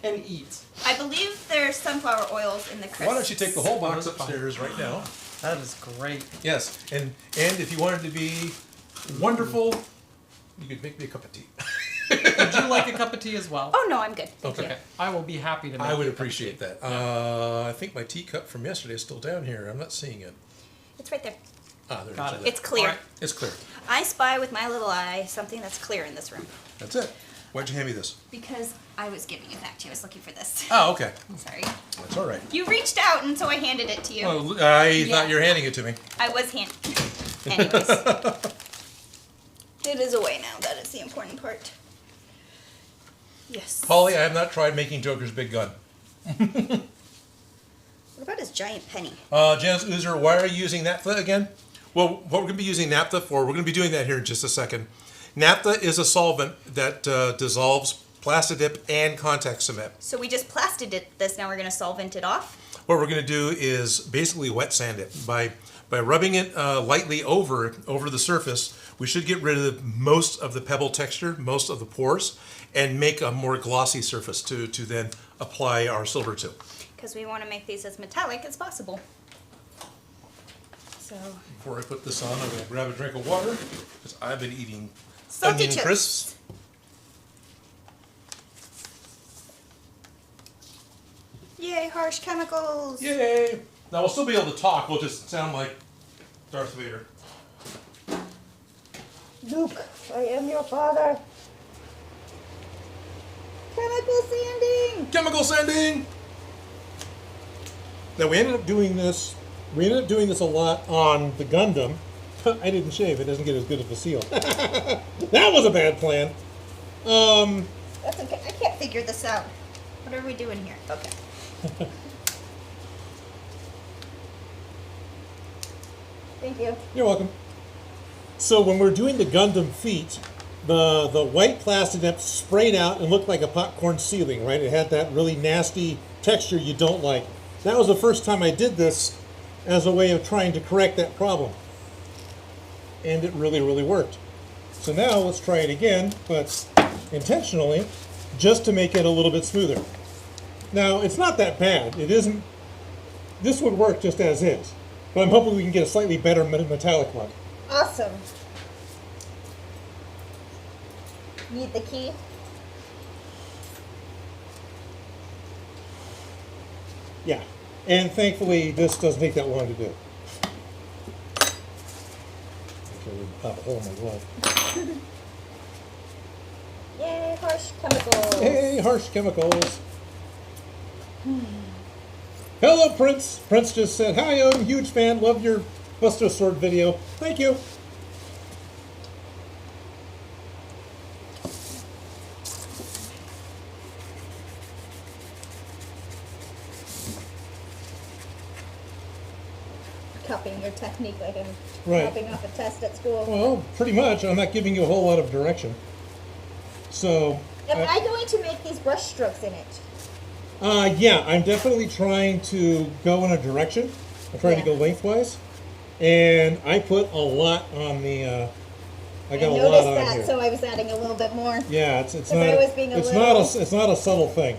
and eat? I believe there's sunflower oils in the crisps. Why don't you take the whole box upstairs right now? That is great. Yes, and if you wanted to be wonderful, you could make me a cup of tea. Would you like a cup of tea as well? Oh, no, I'm good. Thank you. Okay, I will be happy to make I would you a cup of appreciate tea. that. I think my teacup from yesterday is still down here. I'm not seeing it. It's right there. There Got it is. it. It's clear. All right. It's clear. I spy with my little eye something that's clear in this room. That's it. Why'd you hand me this? Because I was giving it back to you. I was looking for this. Oh, okay. Sorry. That's all right. You reached out, and so I handed it to you. Oh, I Yeah. thought you were handing it to me. I was Anyways. It is away now. That is the important part. Yes. Polly, I have not tried making Joker's big gun. What about his giant penny? Janice Oozer, why are you using naphtha again? Well, what we're going to be using naphtha for, we're going to be doing that here in just a second. Naphtha is a solvent that dissolves Plastidip and contact cement. So we just plasted this. Now we're going to solvent it off. What we're going to do is basically wet sand it. By rubbing it lightly over the surface, we should get rid of most of the pebble texture, most of the pores, and make a more glossy surface to then apply our silver to. Because we want to make these as metallic as possible. So, Before I put this on, I'm going to grab a drink of water, because I've been eating salty onion chips. crisps. Yay, harsh chemicals. Yay! Now we'll still be able to talk, we'll just sound like Darth Vader. Luke, I am your father. Chemical sanding. Chemical sanding! Now we ended up doing this a lot on the Gundam. I didn't shave, it doesn't get as good of a seal. That was a bad plan. That's okay. I can't figure this out. What are we doing here? Okay. Thank you. You're welcome. So when we're doing the Gundam feet, the white plastic sprayed out and looked like a popcorn ceiling, right? It had that really nasty texture you don't like. That was the first time I did this as a way of trying to correct that problem. And it really, really worked. So now let's try it again, but intentionally, just to make it a little bit smoother. Now, it's not that bad. It isn't, this would work just as is. But I'm hoping we can get a slightly better metallic look. Awesome. Need the key? Yeah. And thankfully, this doesn't take that long to do. Actually, pop a hole in my glove. Yay, harsh chemicals. Hey, harsh chemicals. Hello, Prince. Prince just said, hi, I'm a huge fan. Love your Buster Sword video. Thank you. Copying your technique like I'm Right. copying off a test at school. Well, pretty much. I'm not giving you a whole lot of direction. So, Am I going to make these brush strokes in it? yeah, I'm definitely trying to go in a direction. I'm trying to go lengthwise. And I put a lot on the, I got a lot noticed on that, here. so I was adding a little bit more. Yeah, it's Because not, I was being a it's little- it's not a subtle thing.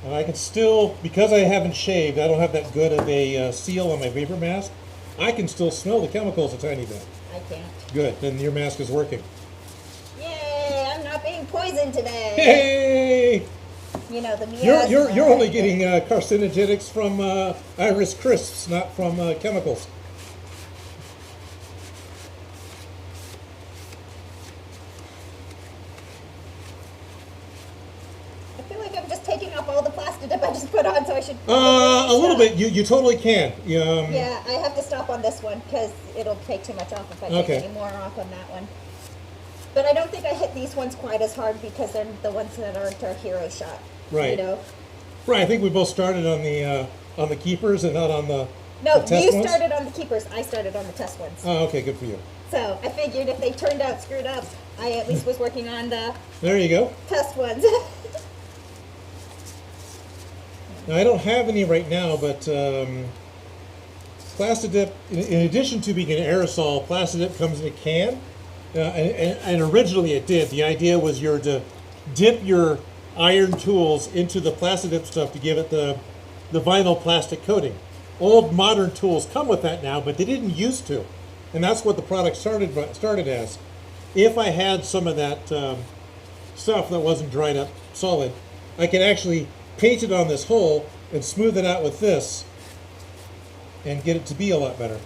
And I can still, because I haven't shaved, I don't have that good of a seal on my vapor mask. I can still smell the chemicals a tiny bit. I can't. Good, then your mask is working. Yay! I'm not being poisoned today. Hey! You know the miasma. You're only getting carcinogenics from Iris crisps, not from chemicals. I feel like I'm just taking off all the plastic dip I just put on, so I should. A little bit. You totally can. Yeah, I have to stop on this one because it'll take too much off if I take Okay. any more off on that one. But I don't think I hit these ones quite as hard because they're the ones that aren't our hero shot. Right. You know. Right. I think we both started on the keepers and not on the No, the test you ones? started on the keepers. I started on the test ones. Oh, okay. Good for you. So I figured if they turned out screwed up, I at least was working on the There you go. test ones. Now, I don't have any right now, but Plastidip, in addition to being an aerosol, Plastidip comes in a can. And originally it did. The idea was you're to dip your iron tools into the Plastidip stuff to give it the vinyl plastic coating. Old modern tools come with that now, but they didn't used to. And that's what the product started as. If I had some of that stuff that wasn't dried up solid, I could actually paint it on this hole and smooth it out with this and get it to be a lot better.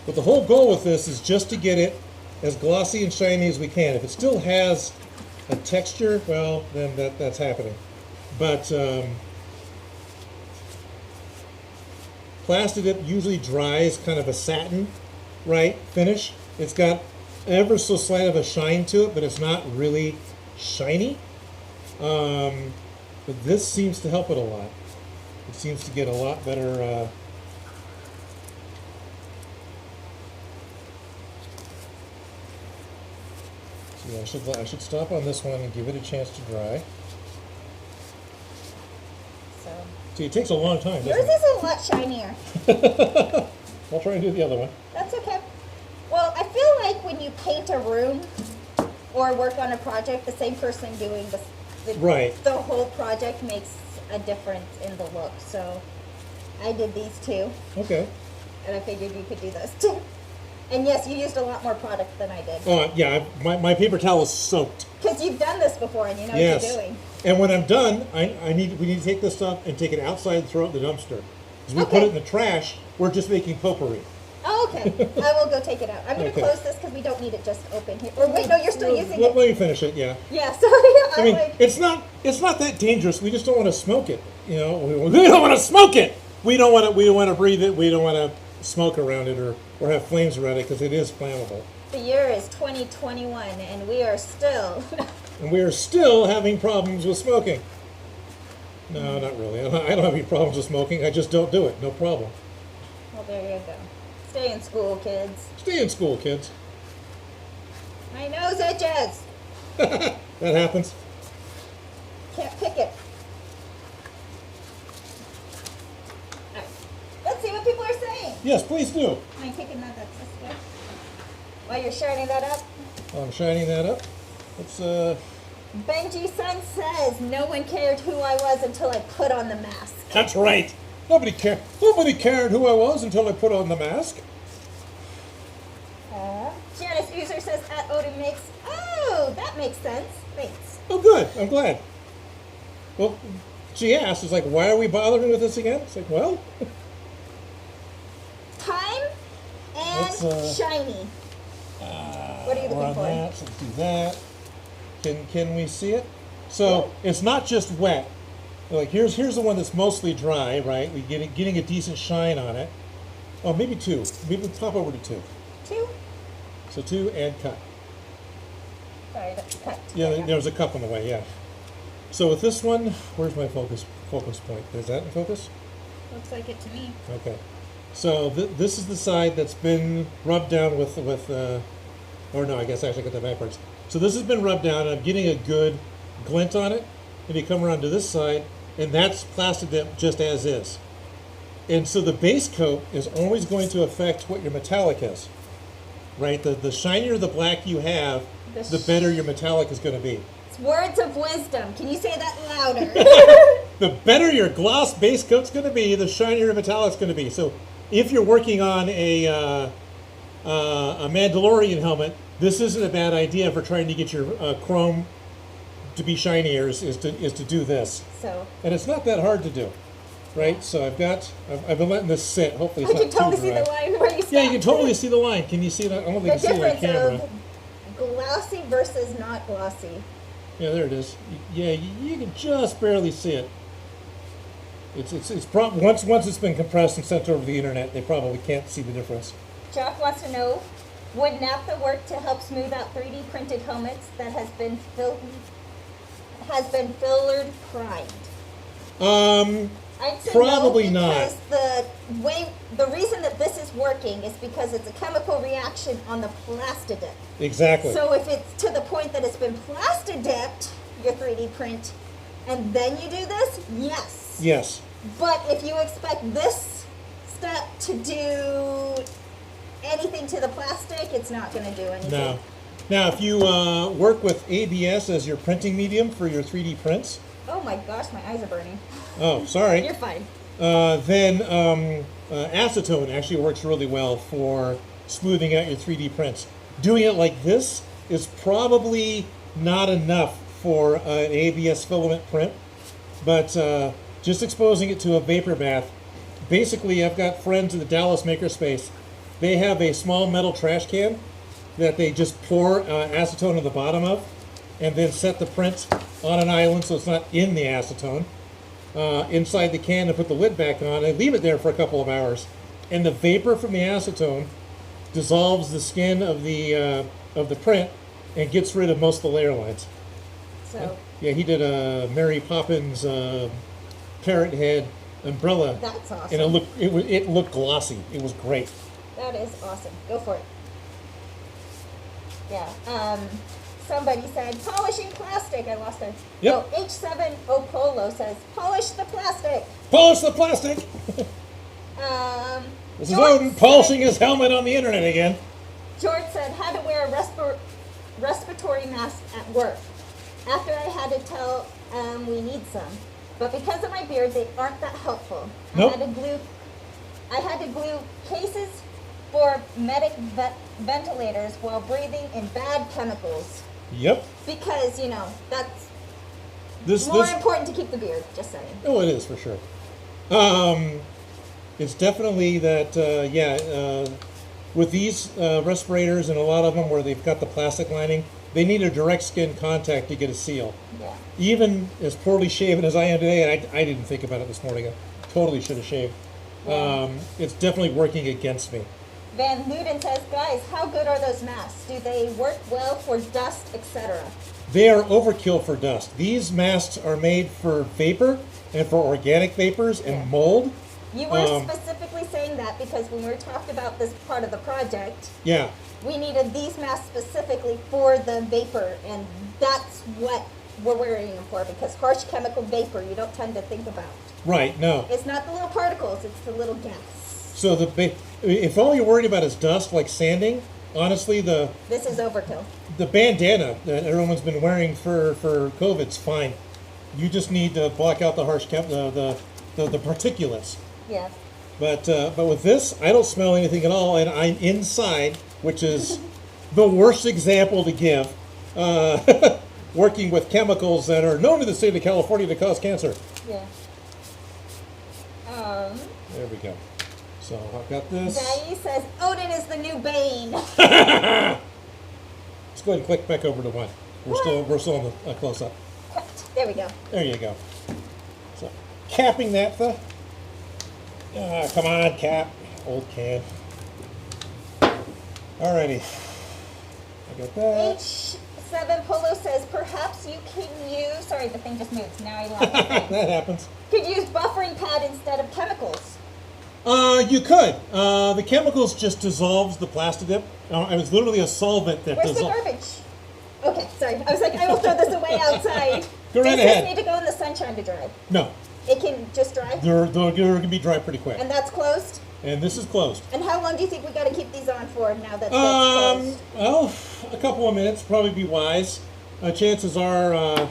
But the whole goal with this is just to get it as glossy and shiny as we can. If it still has a texture, well, then that's happening. But Plastidip usually dries kind of a satin, right, finish. It's got ever so slight of a shine to it, but it's not really shiny. But this seems to help it a lot. It seems to get a lot better. So yeah, I should stop on this one and give it a chance to dry. So See, it takes a long time. yours Doesn't it? is a lot shinier. I'll try and do the other one. That's okay. Well, I feel like when you paint a room or work on a project, the same person doing Right. the whole project makes a difference in the look. So I did these two, Okay. and I figured you could do those too. And yes, you used a lot more product than I did. Yeah, my paper towel is soaked. Because you've done this before and you know Yes. what you're doing. And when I'm done, we need to take this stuff and take it outside and throw it in the dumpster. Because we put Okay. it in the trash, we're just making potpourri. Oh, okay. I will go take it out. I'm going to Okay. close this because we don't need it just open here. Or wait, no, you're still using Let it. me finish it, yeah. Yeah, sorry. I I'm mean, like, it's not that dangerous. We just don't want to smoke it. You know, we don't want to smoke it. We don't want to breathe it. We don't want to smoke around it or have flames around it because it is flammable. The year is 2021, and we are still... And we are still having problems with smoking. No, not really. I don't have any problems with smoking. I just don't do it. No problem. Well, there you go. Stay in school, kids. Stay in school, kids. My nose itches. That happens. Can't pick it. All right. Let's see what people are saying. Yes, please do. I'm picking that up this way. While you're shining that up. I'm shining that up. Let's, Benji Sun says, no one cared who I was until I put on the mask. That's right. Nobody cared who I was until I put on the mask. Janice User says, at Odin Makes. Oh, that makes sense. Thanks. Oh, good. I'm glad. Well, she asked, it's like, why are we bothering with this again? It's like, well... Time and shiny. What are you looking for? That, so let's do that. Can we see it? So it's not just wet. Like here's the one that's mostly dry, right? We getting a decent shine on it. Oh, maybe two. Maybe pop over to two. Two? So two and cut. Sorry, that's cut. Yeah, there was a cup on the way. Yeah. So with this one, where's my focus point? Is that in focus? Looks like it to me. Okay. So this is the side that's been rubbed down with or no, I guess I actually got that backwards. So this has been rubbed down, and I'm getting a good glint on it. And you come around to this side, and that's plastic dip just as is. And so the base coat is always going to affect what your metallic is, right? The shinier the black you have, the better your metallic is going to be. It's words of wisdom. Can you say that louder? The better your gloss base coat's going to be, the shinier your metallic's going to be. So if you're working on a Mandalorian helmet, this isn't a bad idea for trying to get your chrome to be shinier. Is to do this. So. And it's not that hard to do, right? So I've been letting this sit. Hopefully, it's I not can totally too see dry. the line where you stopped. Yeah, you can totally see the line. Can you see that? I don't think you can see it on camera. Of glossy versus not glossy. Yeah, there it is. Yeah, you can just barely see it. It's once it's been compressed and sent over the internet, they probably can't see the difference. Jeff wants to know, would naphtha work to help smooth out 3D printed helmets that has been fillered primed? I'd say probably no, not. Because the reason that this is working is because it's a chemical reaction on the plastidip. Exactly. So if it's to the point that it's been plastidipped, your 3D print, and then you do this, yes. Yes. But if you expect this step to do anything to the plastic, it's not going to do anything. No. Now, if you work with ABS as your printing medium for your 3D prints. Oh my gosh, my eyes are burning. Oh, sorry. You're fine. Then acetone actually works really well for smoothing out your 3D prints. Doing it like this is probably not enough for an ABS filament print, but just exposing it to a vapor bath. Basically, I've got friends in the Dallas makerspace. They have a small metal trash can that they just pour acetone on the bottom of, and then set the print on an island so it's not in the acetone. Inside the can and put the lid back on and leave it there for a couple of hours. And the vapor from the acetone dissolves the skin of the print and gets rid of most of the layer lines. So yeah, he did a Mary Poppins parrot head umbrella. That's awesome. And it looked glossy. It was great. That is awesome. Go for it. Yeah. Somebody said, polishing plastic. I lost her. Yep. Oh, H7 Opolo says, polish the plastic. Polish the plastic. This is Odin polishing his helmet on the internet again. George said, had to wear a respiratory mask at work. After I had to tell we need some. But because of my beard, they aren't that helpful. Nope. I had to glue cases for medic ventilators while breathing in bad chemicals. Yep. Because, that's this important to keep the beard, just saying. Oh, it is for sure. It's definitely that, with these respirators and a lot of them where they've got the plastic lining, they need a direct skin contact to get a seal. Yeah. Even as poorly shaven as I am today, and I didn't think about it this morning, I totally should have shaved. it's definitely working against me. Van Newton says, guys, how good are those masks? Do they work well for dust, etc.? They are overkill for dust. These masks are made for vapor and for organic vapors and mold. You were specifically saying that because when we talked about this part of the project, yeah, we needed these masks specifically for the vapor, and that's what we're wearing them for, because harsh chemical vapor you don't tend to think about. Right, no. It's not the little particles, it's the little gas. So if all you're worried about is dust, like sanding, honestly, this is overkill. The bandana that everyone's been wearing for COVID's fine. You just need to block out the harsh the particulates. Yeah. But with this, I don't smell anything at all, and I'm inside, which is the worst example to give. Working with chemicals that are known in the state of California to cause cancer. Yeah. There we go. So I've got this. Dai says Odin is the new Bane. Let's go ahead and click back over to one. We're still on the close up. There we go. There you go. So capping that the. Come on, Cap. Old can. Alrighty. I got that. H7 Polo says, perhaps you can use... Sorry, the thing just moved. Now I lost it. That happens. Could use buffering pad instead of chemicals. You could. The chemicals just dissolves the Plastidip. It was literally a solvent that Where's the garbage? Okay, sorry. I was like, I will throw this away outside. Go right Does ahead. this need to go in the sunshine to dry? No. It can just dry? They're going to be dry pretty quick. And that's closed? And this is closed. And how long do you think we got to keep these on for now that that's closed? Well, a couple of minutes, probably be wise. Chances are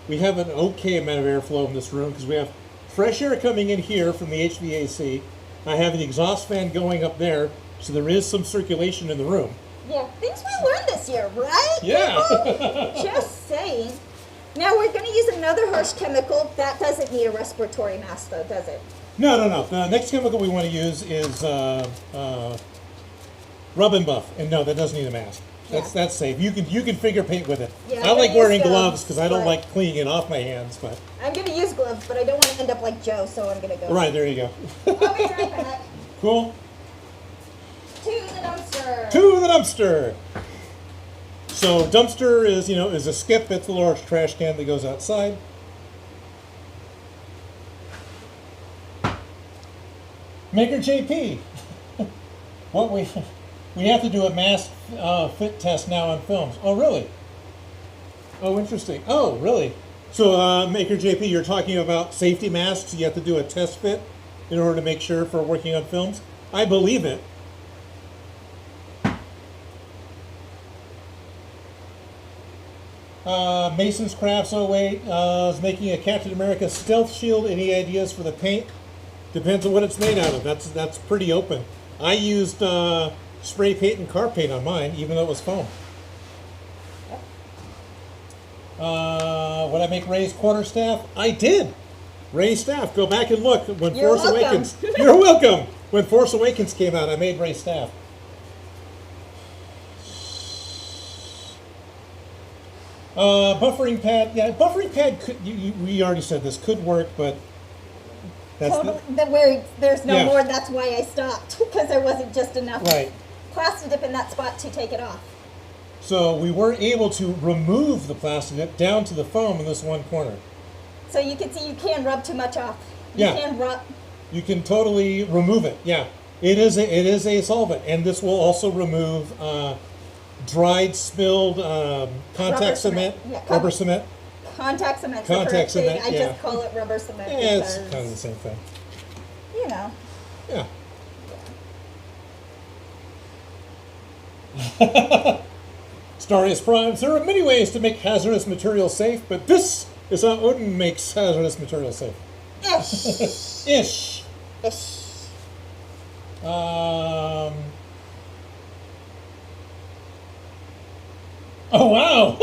we have an okay amount of airflow in this room because we have fresh air coming in here from the HVAC. I have the exhaust fan going up there, so there is some circulation in the room. Yeah, things we learned this year, right? Yeah. Just saying. Now we're going to use another harsh chemical. That doesn't need a respiratory mask, though, does it? No. The next chemical we want to use is Rub and Buff, and no, that doesn't need a mask. That's safe. You can finger paint with it. Yeah, I like wearing gloves because I don't but like cleaning it off my hands. But I'm going to use gloves, but I don't want to end up like Joe, so I'm going to go. Right, there you go. I'll be right back. Cool. To the dumpster. To the dumpster. So dumpster is a skip. It's the large trash can that goes outside. Maker JP. What we have to do a mask fit test now on films. Oh, really? Oh, interesting. Oh, really? So Maker JP, you're talking about safety masks. You have to do a test fit in order to make sure for working on films. I believe it. Mason's Crafts 08 is making a Captain America stealth shield. Any ideas for the paint? Depends on what it's made out of. That's pretty open. I used spray paint and car paint on mine, even though it was foam. Would I make Ray's quarterstaff? I did. Ray's staff. Go back and look when You're Force welcome. Awakens. You're welcome. When Force Awakens came out, I made Ray's staff. Buffering pad. Yeah, buffering pad could. We already said this could work, but that's there's no more. That's why I stopped, because there wasn't just enough Plastidip in that spot to take it off. So we were able to remove the Plastidip down to the foam in this one corner. So you can see you can rub too much off. You can rub. You can totally remove it. Yeah, it is a solvent, and this will also remove dried, spilled contact cement, rubber cement. Contact cement. Contact cement. I just call it rubber cement. Yeah, it's kind of the same thing. You know. Yeah. Starius Primes. There are many ways to make hazardous material safe, but this is how Odin makes hazardous material safe. Ish. Ish. Ish. Oh wow!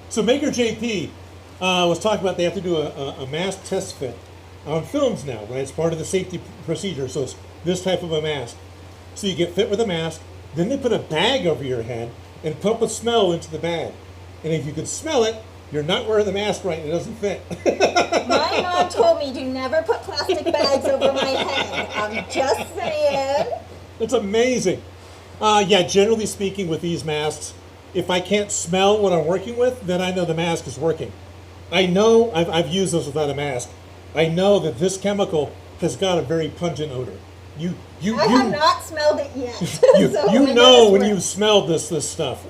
So Maker JP was talking about they have to do a mask test fit on films now, right? It's part of the safety procedure. So it's this type of a mask. So you get fit with a mask, then they put a bag over your head and pump a smell into the bag. And if you could smell it, You're not wearing the mask right. It doesn't fit. My mom told me to never put plastic bags over my head. I'm just saying. It's amazing. Yeah, generally speaking with these masks, if I can't smell what I'm working with, then I know the mask is working. I know, I've used this without a mask. I know that this chemical has got a very pungent odor. I have not smelled it yet. You, So you I know it's when worth- you've smelled this stuff.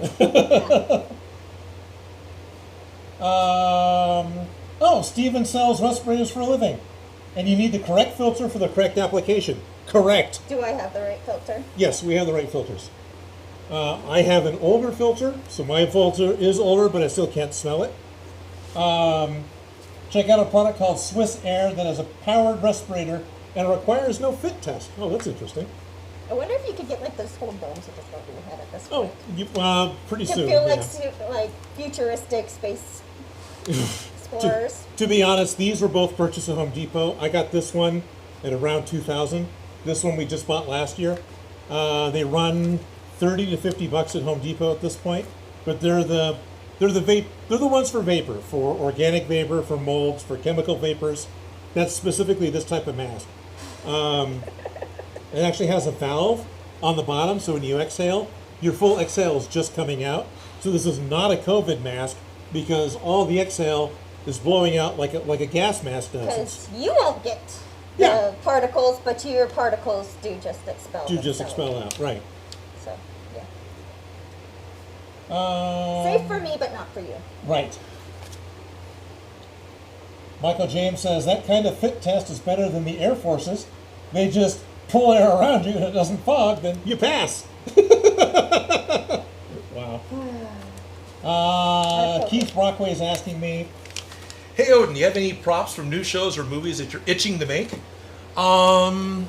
Steven sells respirators for a living. And you need the correct filter for the correct application. Correct. Do I have the right filter? Yes, we have the right filters. I have an older filter, so my filter is older, but I still can't smell it. Check out a product called Swiss Air that has a powered respirator and requires no fit test. Oh, that's interesting. I wonder if you could get like those whole domes that just go over your head at this Oh, point. pretty To soon. feel yeah. like futuristic space explorers. To be honest, these were both purchased at Home Depot. I got this one at around $2,000. This one we just bought last year. They run $30 to $50 at Home Depot at this point, but they're the ones for vapor, for organic vapor, for molds, for chemical vapors. That's specifically this type of mask. It actually has a valve on the bottom, so when you exhale, your full exhale is just coming out. So this is not a COVID mask because all the exhale is blowing out like a gas mask does. Because you won't get the Yeah. particles, but your particles do just expel. To just themselves. expel out, right? So, yeah. Safe for me, but not for you. Right. Michael James says that kind of fit test is better than the Air Forces. They just pull air around you and it doesn't fog, then you pass. Wow. Keith Brockway is asking me, Hey Odin, do you have any props from new shows or movies that you're itching to make? I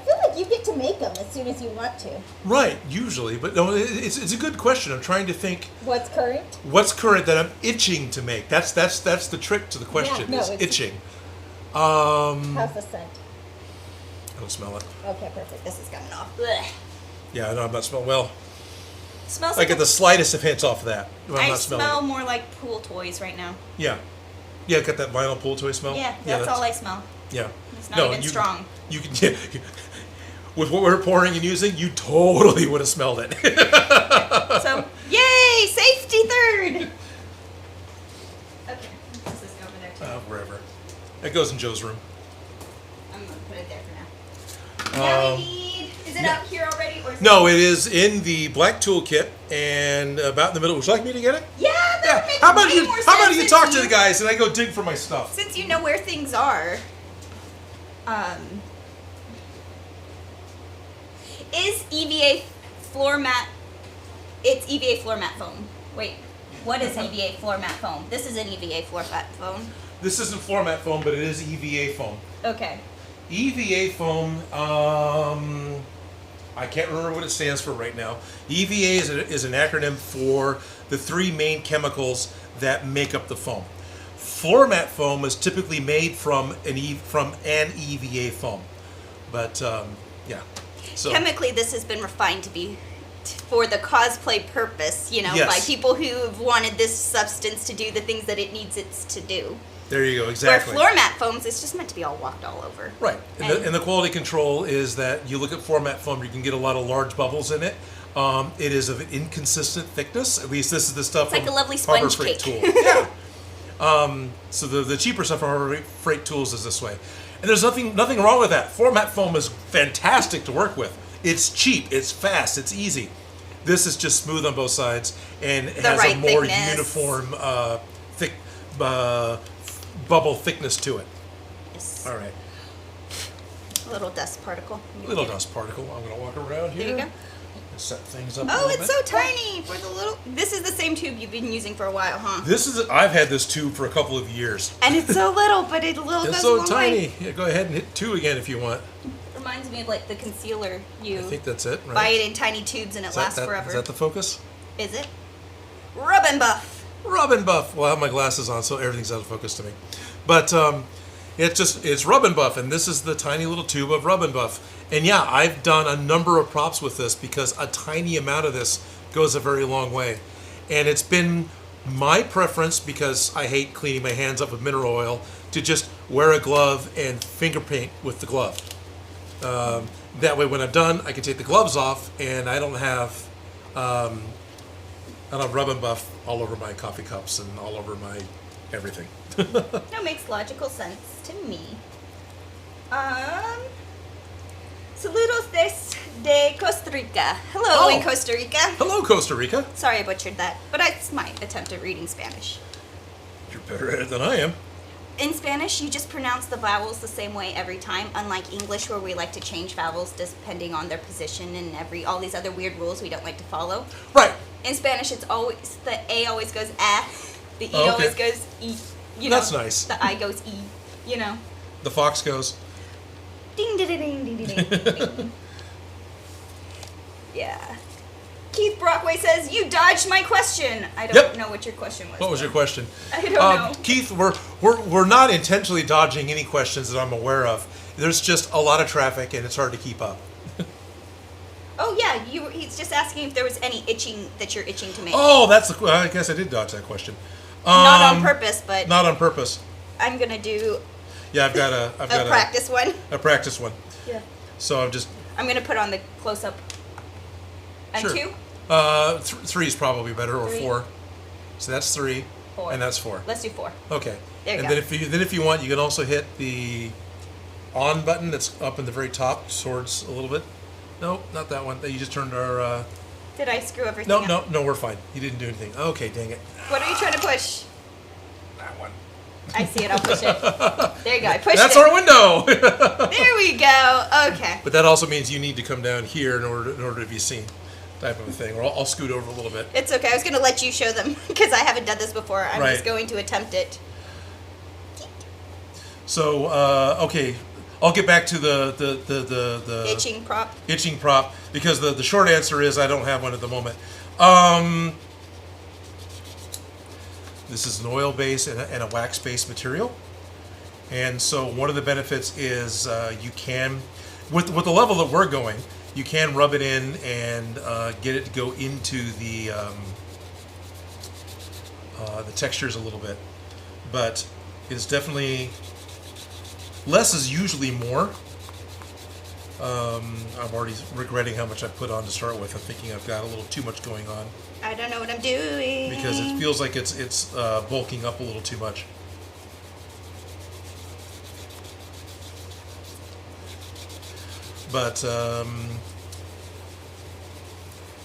feel like you get to make them as soon as you want to. Right, usually, but no, it's a good question. I'm trying to think What's current? what's current that I'm itching to make. That's the trick to the question. Yeah, no, is it's- itching. How's the scent? I don't smell it. Okay, perfect. This is coming off. Blech. Yeah, I know I'm not smelling well. Smells I like get the slightest of hints off of that. When I'm I not smelling smell it. more like pool toys right now. Yeah, got that vinyl pool toy smell. Yeah, that's all I smell. Yeah, It's not even strong. You can. Yeah, with what we're pouring and using, you totally would have smelled it. So, yay! Safety third! Okay, this is over there too. Wherever. It goes in Joe's room. I'm gonna put it there for now. Now I need. Is it out here already? Or is No, it is in the black toolkit and about in the middle. Would you like me to get it? Yeah, that Yeah. would make How about way you? more How about sense you if talk to the guys and I go dig for my stuff? Since you know where things are. Is EVA floor mat? It's EVA floor mat foam. Wait, what is EVA floor mat foam? This is an EVA floor mat foam. This isn't floor mat foam, but it is EVA foam. Okay. EVA foam. I can't remember what it stands for right now. EVA is an acronym for the three main chemicals that make up the foam. Floor mat foam is typically made from an EVA foam, but yeah. So Chemically, this has been refined to be for the cosplay purpose, you know, Yes. by people who have wanted this substance to do the things that it needs it to do. there you go. Exactly. Where floor mat foams, it's just meant to be all walked all over. Right, and the quality control is that you look at floor mat foam, you can get a lot of large bubbles in it. It is of an inconsistent thickness. At least this is the stuff. It's like from a lovely Harbor sponge Freight cake. Tool. Yeah. So the cheaper stuff from Harbor Freight Tools is this way, and there's nothing wrong with that. Floor mat foam is fantastic to work with. It's cheap, it's fast, it's easy. This is just smooth on both sides and it has right a more thickness. uniform, thick bubble thickness to it. Yes. All right. A little dust particle. Little dust particle. I'm going to walk around here. There you go. And set things up a Oh, little it's bit. so tiny for the little. This is the same tube you've been using for a while, huh? I've had this tube for a couple of years. And it's so little, but it little It's goes a so long tiny. way. Yeah, go ahead and hit 2 again if you want. Reminds me of like the concealer you I think that's it, right? buy it in tiny tubes and it Is lasts that, forever. Is that the focus? Is it? Rub and buff. Rub and buff. Well, I have my glasses on, so everything's out of focus to me. But it's rub and buff, and this is the tiny little tube of rub and buff. And yeah, I've done a number of props with this because a tiny amount of this goes a very long way. And it's been My preference, because I hate cleaning my hands up with mineral oil, to just wear a glove and finger paint with the glove. That way, when I'm done, I can take the gloves off, and I don't have rub and buff all over my coffee cups and all over my everything. That makes logical sense to me. Saludos desde Costa Rica. Hello in Costa Rica. Hello, Costa Rica. Sorry I butchered that, but it's my attempt at reading Spanish. You're better at it than I am. In Spanish, you just pronounce the vowels the same way every time, unlike English where we like to change vowels depending on their position and all these other weird rules we don't like to follow. Right. In Spanish, it's always, the A always goes ah, the E always goes E. You know, That's nice. The I goes E, you know. The fox goes. Ding, ding, ding, ding, ding, ding, ding. Yeah. Keith Brockway says, you dodged my question. I don't know what your question was. What was your question? I don't know. Keith, we're not intentionally dodging any questions that I'm aware of. There's just a lot of traffic and it's hard to keep up. Oh yeah, he's just asking if there was any itching that you're itching to make. Oh, I guess I did dodge that question. Not on purpose, but not on purpose. I'm gonna do. Yeah, I've got a practice one. A practice one. Yeah. So I'm gonna put on the close up. And sure. 2? 3 is probably better, or 3. 4. So that's 3. 4. And that's 4. Let's do 4. Okay. There you and go. then if you want, you can also hit the on button that's up in the very top, towards a little bit. No, not that one. You just turned our. Did I screw everything up? No, we're fine. You didn't do anything. Okay, dang it. What are you trying to push? That one. I see it. I'll push it. There you go. I pushed That's it. our window. There we go. Okay. But that also means you need to come down here in order to be seen, type of a thing. Or I'll scoot over a little bit. It's okay. I was going to let you show them because I haven't done this before. I'm just going to attempt it. So okay, I'll get back to the Itching prop. Itching prop, because the short answer is I don't have one at the moment. This is an oil-based and a wax-based material. And so one of the benefits is you can, with the level that we're going, you can rub it in and get it to go into the textures a little bit. But it's definitely, less is usually more. I'm already regretting how much I put on to start with. I'm thinking I've got a little too much going on. I don't know what I'm doing. Because it feels like it's bulking up a little too much. But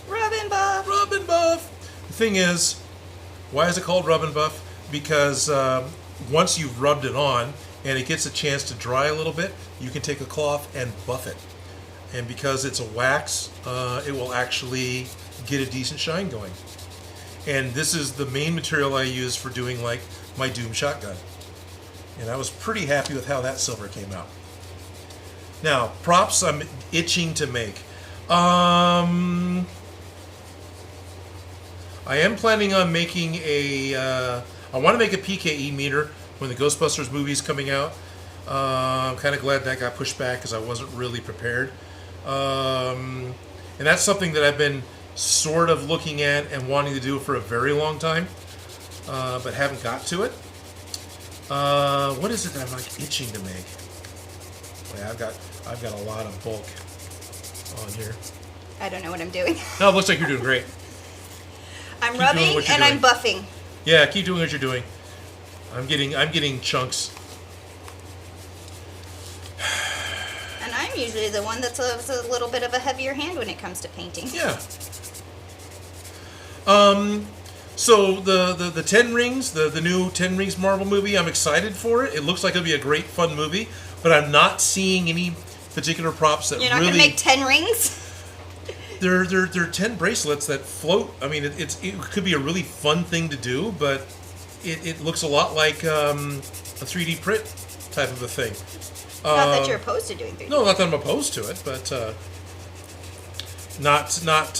Rub and buff. Rub and buff. The thing is, why is it called rub and buff? Because once you've rubbed it on and it gets a chance to dry a little bit, you can take a cloth and buff it. And because it's a wax, it will actually get a decent shine going. And this is the main material I use for doing like my Doom shotgun. And I was pretty happy with how that silver came out. Now, props I'm itching to make. I am planning on making I want to make a PKE meter when the Ghostbusters movie's coming out. I'm kind of glad that got pushed back because I wasn't really prepared. And that's something that I've been sort of looking at and wanting to do for a very long time, but haven't got to it. What is it that I'm like itching to make? Yeah, I've got a lot of bulk on here. I don't know what I'm doing. No, it looks like you're doing great. I'm Keep rubbing doing what you're and I'm doing. buffing. Yeah, keep doing what you're doing. I'm getting chunks. And I'm usually the one that's a little bit of a heavier hand when it comes to painting. Yeah. So the 10 Rings, the new 10 Rings Marvel movie, I'm excited for it. It looks like it'll be a great fun movie, but I'm not seeing any particular props that You're not really... gonna make 10 rings? They're 10 bracelets that float. I mean, it could be a really fun thing to do, but it looks a lot like a 3D print type of a thing. Not that you're opposed to doing 3D. No, not that I'm opposed to it, but not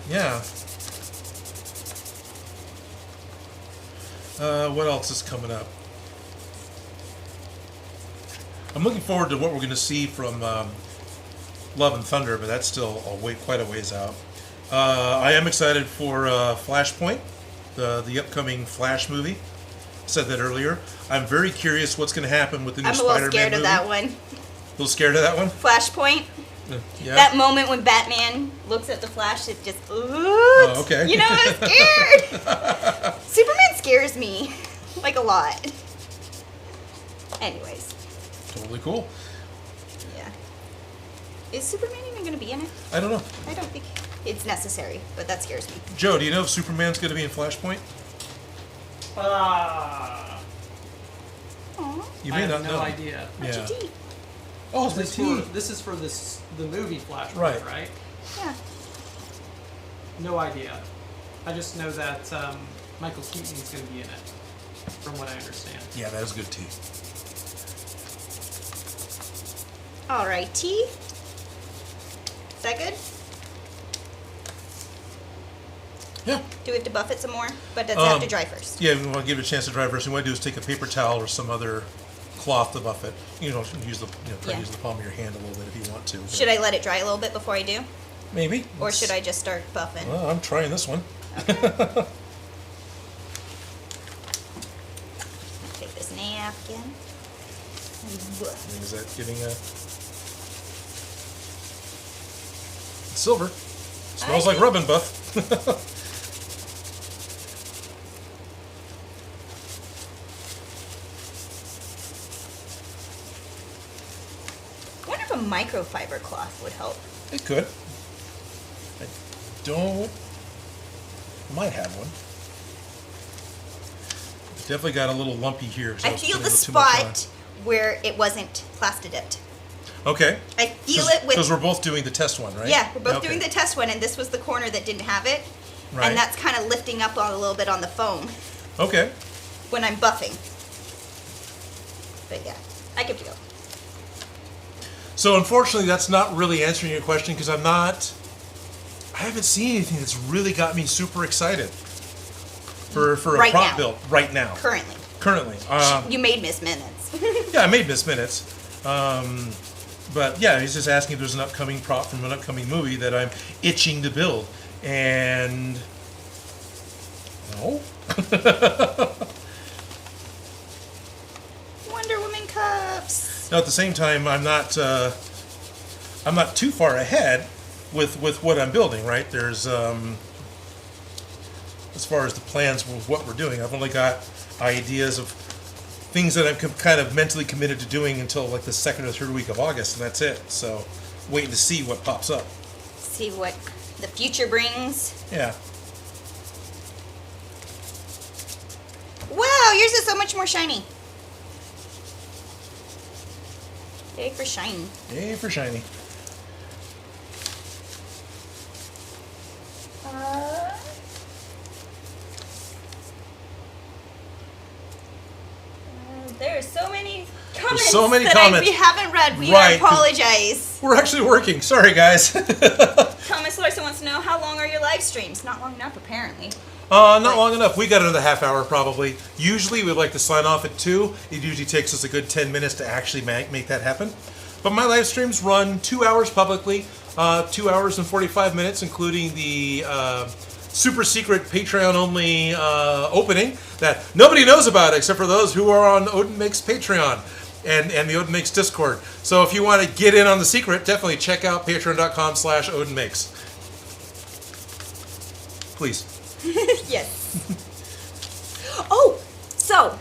yeah. What else is coming up? I'm looking forward to what we're going to see from Love and Thunder, but that's still quite a ways out. I am excited for Flashpoint, the upcoming Flash movie. I said that earlier. I'm very curious what's going to happen with the new Spider-Man movie. I'm a little scared of that one. A little scared of that one? Flashpoint. Yeah. That moment when Batman looks at the Flash, it just, oh, okay. You know, I'm scared. Superman scares me, like, a lot. Anyways. Totally cool. Yeah. Is Superman even going to be in it? I don't know. I don't think it's necessary, but that scares me. Joe, do you know if Superman's going to be in Flashpoint? Aww. You may I not have know. no idea. Yeah. What's your tea? Oh, it's This is for the movie Flashpoint, right? Yeah. No idea. I just know that Michael Keaton's going to be in it, from what I understand. Yeah, that is good tea. Alright, tea. Is that good? Yeah. Do we have to buff it some more? But does it have to dry first? Yeah, we want to give it a chance to dry first. What you want to do is take a paper towel or some other cloth to buff it. You know, use the try to use the palm of your hand a little bit if you want to. Should I let it dry a little bit before I do? Maybe. Or should I just start buffing? Well, I'm trying this one. Take this napkin. Is that giving a silver? Smells like rub and buff. I wonder if a microfiber cloth would help. It could. I don't. Might have one. Definitely got a little lumpy here. 'Cause I was feel putting the a little too much on. spot where it wasn't plastidiped. Okay. I feel it with... Because we're both doing the test one, right? Yeah, we're both Okay. doing the test one, and this was the corner that didn't have it. Right. And that's kind of lifting up a little bit on the foam Okay. when I'm buffing. But yeah, I give it a go. So unfortunately, that's not really answering your question because I haven't seen anything that's really got me super excited for a Right prop now. build right now. Currently. Currently. You made Miss Minutes. Yeah, I made Miss Minutes. But yeah, he's just asking if there's an upcoming prop from an upcoming movie that I'm itching to build. And no. Wonder Woman cups. Now at the same time, I'm not too far ahead with what I'm building, right? There's as far as the plans with what we're doing, I've only got ideas of things that I'm kind of mentally committed to doing until like the second or third week of August, and that's it. So waiting to see what pops up. See what the future brings. Yeah. Wow, yours is so much more shiny. Yay for shiny. Yay for shiny. There's so many comments There's so many that comments. we haven't read. We Right. apologize. We're actually working. Sorry, guys. Thomas Larson wants to know, how long are your live streams? Not long enough, apparently. Not long enough. We got another half hour probably. Usually we like to sign off at 2. It usually takes us a good 10 minutes to actually make that happen. But my live streams run 2 hours publicly, 2 hours and 45 minutes, including the super secret Patreon only opening that nobody knows about except for those who are on Odin Makes Patreon and the Odin Makes Discord. So if you want to get in on the secret, definitely check out patreon.com/Odin Makes. Please. Yes. Oh, so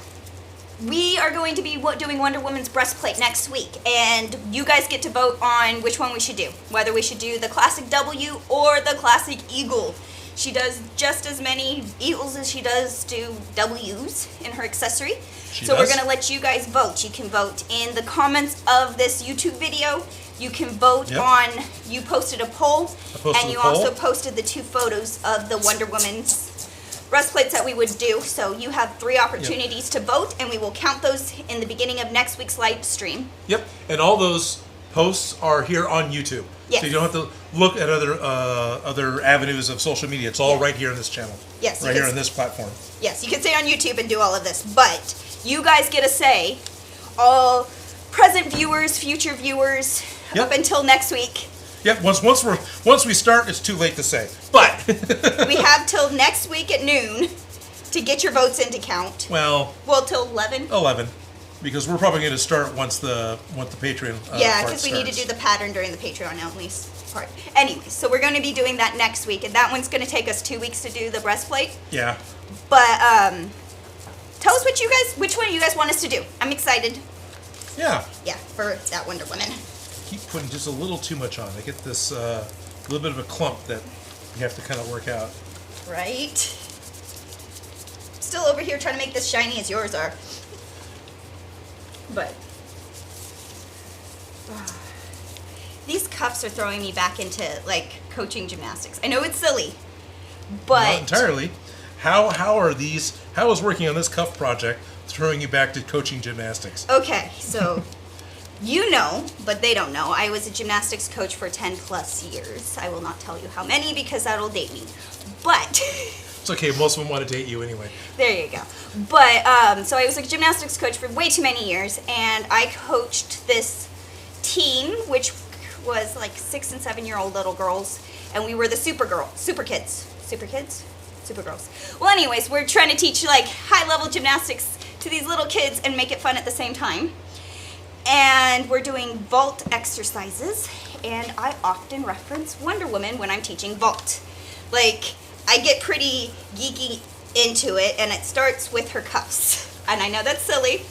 we are going to be doing Wonder Woman's Breastplate next week, and you guys get to vote on which one we should do, whether we should do the classic W or the classic Eagle. She does just as many Eagles as she does do W's in her accessory. So we're going to let you guys vote. You can vote in the comments of this YouTube video. You can vote on, you posted a poll, and you also posted the 2 photos of the Wonder Woman's breastplates that we would do. So you have 3 opportunities to vote, and we will count those in the beginning of next week's live stream. Yep, and all those posts are here on YouTube. Yes. So you don't have to look at other avenues of social media. It's all right here on this channel. Yes. Right here on this platform. Yes, you can stay on YouTube and do all of this, but you guys get a say. All present viewers, future viewers, up until next week. Yep. Once we start, it's too late to say. But We have till next week at noon to get your votes in to count. well, Till 11. 11, because we're probably going to start once the Patreon. Yeah, part because we need to starts. do the pattern during the Patreon only part. Anyway, so we're going to be doing that next week, and that one's going to take us 2 weeks to do the breastplate. Yeah. But tell us which one you guys want us to do. I'm excited. Yeah. Yeah, for that Wonder Woman. Keep putting just a little too much on. I get this little bit of a clump that you have to kind of work out. Right? Still over here trying to make this shiny as yours are. But these cuffs are throwing me back into like coaching gymnastics. I know it's silly, but Not entirely. How is working on this cuff project throwing you back to coaching gymnastics? okay, so you know, but they don't know. I was a gymnastics coach for 10 plus years. I will not tell you how many because that'll date me. But It's okay. Most of them want to date you anyway. there you go. But so I was a gymnastics coach for way too many years, and I coached this team, which was like 6 and 7 year old little girls, and we were the super kids. Well, anyways, we're trying to teach like high level gymnastics to these little kids and make it fun at the same time. And we're doing vault exercises, and I often reference Wonder Woman when I'm teaching vault. Like, I get pretty geeky into it, and it starts with her cuffs. And I know that's silly,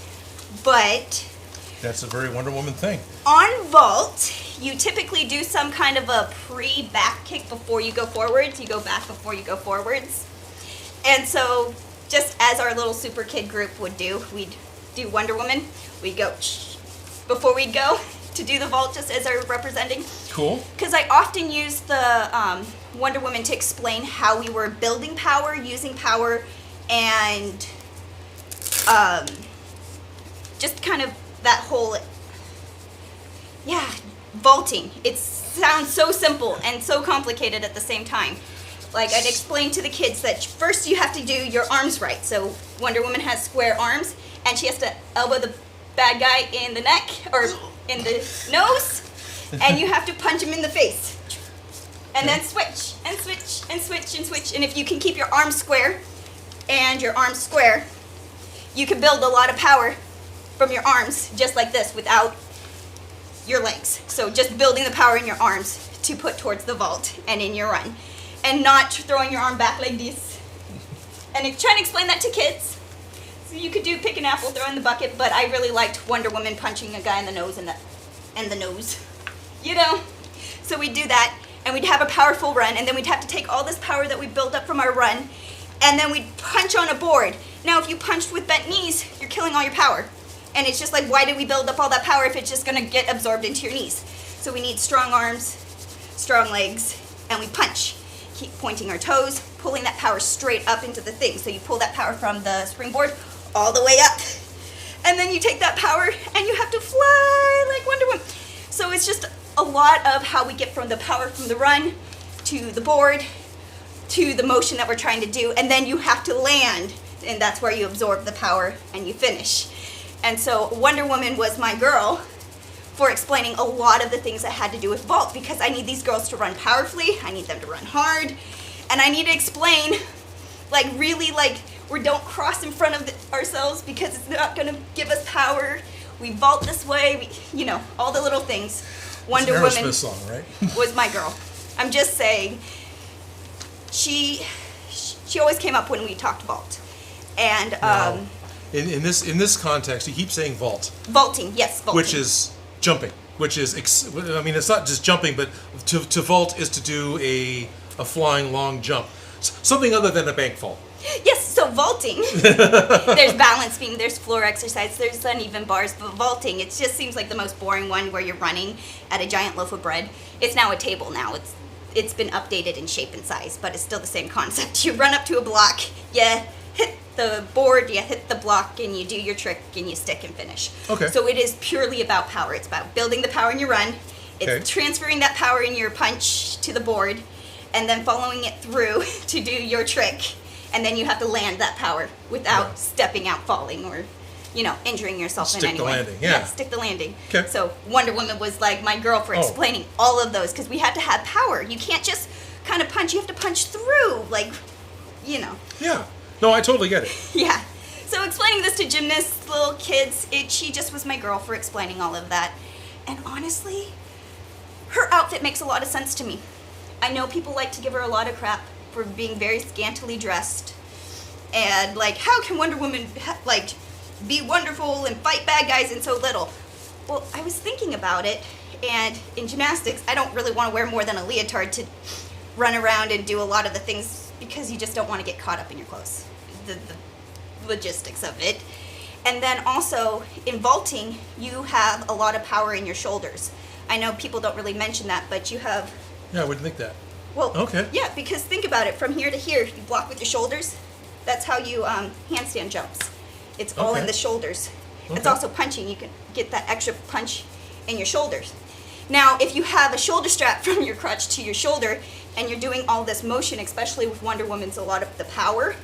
but That's a very Wonder Woman thing. on vault, you typically do some kind of a pre-back kick before you go forwards. You go back before you go forwards. And so, just as our little super kid group would do, we'd do Wonder Woman. We'd go before we'd go to do the vault, just as our representing. Cool. Because I often use the Wonder Woman to explain how we were building power, using power, and just kind of that whole, vaulting. It sounds so simple and so complicated at the same time. Like, I'd explain to the kids that first you have to do your arms right. So Wonder Woman has square arms, and she has to elbow the bad guy in the neck or in the nose, and you have to punch him in the face. And then switch, and switch, and switch, and switch. And if you can keep your arms square and your arms square, you can build a lot of power from your arms, just like this, without your legs. So just building the power in your arms to put towards the vault and in your run. And not throwing your arm back like this. And trying to explain that to kids. So you could do pick an apple, throw in the bucket, but I really liked Wonder Woman punching a guy in the nose and the nose. You know? So we'd do that, and we'd have a powerful run, and then we'd have to take all this power that we built up from our run, and then we'd punch on a board. Now, if you punched with bent knees, you're killing all your power. And it's just like, why did we build up all that power if it's just gonna get absorbed into your knees? So we need strong arms, strong legs, and we punch. Keep pointing our toes, pulling that power straight up into the thing. So you pull that power from the springboard all the way up. And then you take that power and you have to fly like Wonder Woman. So it's just a lot of how we get from the power from the run to the board to the motion that we're trying to do. And then you have to land, and that's where you absorb the power and you finish. And so Wonder Woman was my girl for explaining a lot of the things that had to do with vault, because I need these girls to run powerfully, I need them to run hard, and I need to explain, like, really, like, we don't cross in front of ourselves because it's not going to give us power. We vault this way, you know, all the little things. Wonder Woman song, right? was my girl. I'm just saying, she always came up when we talked vault. And Now, in this context, you keep saying vault. Vaulting, yes, vaulting. Which is jumping. Which is, I mean, it's not just jumping, but to vault is to do a flying long jump. Something other than a bank vault. Yes, so vaulting, there's balance beam, there's floor exercise, there's uneven bars, but vaulting, it just seems like the most boring one where you're running at a giant loaf of bread. It's now a table now. It's been updated in shape and size, but it's still the same concept. You run up to a block, you hit the board, you hit the block, and you do your trick, and you stick and finish. Okay. So it is purely about power. It's about building the power in your run. It's Okay. transferring that power in your punch to the board, and then following it through to do your trick. And then you have to land that power without stepping out, falling, or injuring yourself Stick in any the way. landing, yeah. Stick the landing. Okay. So Wonder Woman was like my girl for explaining all of those, because we had to have power. You can't just kind of punch, you have to punch through, Yeah. No, I totally get it. Yeah. So explaining this to gymnasts, little kids, she just was my girl for explaining all of that. And honestly, her outfit makes a lot of sense to me. I know people like to give her a lot of crap for being very scantily dressed. And how can Wonder Woman be wonderful and fight bad guys in so little? Well, I was thinking about it, and in gymnastics, I don't really want to wear more than a leotard to run around and do a lot of the things, because you just don't want to get caught up in your clothes. The logistics of it. And then also, in vaulting, you have a lot of power in your shoulders. I know people don't really mention that, but you have... Yeah, I wouldn't think that. Well, okay. Yeah, because think about it. From here to here, you block with your shoulders. That's how you handstand jumps. It's all in the shoulders. Okay. It's also punching. You can get that extra punch in your shoulders. Now, if you have a shoulder strap from your crotch to your shoulder, and you're doing all this motion, especially with Wonder Woman's a lot of the power,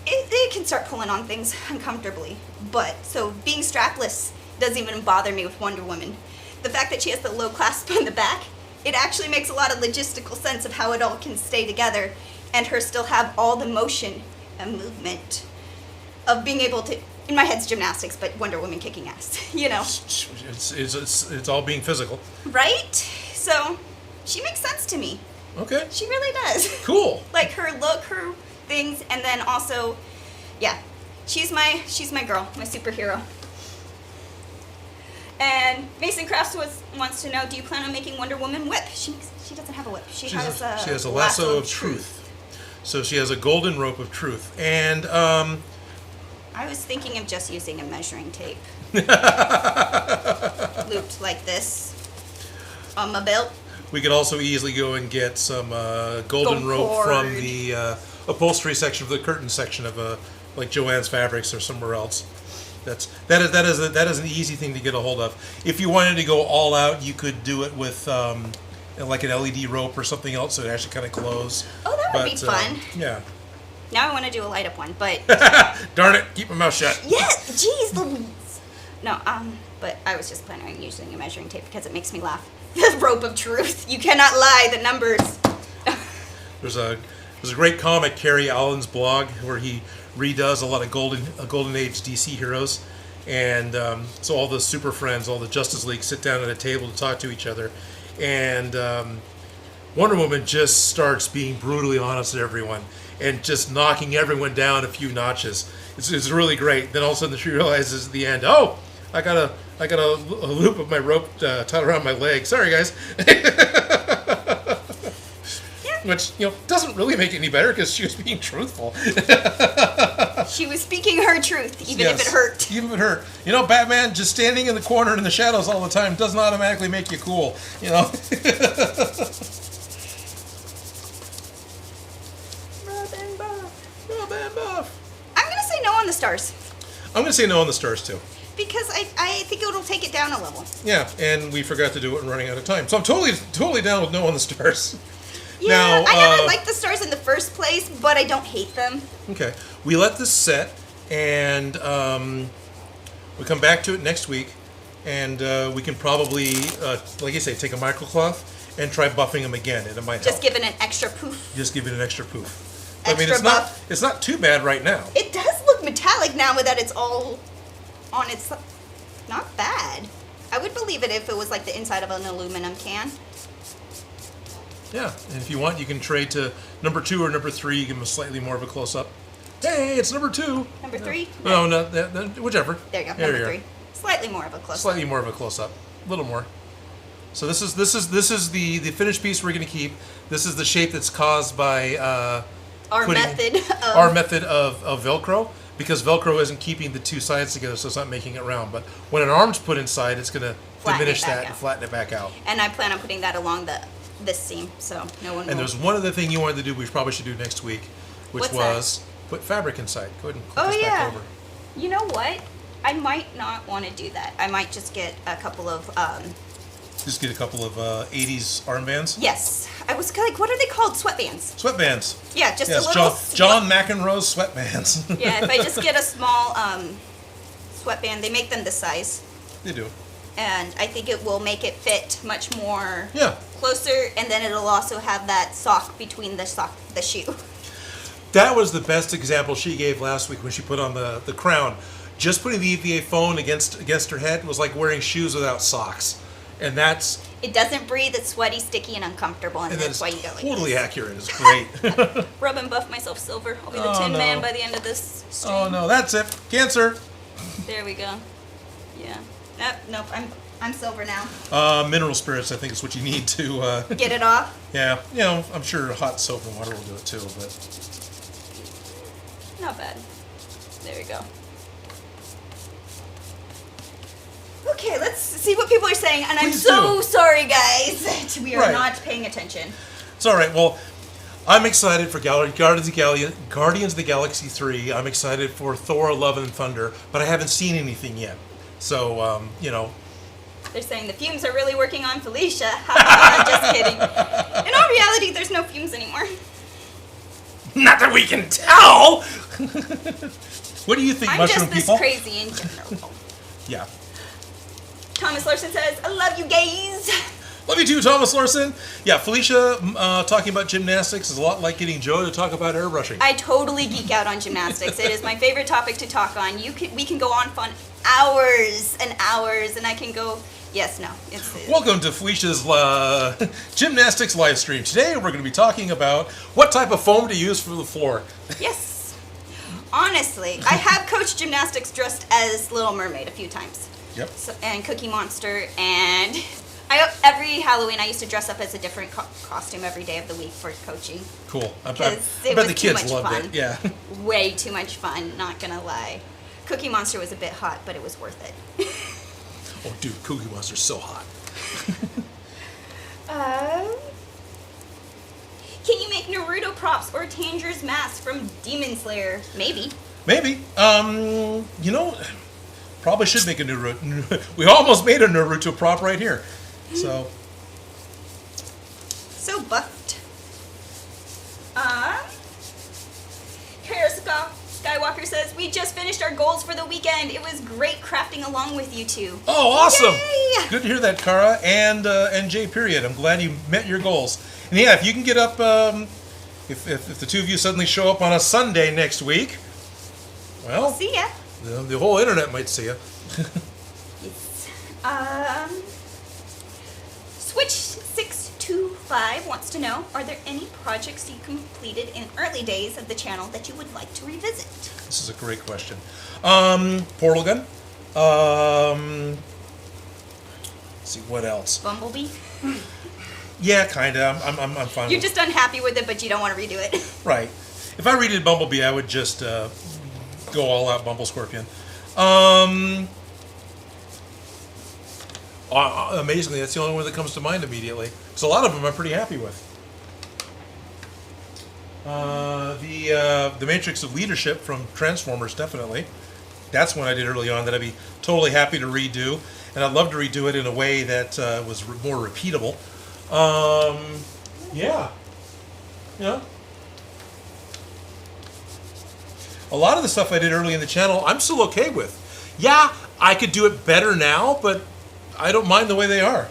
it can start pulling on things uncomfortably. But, so being strapless doesn't even bother me with Wonder Woman. The fact that she has the low clasp on the back, it actually makes a lot of logistical sense of how it all can stay together, and her still have all the motion and movement of being able to, in my head's gymnastics, but Wonder Woman kicking ass, It's all being physical. Right? So, she makes sense to me. Okay. She really does. Cool. Her look, her things, and then also, yeah, she's my girl, my superhero. And Mason Crafts wants to know, do you plan on making Wonder Woman whip? She doesnn have a whip. She has a lasso of truth. So she has a golden rope of truth. And I was thinking of just using a measuring tape. Looped like this on my belt. We could also easily go and get some golden rope from the upholstery section of the curtain section of like Joann's Fabrics or somewhere else. That is an easy thing to get a hold of. If you wanted to go all out, you could do it with like an LED rope or something else, so it actually kind of glows. Oh, that would be fun. Yeah. Now I want to do a light up one, but darn it, keep my mouth shut. yes, jeez Louise. No, but I was just planning on using a measuring tape because it makes me laugh. The rope of truth. You cannot lie. The numbers. There's a great comic, Carrie Allen's blog, where he redoes a lot of Golden Age DC heroes, and so all the Super Friends, all the Justice League sit down at a table to talk to each other, and Wonder Woman just starts being brutally honest with everyone and just knocking everyone down a few notches. It's really great. Then all of a sudden she realizes at the end, oh, I got a loop of my rope tied around my leg. Sorry, guys. Which, doesn't really make it any better because she was being truthful. She was speaking her truth, even if it hurt. Even if it hurt. Batman just standing in the corner in the shadows all the time doesn't automatically make you cool. Rub and buff. I'm going to say no on the stars. I'm going to say no on the stars, too. Because I think it'll take it down a level. Yeah, and we forgot to do it and running out of time. So I'm totally down with no on the stars. Yeah, now, I never liked the stars in the first place, but I don't hate them. Okay. We let this set, and we come back to it next week, and we can probably, like you say, take a microcloth and try buffing them again, and it might help. Just give it an extra poof. Just give it an extra poof. It's not too bad right now. It does look metallic now that it's all on its... Not bad. I would believe it if it was like the inside of an aluminum can. Yeah, and if you want, you can trade to number 2 or number 3. You give them a slightly more of a close-up. Hey, it's number 2. Number 3? No, whichever. There you go, number 3. Slightly more of a close-up. Slightly more of a close-up. A little more. So this is the finished piece we're going to keep. This is the shape that's caused by our method of Velcro, because Velcro isn't keeping the two sides together, so it's not making it round. But when an arm's put inside, it's going to diminish that and flatten it back out. And I plan on putting that along this seam, so no one will. And there's one other thing you wanted to do we probably should do next week, which was put fabric inside. Go ahead and click this back over. You know what? I might not want to do that. I might just get a couple of Just get a couple of 80s armbands. Yes. I was like, what are they called? Sweatbands. Sweatbands. Yeah, just Yes, a little... John McEnroe's sweatbands. Yeah, if I just get a small sweatband, they make them this size. They do. And I think it will make it fit much more Yeah. closer, and then it'll also have that sock between the shoe. That was the best example she gave last week when she put on the crown. Just putting the EVA phone against her head was like wearing shoes without socks. And that's... It doesn't breathe, it's sweaty, sticky, and uncomfortable, and that's why you go like totally this. accurate. It's great. Rub and buff myself silver. I'll be the Tin Man by the end of this stream. Oh no, that's it. Cancer. There we go. Yeah. Nope, I'm silver now. Mineral spirits, I think, is what you need to... Get it off? Yeah, I'm sure hot soap and water will do it too, but... Not bad. There we go. Okay, let's see what people are saying, and I'm so sorry, guys, that we are not paying attention. It's all right. Well, I'm excited for Guardians of the Galaxy 3. I'm excited for Thor: Love and Thunder, but I haven't seen anything yet. So, They're saying the fumes are really working on Felicia. Just kidding. In all reality, there's no fumes anymore. Not that we can tell! What do you think, mushroom people? I'm just this crazy in general. Yeah. Thomas Larson says, I love you gays. Love you too, Thomas Larson. Yeah, Felicia talking about gymnastics is a lot like getting Joe to talk about airbrushing. I totally geek out on gymnastics. It is my favorite topic to talk on. We can go on for hours and hours, and I can go... Yes, no. Welcome to Felicia's gymnastics live stream. Today we're going to be talking about what type of foam to use for the floor. Yes. Honestly, I have coached gymnastics dressed as Little Mermaid a few times. Yep. So, and Cookie Monster, and every Halloween I used to dress up as a different costume every day of the week for coaching. Cool. I bet the kids loved it. Yeah. Way too much fun, not gonna lie. Cookie Monster was a bit hot, but it was worth it. Oh, dude, Cookie Monster's so hot. Can you make Naruto props or Tanger's mask from Demon Slayer? Maybe. Probably should make a Naruto. We almost made a Naruto prop right here. So buffed. Skywalker says, we just finished our goals for the weekend. It was great crafting along with you two. Oh, awesome. Yay! Good to hear that, Kara and Jay, period. I'm glad you met your goals. And yeah, if you can get up, if the two of you suddenly show up on a Sunday next week, well, we'll see ya. The whole internet might see ya. Yes. Switch625 wants to know, are there any projects you completed in early days of the channel that you would like to revisit? This is a great question. Portal gun. Let's see, what else? Bumblebee? Yeah, kinda. I'm fine. You're just unhappy with it, but you don't want to redo it. Right. If I redid Bumblebee, I would just go all out Bumble Scorpion. Amazingly, that's the only one that comes to mind immediately. Because a lot of them I'm pretty happy with. The Matrix of Leadership from Transformers, definitely. That's one I did early on that I'd be totally happy to redo. And I'd love to redo it in a way that was more repeatable. Yeah. A lot of the stuff I did early in the channel, I'm still okay with. Yeah, I could do it better now, but I don't mind the way they are.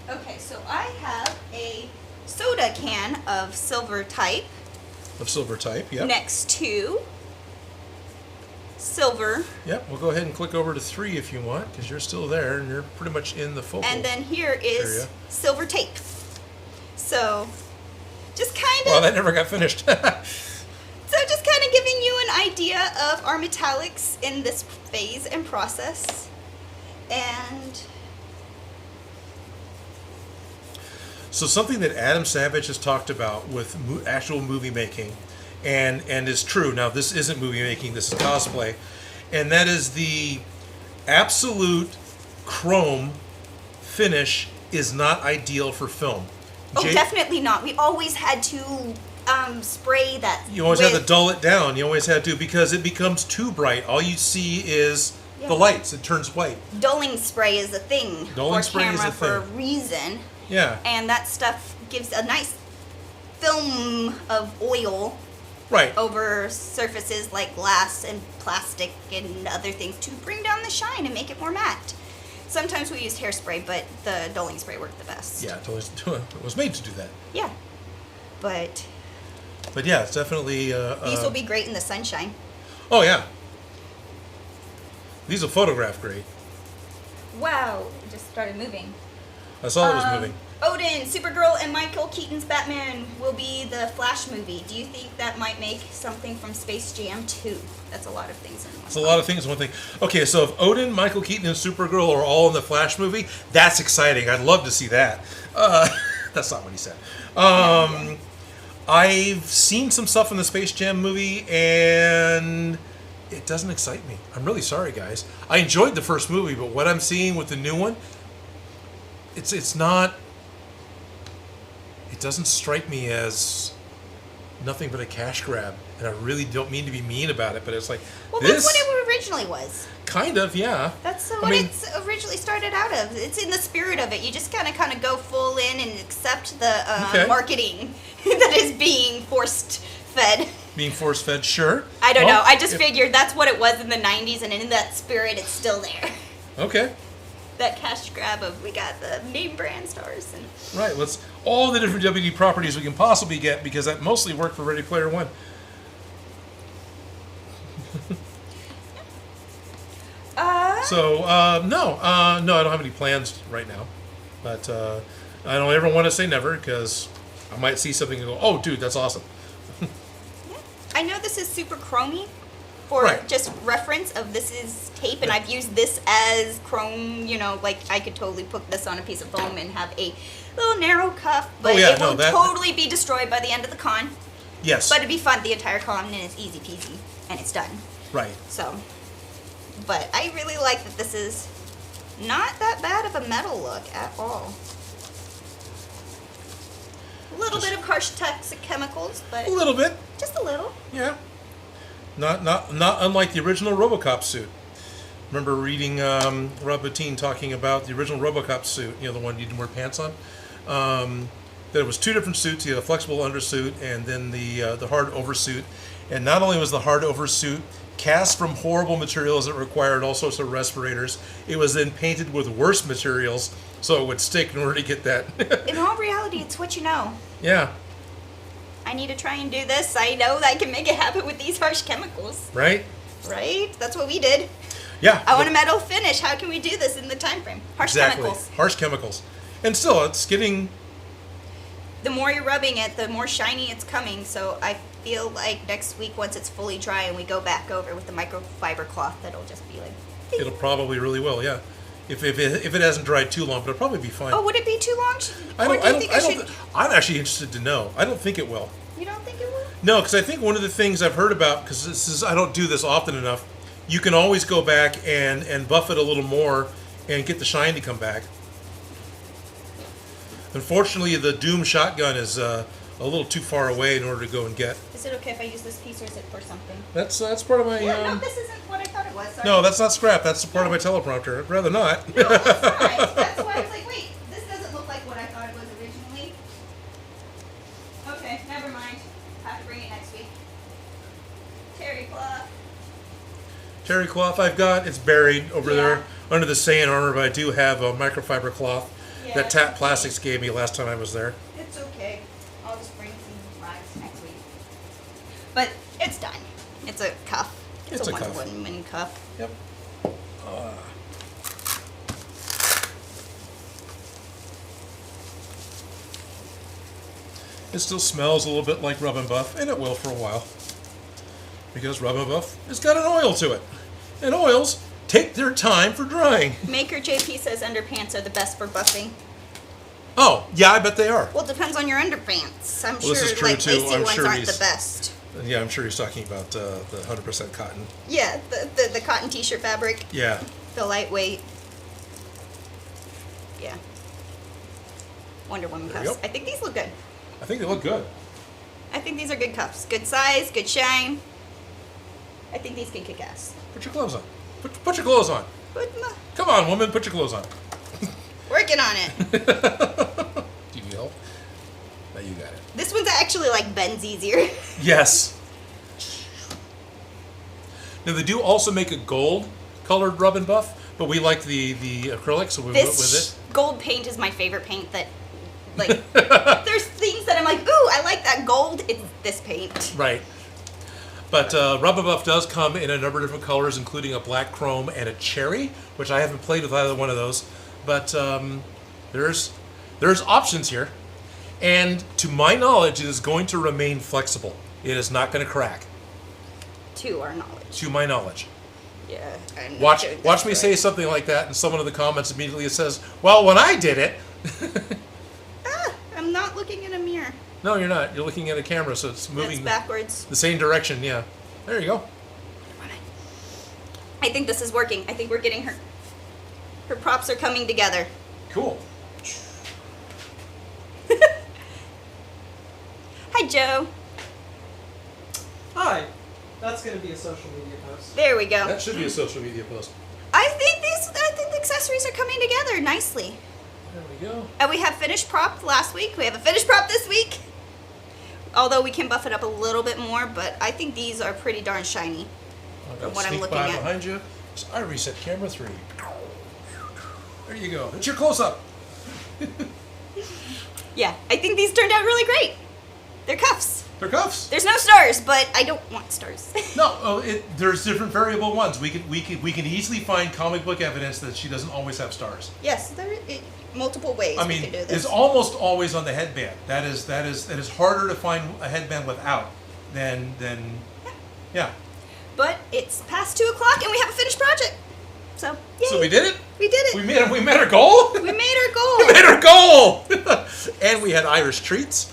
Okay, so I have a soda can of silver type. Yep. Next to silver. Yep, we'll go ahead and click over to 3 if you want, because you're still there and you're pretty much in the focal And then here is area. silver tape. So, just kind of... Well, that never got finished. So just kind of giving you an idea of our metallics in this phase and process. And... So something that Adam Savage has talked about with actual movie making, and is true. Now, this isn't movie making, this is cosplay. And that is the absolute chrome finish is not ideal for film. Oh, definitely not. We always had to spray that. You always had to dull it down. You always had to, because it becomes too bright. All you see is Yeah. The lights, it turns white. Dulling spray is a thing Dulling for spray is camera a for a thing. reason. Yeah. And that stuff gives a nice film of oil Right. over surfaces like glass and plastic and other things to bring down the shine and make it more matte. Sometimes we used hairspray, but the dulling spray worked the best. Yeah, it was made to do that. Yeah. But yeah, it's definitely. these will be great in the sunshine. Oh yeah. These will photograph great. Wow, it just started moving. I saw it was moving. Odin, Supergirl, and Michael Keaton's Batman will be the Flash movie. Do you think that might make something from Space Jam 2? That's a lot of things in one. It's a lot of things in one thing. Okay, so if Odin, Michael Keaton, and Supergirl are all in the Flash movie, that's exciting. I'd love to see that. That's not what he said. I've seen some stuff in the Space Jam movie, and it doesn't excite me. I'm really sorry, guys. I enjoyed the first movie, but what I'm seeing with the new one, it's not. It doesn't strike me as nothing but a cash grab, and I really don't mean to be mean about it, but it's like Well, this. that's what it originally was. Kind of, yeah. That's what it's originally started out of. It's in the spirit of it. You just kind of go full in and accept the marketing that is being forced fed. Being force fed, sure. I don't know. I just figured that's what it was in the 90s, and in that spirit, it's still there. Okay. That cash grab of we got the name brand stars. And Right. Let's all the different WD properties we can possibly get, because that mostly worked for Ready Player One. No, I don't have any plans right now, but I don't ever want to say never, because I might see something and go, "Oh, dude, that's awesome." I know this is super chromey for just reference of this is tape, and I've used this as chrome, like I could totally put this on a piece of foam and have a little narrow cuff, but it will totally be destroyed by the end of the con. Yes. But it'd be fun the entire con, and it's easy peasy, and it's done. Right. So, but I really like that this is not that bad of a metal look at all. A little bit of harsh toxic chemicals, but A little bit. just a little. Yeah. Not unlike the original RoboCop suit. Remember reading Rob Bottin talking about the original RoboCop suit, the one you didn't wear pants on? That it was two different suits. You had a flexible undersuit and then the hard oversuit. And not only was the hard oversuit cast from horrible materials that required all sorts of respirators, it was then painted with worse materials so it would stick in order to get that. In all reality, it's what you know. Yeah. I need to try and do this. I know that I can make it happen with these harsh chemicals. Right? Right? That's what we did. Yeah. I want a metal finish. How can we do this in the time frame? Harsh chemicals. Harsh chemicals. And still, it's getting... The more you're rubbing it, the more shiny it's coming. So I feel like next week, once it's fully dry and we go back over with the microfiber cloth, that'll just be like... Ding. It'll probably really will, yeah. If it hasn't dried too long, but it'll probably be fine. Oh, would it be too long? I'm actually interested to know. I don't think it will. You don't think it will? No, because I think one of the things I've heard about, because I don't do this often enough, you can always go back and buff it a little more and get the shine to come back. Unfortunately, the Doom shotgun is a little too far away in order to go and get. Is it okay if I use this piece, or is it for something? That's part of my. No, this isn't what I thought it was. Sorry. No, that's not scrap. That's part of my teleprompter. I'd rather not. No, that's fine. That's why I was like, wait, this doesn't look like what I thought it was originally. Okay, never mind. Have to bring it next week. Terry cloth. Terry cloth I've got. It's buried over there under the Saiyan armor, but I do have a microfiber cloth that Tap Plastics gave me last time I was there. It's okay. I'll just bring some rags next week. But it's done. It's a cuff. It's a Wonder Woman cuff. Yep. It still smells a little bit like Rub and Buff, and it will for a while. Because Rub and Buff has got an oil to it. And oils take their time for drying. Maker JP says underpants are the best for buffing. Oh, yeah, I bet they are. Well, it depends on your underpants. I'm This is sure true like too. lacy I'm ones sure aren't the best. Yeah, I'm sure he's talking about the 100% cotton. Yeah, the cotton t-shirt fabric. Yeah. The lightweight. Yeah. Wonder Woman There you cuffs. go. I think these look good. I think they look good. I think these are good cuffs. Good size, good shine. I think these can kick ass. Put your gloves on. Put your clothes on. Come on, woman, put your clothes on. Working on it. Do you need help? No, you got it. This one's actually like bends easier. Yes. Now they do also make a gold colored rub and buff, but we like the acrylic, so we went with it. Gold paint is my favorite paint. That like there's things that I'm like, ooh, I like that gold. It's this paint. Right. But Rub and Buff does come in a number of different colors, including a black chrome and a cherry, which I haven't played with either one of those. But there's options here. And to my knowledge, it is going to remain flexible. It is not going to crack. To our knowledge. To my knowledge. Yeah. Watch me say something like that, and someone in the comments immediately says, well, when I did it... I'm not looking in a mirror. No, you're not. You're looking at a camera, so it's moving... It's backwards. The same direction, yeah. There you go. I think this is working. I think we're getting her... Her props are coming together. Cool. Hi, Joe. Hi. That's going to be a social media post. There we go. That should be a social media post. I think the accessories are coming together nicely. There we go. And we have finished prop last week. We have a finished prop this week. Although we can buff it up a little bit more, but I think these are pretty darn shiny. From what I'm sneak looking by at. behind you. So I reset camera 3. There you go. It's your close-up. Yeah, I think these turned out really great. They're cuffs. They're cuffs. There's no stars, but I don't want stars. No, there's different variable ones. We can easily find comic book evidence that she doesn't always have stars. Yes, there are multiple ways I we mean, can do this. it's almost always on the headband. That is harder to find a headband without than yeah. But it's past 2 o'clock and we have a finished project. So, yay. So we did it. We did it. We met our goal. We made our goal. We made our goal. And we had Irish treats.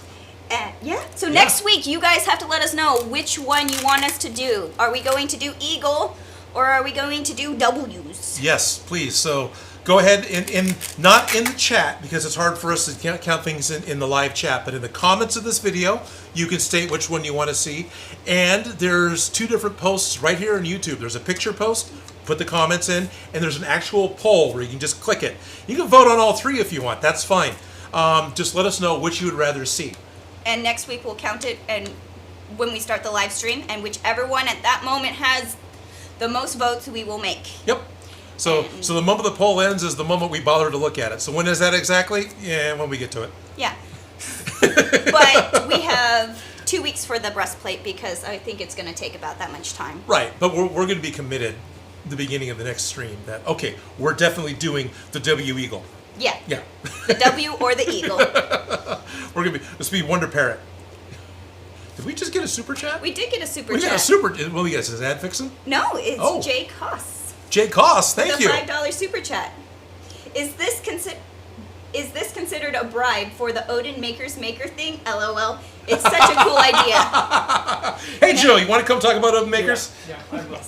Yeah. So next week, you guys have to let us know which one you want us to do. Are we going to do Eagle, or are we going to do W's? Yes, please. So go ahead and not in the chat, because it's hard for us to count things in the live chat, but in the comments of this video, you can state which one you want to see. And there's 2 different posts right here on YouTube. There's a picture post, put the comments in, and there's an actual poll where you can just click it. You can vote on all 3 if you want. That's fine. Just let us know which you would rather see. And next week we'll count it, and when we start the live stream, and whichever one at that moment has the most votes, we will make. Yep. So the moment the poll ends is the moment we bother to look at it. So when is that exactly? Yeah, when we get to it. Yeah. But we have 2 weeks for the breastplate because I think it's going to take about that much time. Right, but we're going to be committed at the beginning of the next stream that, okay, we're definitely doing the W Eagle. Yeah. Yeah. The W or the Eagle. We're going to be, this will be Wonder Parrot. Did we just get a super chat? We did get a super We chat. got a super, what we got, is Ad Fixin'? No, it's Oh. Jay Koss. Jay Koss, thank you. The $5 super chat. Is this considered a bribe for the Odin Makes maker thing? LOL. It's such a cool idea. Hey Joe, you want to come talk about Odin Makers? Yeah, I will.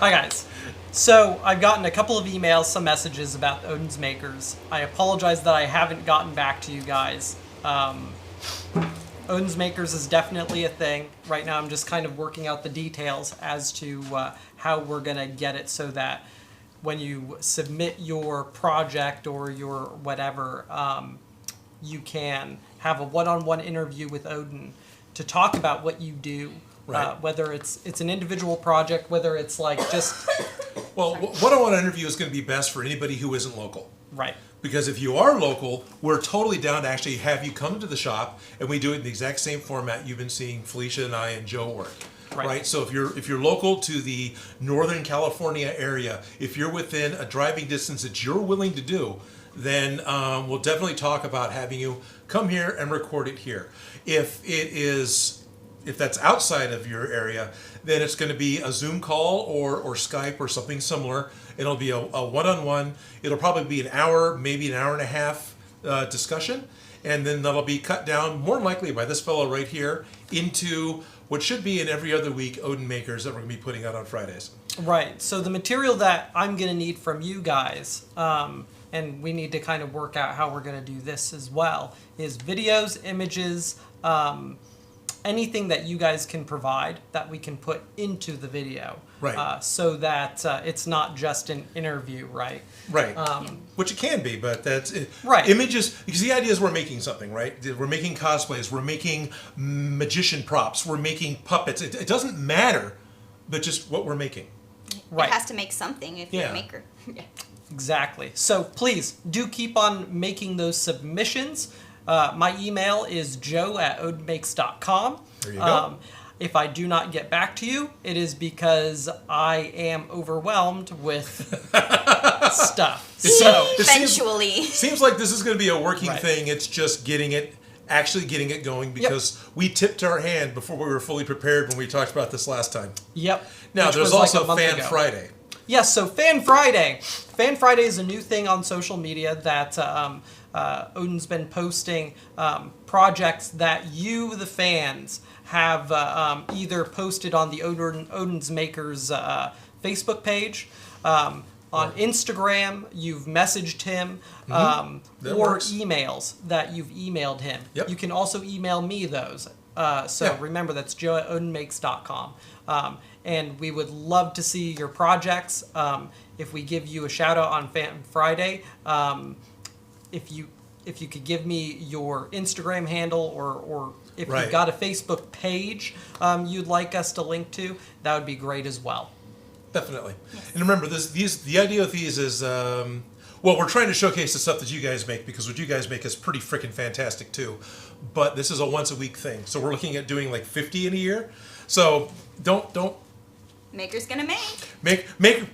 Hi guys. So I've gotten a couple of emails, some messages about Odin's Makers. I apologize that I haven't gotten back to you guys. Odin's Makers is definitely a thing. Right now I'm just kind of working out the details as to how we're going to get it so that when you submit your project or your whatever, you can have a one-on-one interview with Odin to talk about what you do. Right. Whether it's an individual project, whether it's like just... Well, one-on-one interview is going to be best for anybody who isn't local. Right. Because if you are local, we're totally down to actually have you come to the shop, and we do it in the exact same format you've been seeing Felicia and I and Joe work. Right. So if you're local to the Northern California area, if you're within a driving distance that you're willing to do, then we'll definitely talk about having you come here and record it here. If that's outside of your area, then it's going to be a Zoom call or Skype or something similar. It'll be a one-on-one. It'll probably be an hour, maybe an hour and a half discussion, and then that'll be cut down, more than likely by this fellow right here, into what should be in every other week Odin Makers that we're going to be putting out on Fridays. Right. So the material that I'm going to need from you guys, and we need to kind of work out how we're going to do this as well, is videos, images, anything that you guys can provide that we can put into the video. Right. So that it's not just an interview, right? Right. Which it can be, but that's it. Right. Images, because the idea is we're making something, right? We're making cosplays, we're making magician props, we're making puppets. It doesn't matter, but just what we're making. Right. It has to make something if you're a maker. Yeah. Exactly. So please do keep on making those submissions. My email is joe@odinmakes.com. There you go. If I do not get back to you, it is because I am overwhelmed with stuff. So Eventually. Seems like this is going to be a working Right. thing. It's just actually getting it going, because we tipped our hand before we were fully prepared when we talked about this last time. Yep. Now, Which there's was like also a month Fan ago. Friday. Yes, so Fan Friday. Fan Friday is a new thing on social media that Odin's been posting projects that you, the fans, have either posted on the Odin's Makers Facebook page, on Instagram, you've messaged him, or works. emails that you've emailed him. Yep. You can also email me those. Remember, that's joe@odinmakes.com. And we would love to see your projects. If we give you a shout out on Fan Friday, if you could give me your Instagram handle, or if Right. you've got a Facebook page you'd like us to link to, that would be great as well. Definitely. And remember, the idea with these is, we're trying to showcase the stuff that you guys make, because what you guys make is pretty freaking fantastic too. But this is a once a week thing, so we're looking at doing like 50 in a year. So don't. Maker's gonna make.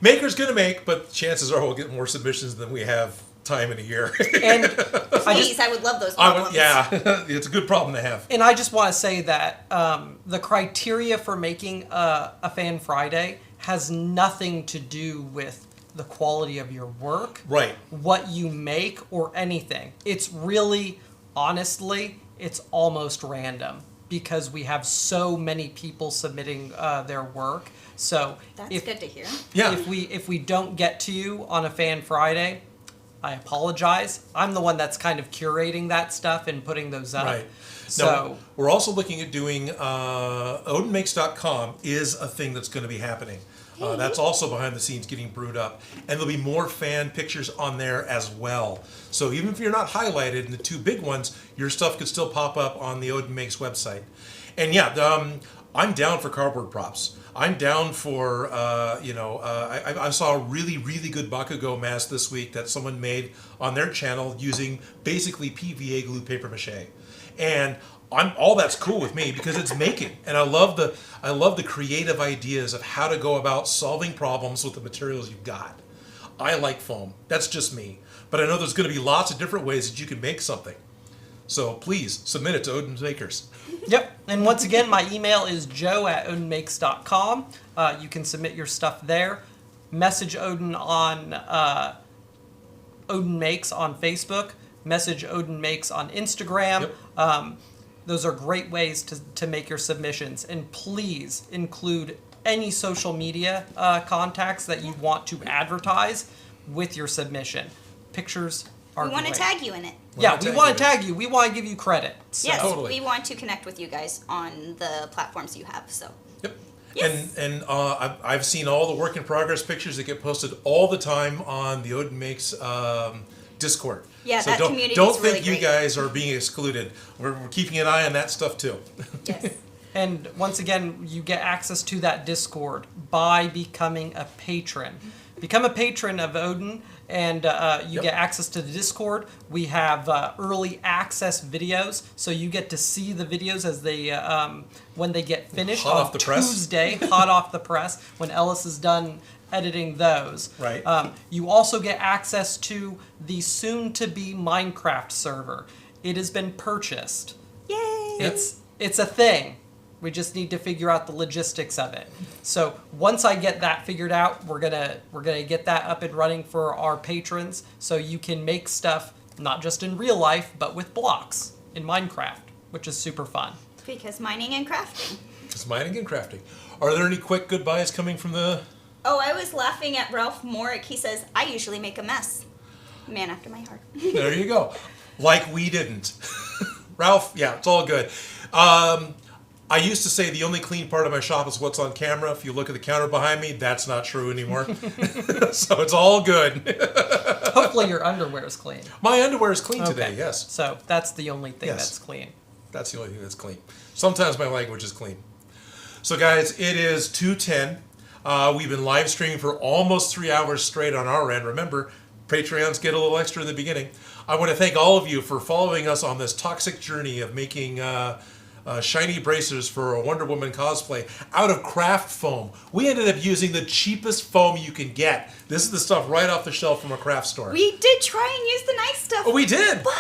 Maker's gonna make, but chances are we'll get more submissions than we have time in a year. And Please, I would love those problems. It's a good problem to have. And I just want to say that the criteria for making a Fan Friday has nothing to do with the quality of your work, Right. what you make, or anything. It's really, honestly, it's almost random, because we have so many people submitting their work. So That's good to hear. Yeah. if we don't get to you on a Fan Friday, I apologize. I'm the one that's kind of curating that stuff and putting those up. Right. So Now, we're also looking at doing OdinMakes.com is a thing that's going to be happening. That's also behind the scenes getting brewed up. And there'll be more fan pictures on there as well. So even if you're not highlighted in the two big ones, your stuff could still pop up on the Odin Makes website. And I'm down for cardboard props. I'm down for, I saw a really, really good Bakugo mask this week that someone made on their channel using basically PVA glue paper mache. And all that's cool with me, because it's making, and I love the creative ideas of how to go about solving problems with the materials you've got. I like foam. That's just me. But I know there's going to be lots of different ways that you can make something. So please submit it to Odin's Makers. Yep. And once again, my email is joe@odinmakes.com. You can submit your stuff there. Message Odin on Odin Makes on Facebook. Message Odin Makes on Instagram. Yep. Those are great ways to make your submissions. And please include any social media contacts that you want to advertise with your submission. Pictures are We want to great. tag you in it. Yeah, we want to tag you. We want to give you credit. So. Yes, Totally. we want to connect with you guys on the platforms you have. So Yep. Yes. And I've seen all the work in progress pictures that get posted all the time on the Odin Makes Discord. Yeah, so that don't, community don't is really think you great. guys are being excluded. We're keeping an eye on that stuff too. yes, And once again, you get access to that Discord by becoming a patron. Become a patron of Odin, and you get access to the Discord. We have early access videos, so you get to see the videos as they when they get finished Hot on off the press. Tuesday, hot off the press, when Ellis is done editing those. Right. You also get access to the soon-to-be Minecraft server. It has been purchased. yay! It's a thing. We just need to figure out the logistics of it. So once I get that figured out, we're gonna get that up and running for our patrons, so you can make stuff not just in real life, but with blocks in Minecraft, which is super fun. Because mining and crafting. It's mining and crafting. Are there any quick goodbyes coming from the... Oh, I was laughing at Ralph Morick. He says, I usually make a mess. Man after my heart. There you go. Like we didn't. Ralph, yeah, it's all good. I used to say the only clean part of my shop is what's on camera. If you look at the counter behind me, that's not true anymore. So it's all good. Hopefully your underwear is clean. My underwear is clean today, Okay. yes. So that's the only thing Yes. that's clean. That's the only thing that's clean. Sometimes my language is clean. So guys, it is 2:10. We've been live streaming for almost 3 hours straight on our end. Remember, Patreons get a little extra in the beginning. I want to thank all of you for following us on this toxic journey of making shiny bracers for a Wonder Woman cosplay out of craft foam. We ended up using the cheapest foam you can get. This is the stuff right off the shelf from a craft store. We did try and use the nice stuff. Oh, we did. But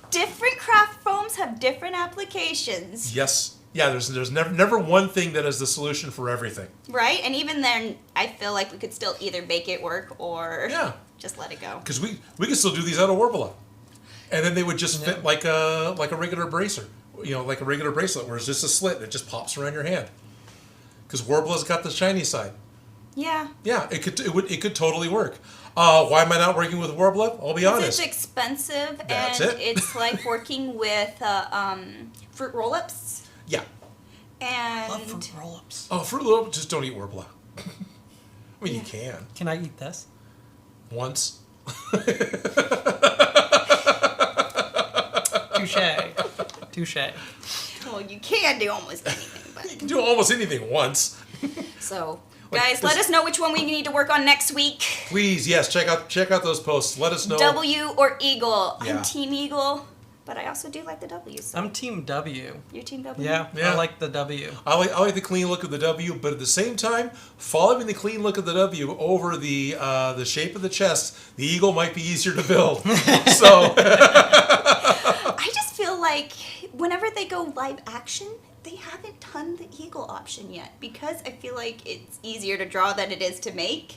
different craft foams have different applications. Yes. Yeah, there's never one thing that is the solution for everything. Right? And even then, I feel like we could still either make it work or Yeah. just let it go. Because we could still do these out of Worbla. And then they would just fit like a regular bracer. You know, like a regular bracelet where it's just a slit and it just pops around your hand. Because Worbla's got the shiny side. Yeah. Yeah, it could totally work. Why am I not working with Worbla? I'll be honest. It's expensive That's and it. it's like working with fruit roll-ups. Yeah. Love fruit And roll-ups. Oh, Fruit Loop, just don't eat Worbla. I mean, you can. Can I eat this? Once. Touche. well, you can do almost anything, You but can do almost anything once. so Like guys, this- let us know which one we need to work on next week. Please, yes, check out those posts. Let us know. W or Eagle. Yeah. I'm Team Eagle, but I also do like the W. So I'm Team W. you're Team W. Yeah, Yeah. I like the W. I like the clean look of the W, but at the same time, following the clean look of the W over the shape of the chest, the eagle might be easier to build. So I just feel like whenever they go live action, they haven't done the eagle option yet because I feel like it's easier to draw than it is to make.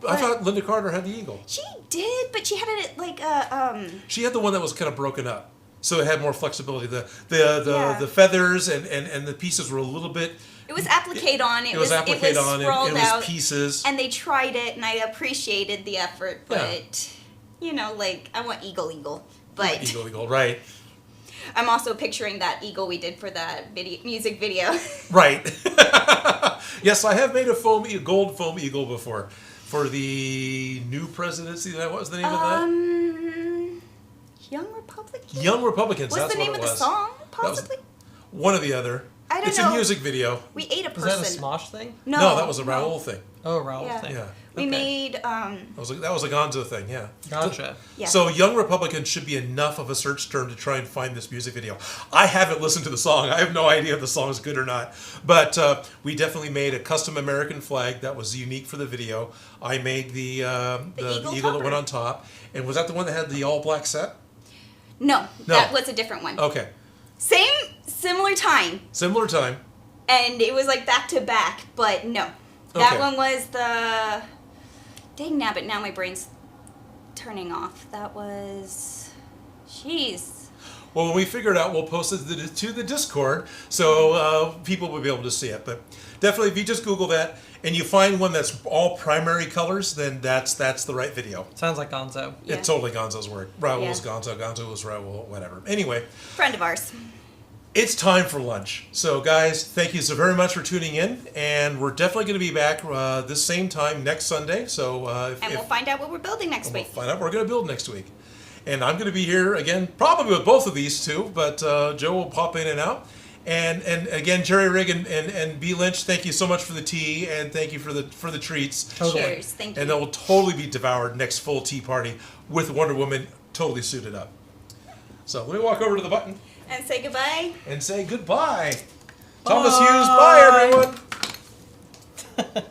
I thought Linda Carter had the eagle. She did, but she had it like She had the one that was kind of broken up, so it had more flexibility. The Yeah. the feathers and the pieces were a little bit. it was applique on. It was applique on. sprawled It was out, pieces. and they tried it, and I appreciated the effort. But you know, like I want eagle, but Eagle, right? I'm also picturing that eagle we did for that music video. Right. Yes, I have made a gold foam eagle before for the new presidency. What was the name of that? Young Republican. Young Republicans. What's That's the name what of it the was. song? That was Possibly. one or the other. I don't it's know. a music video. We ate a Is person. that a Smosh thing? No, that was a Raoul thing. Oh, Raoul Yeah. thing. Yeah. We Okay. made That was a Gonzo thing. Yeah. Gotcha. yeah. So Young Republicans should be enough of a search term to try and find this music video. I haven't listened to the song. I have no idea if the song is good or not. But we definitely made a custom American flag that was unique for the video. I made the eagle that topper. went on top. And was that the one that had the all black set? No, No. that was a different one. Okay. Similar time, Similar time. and it was like back to back, but no. Okay. That one was the. Dang nabbit! Now my brain's turning off. That was. Jeez. Well, when we figure it out, we'll post it to the Discord so people will be able to see it. But definitely, if you just Google that and you find one that's all primary colors, then that's the right video. Sounds like Gonzo. Yeah. It's totally Gonzo's work. Raoul was Yeah. Gonzo, Gonzo was Raoul, whatever. Anyway, Friend of ours. it's time for lunch. So, guys, thank you so very much for tuning in. And we're definitely going to be back this same time next Sunday. So, And we'll find out what we're building next we'll week. find out what we're going to build next week. And I'm going to be here again, probably with both of these two, but Joe will pop in and out. And again, Jerry Rigg and B Lynch, thank you so much for the tea and thank you for the treats. Totally. Cheers. Thank you. And that will totally be devoured next full tea party with Wonder Woman totally suited up. So let me walk over to the button And say goodbye. and say goodbye. Thomas Hughes, bye everyone.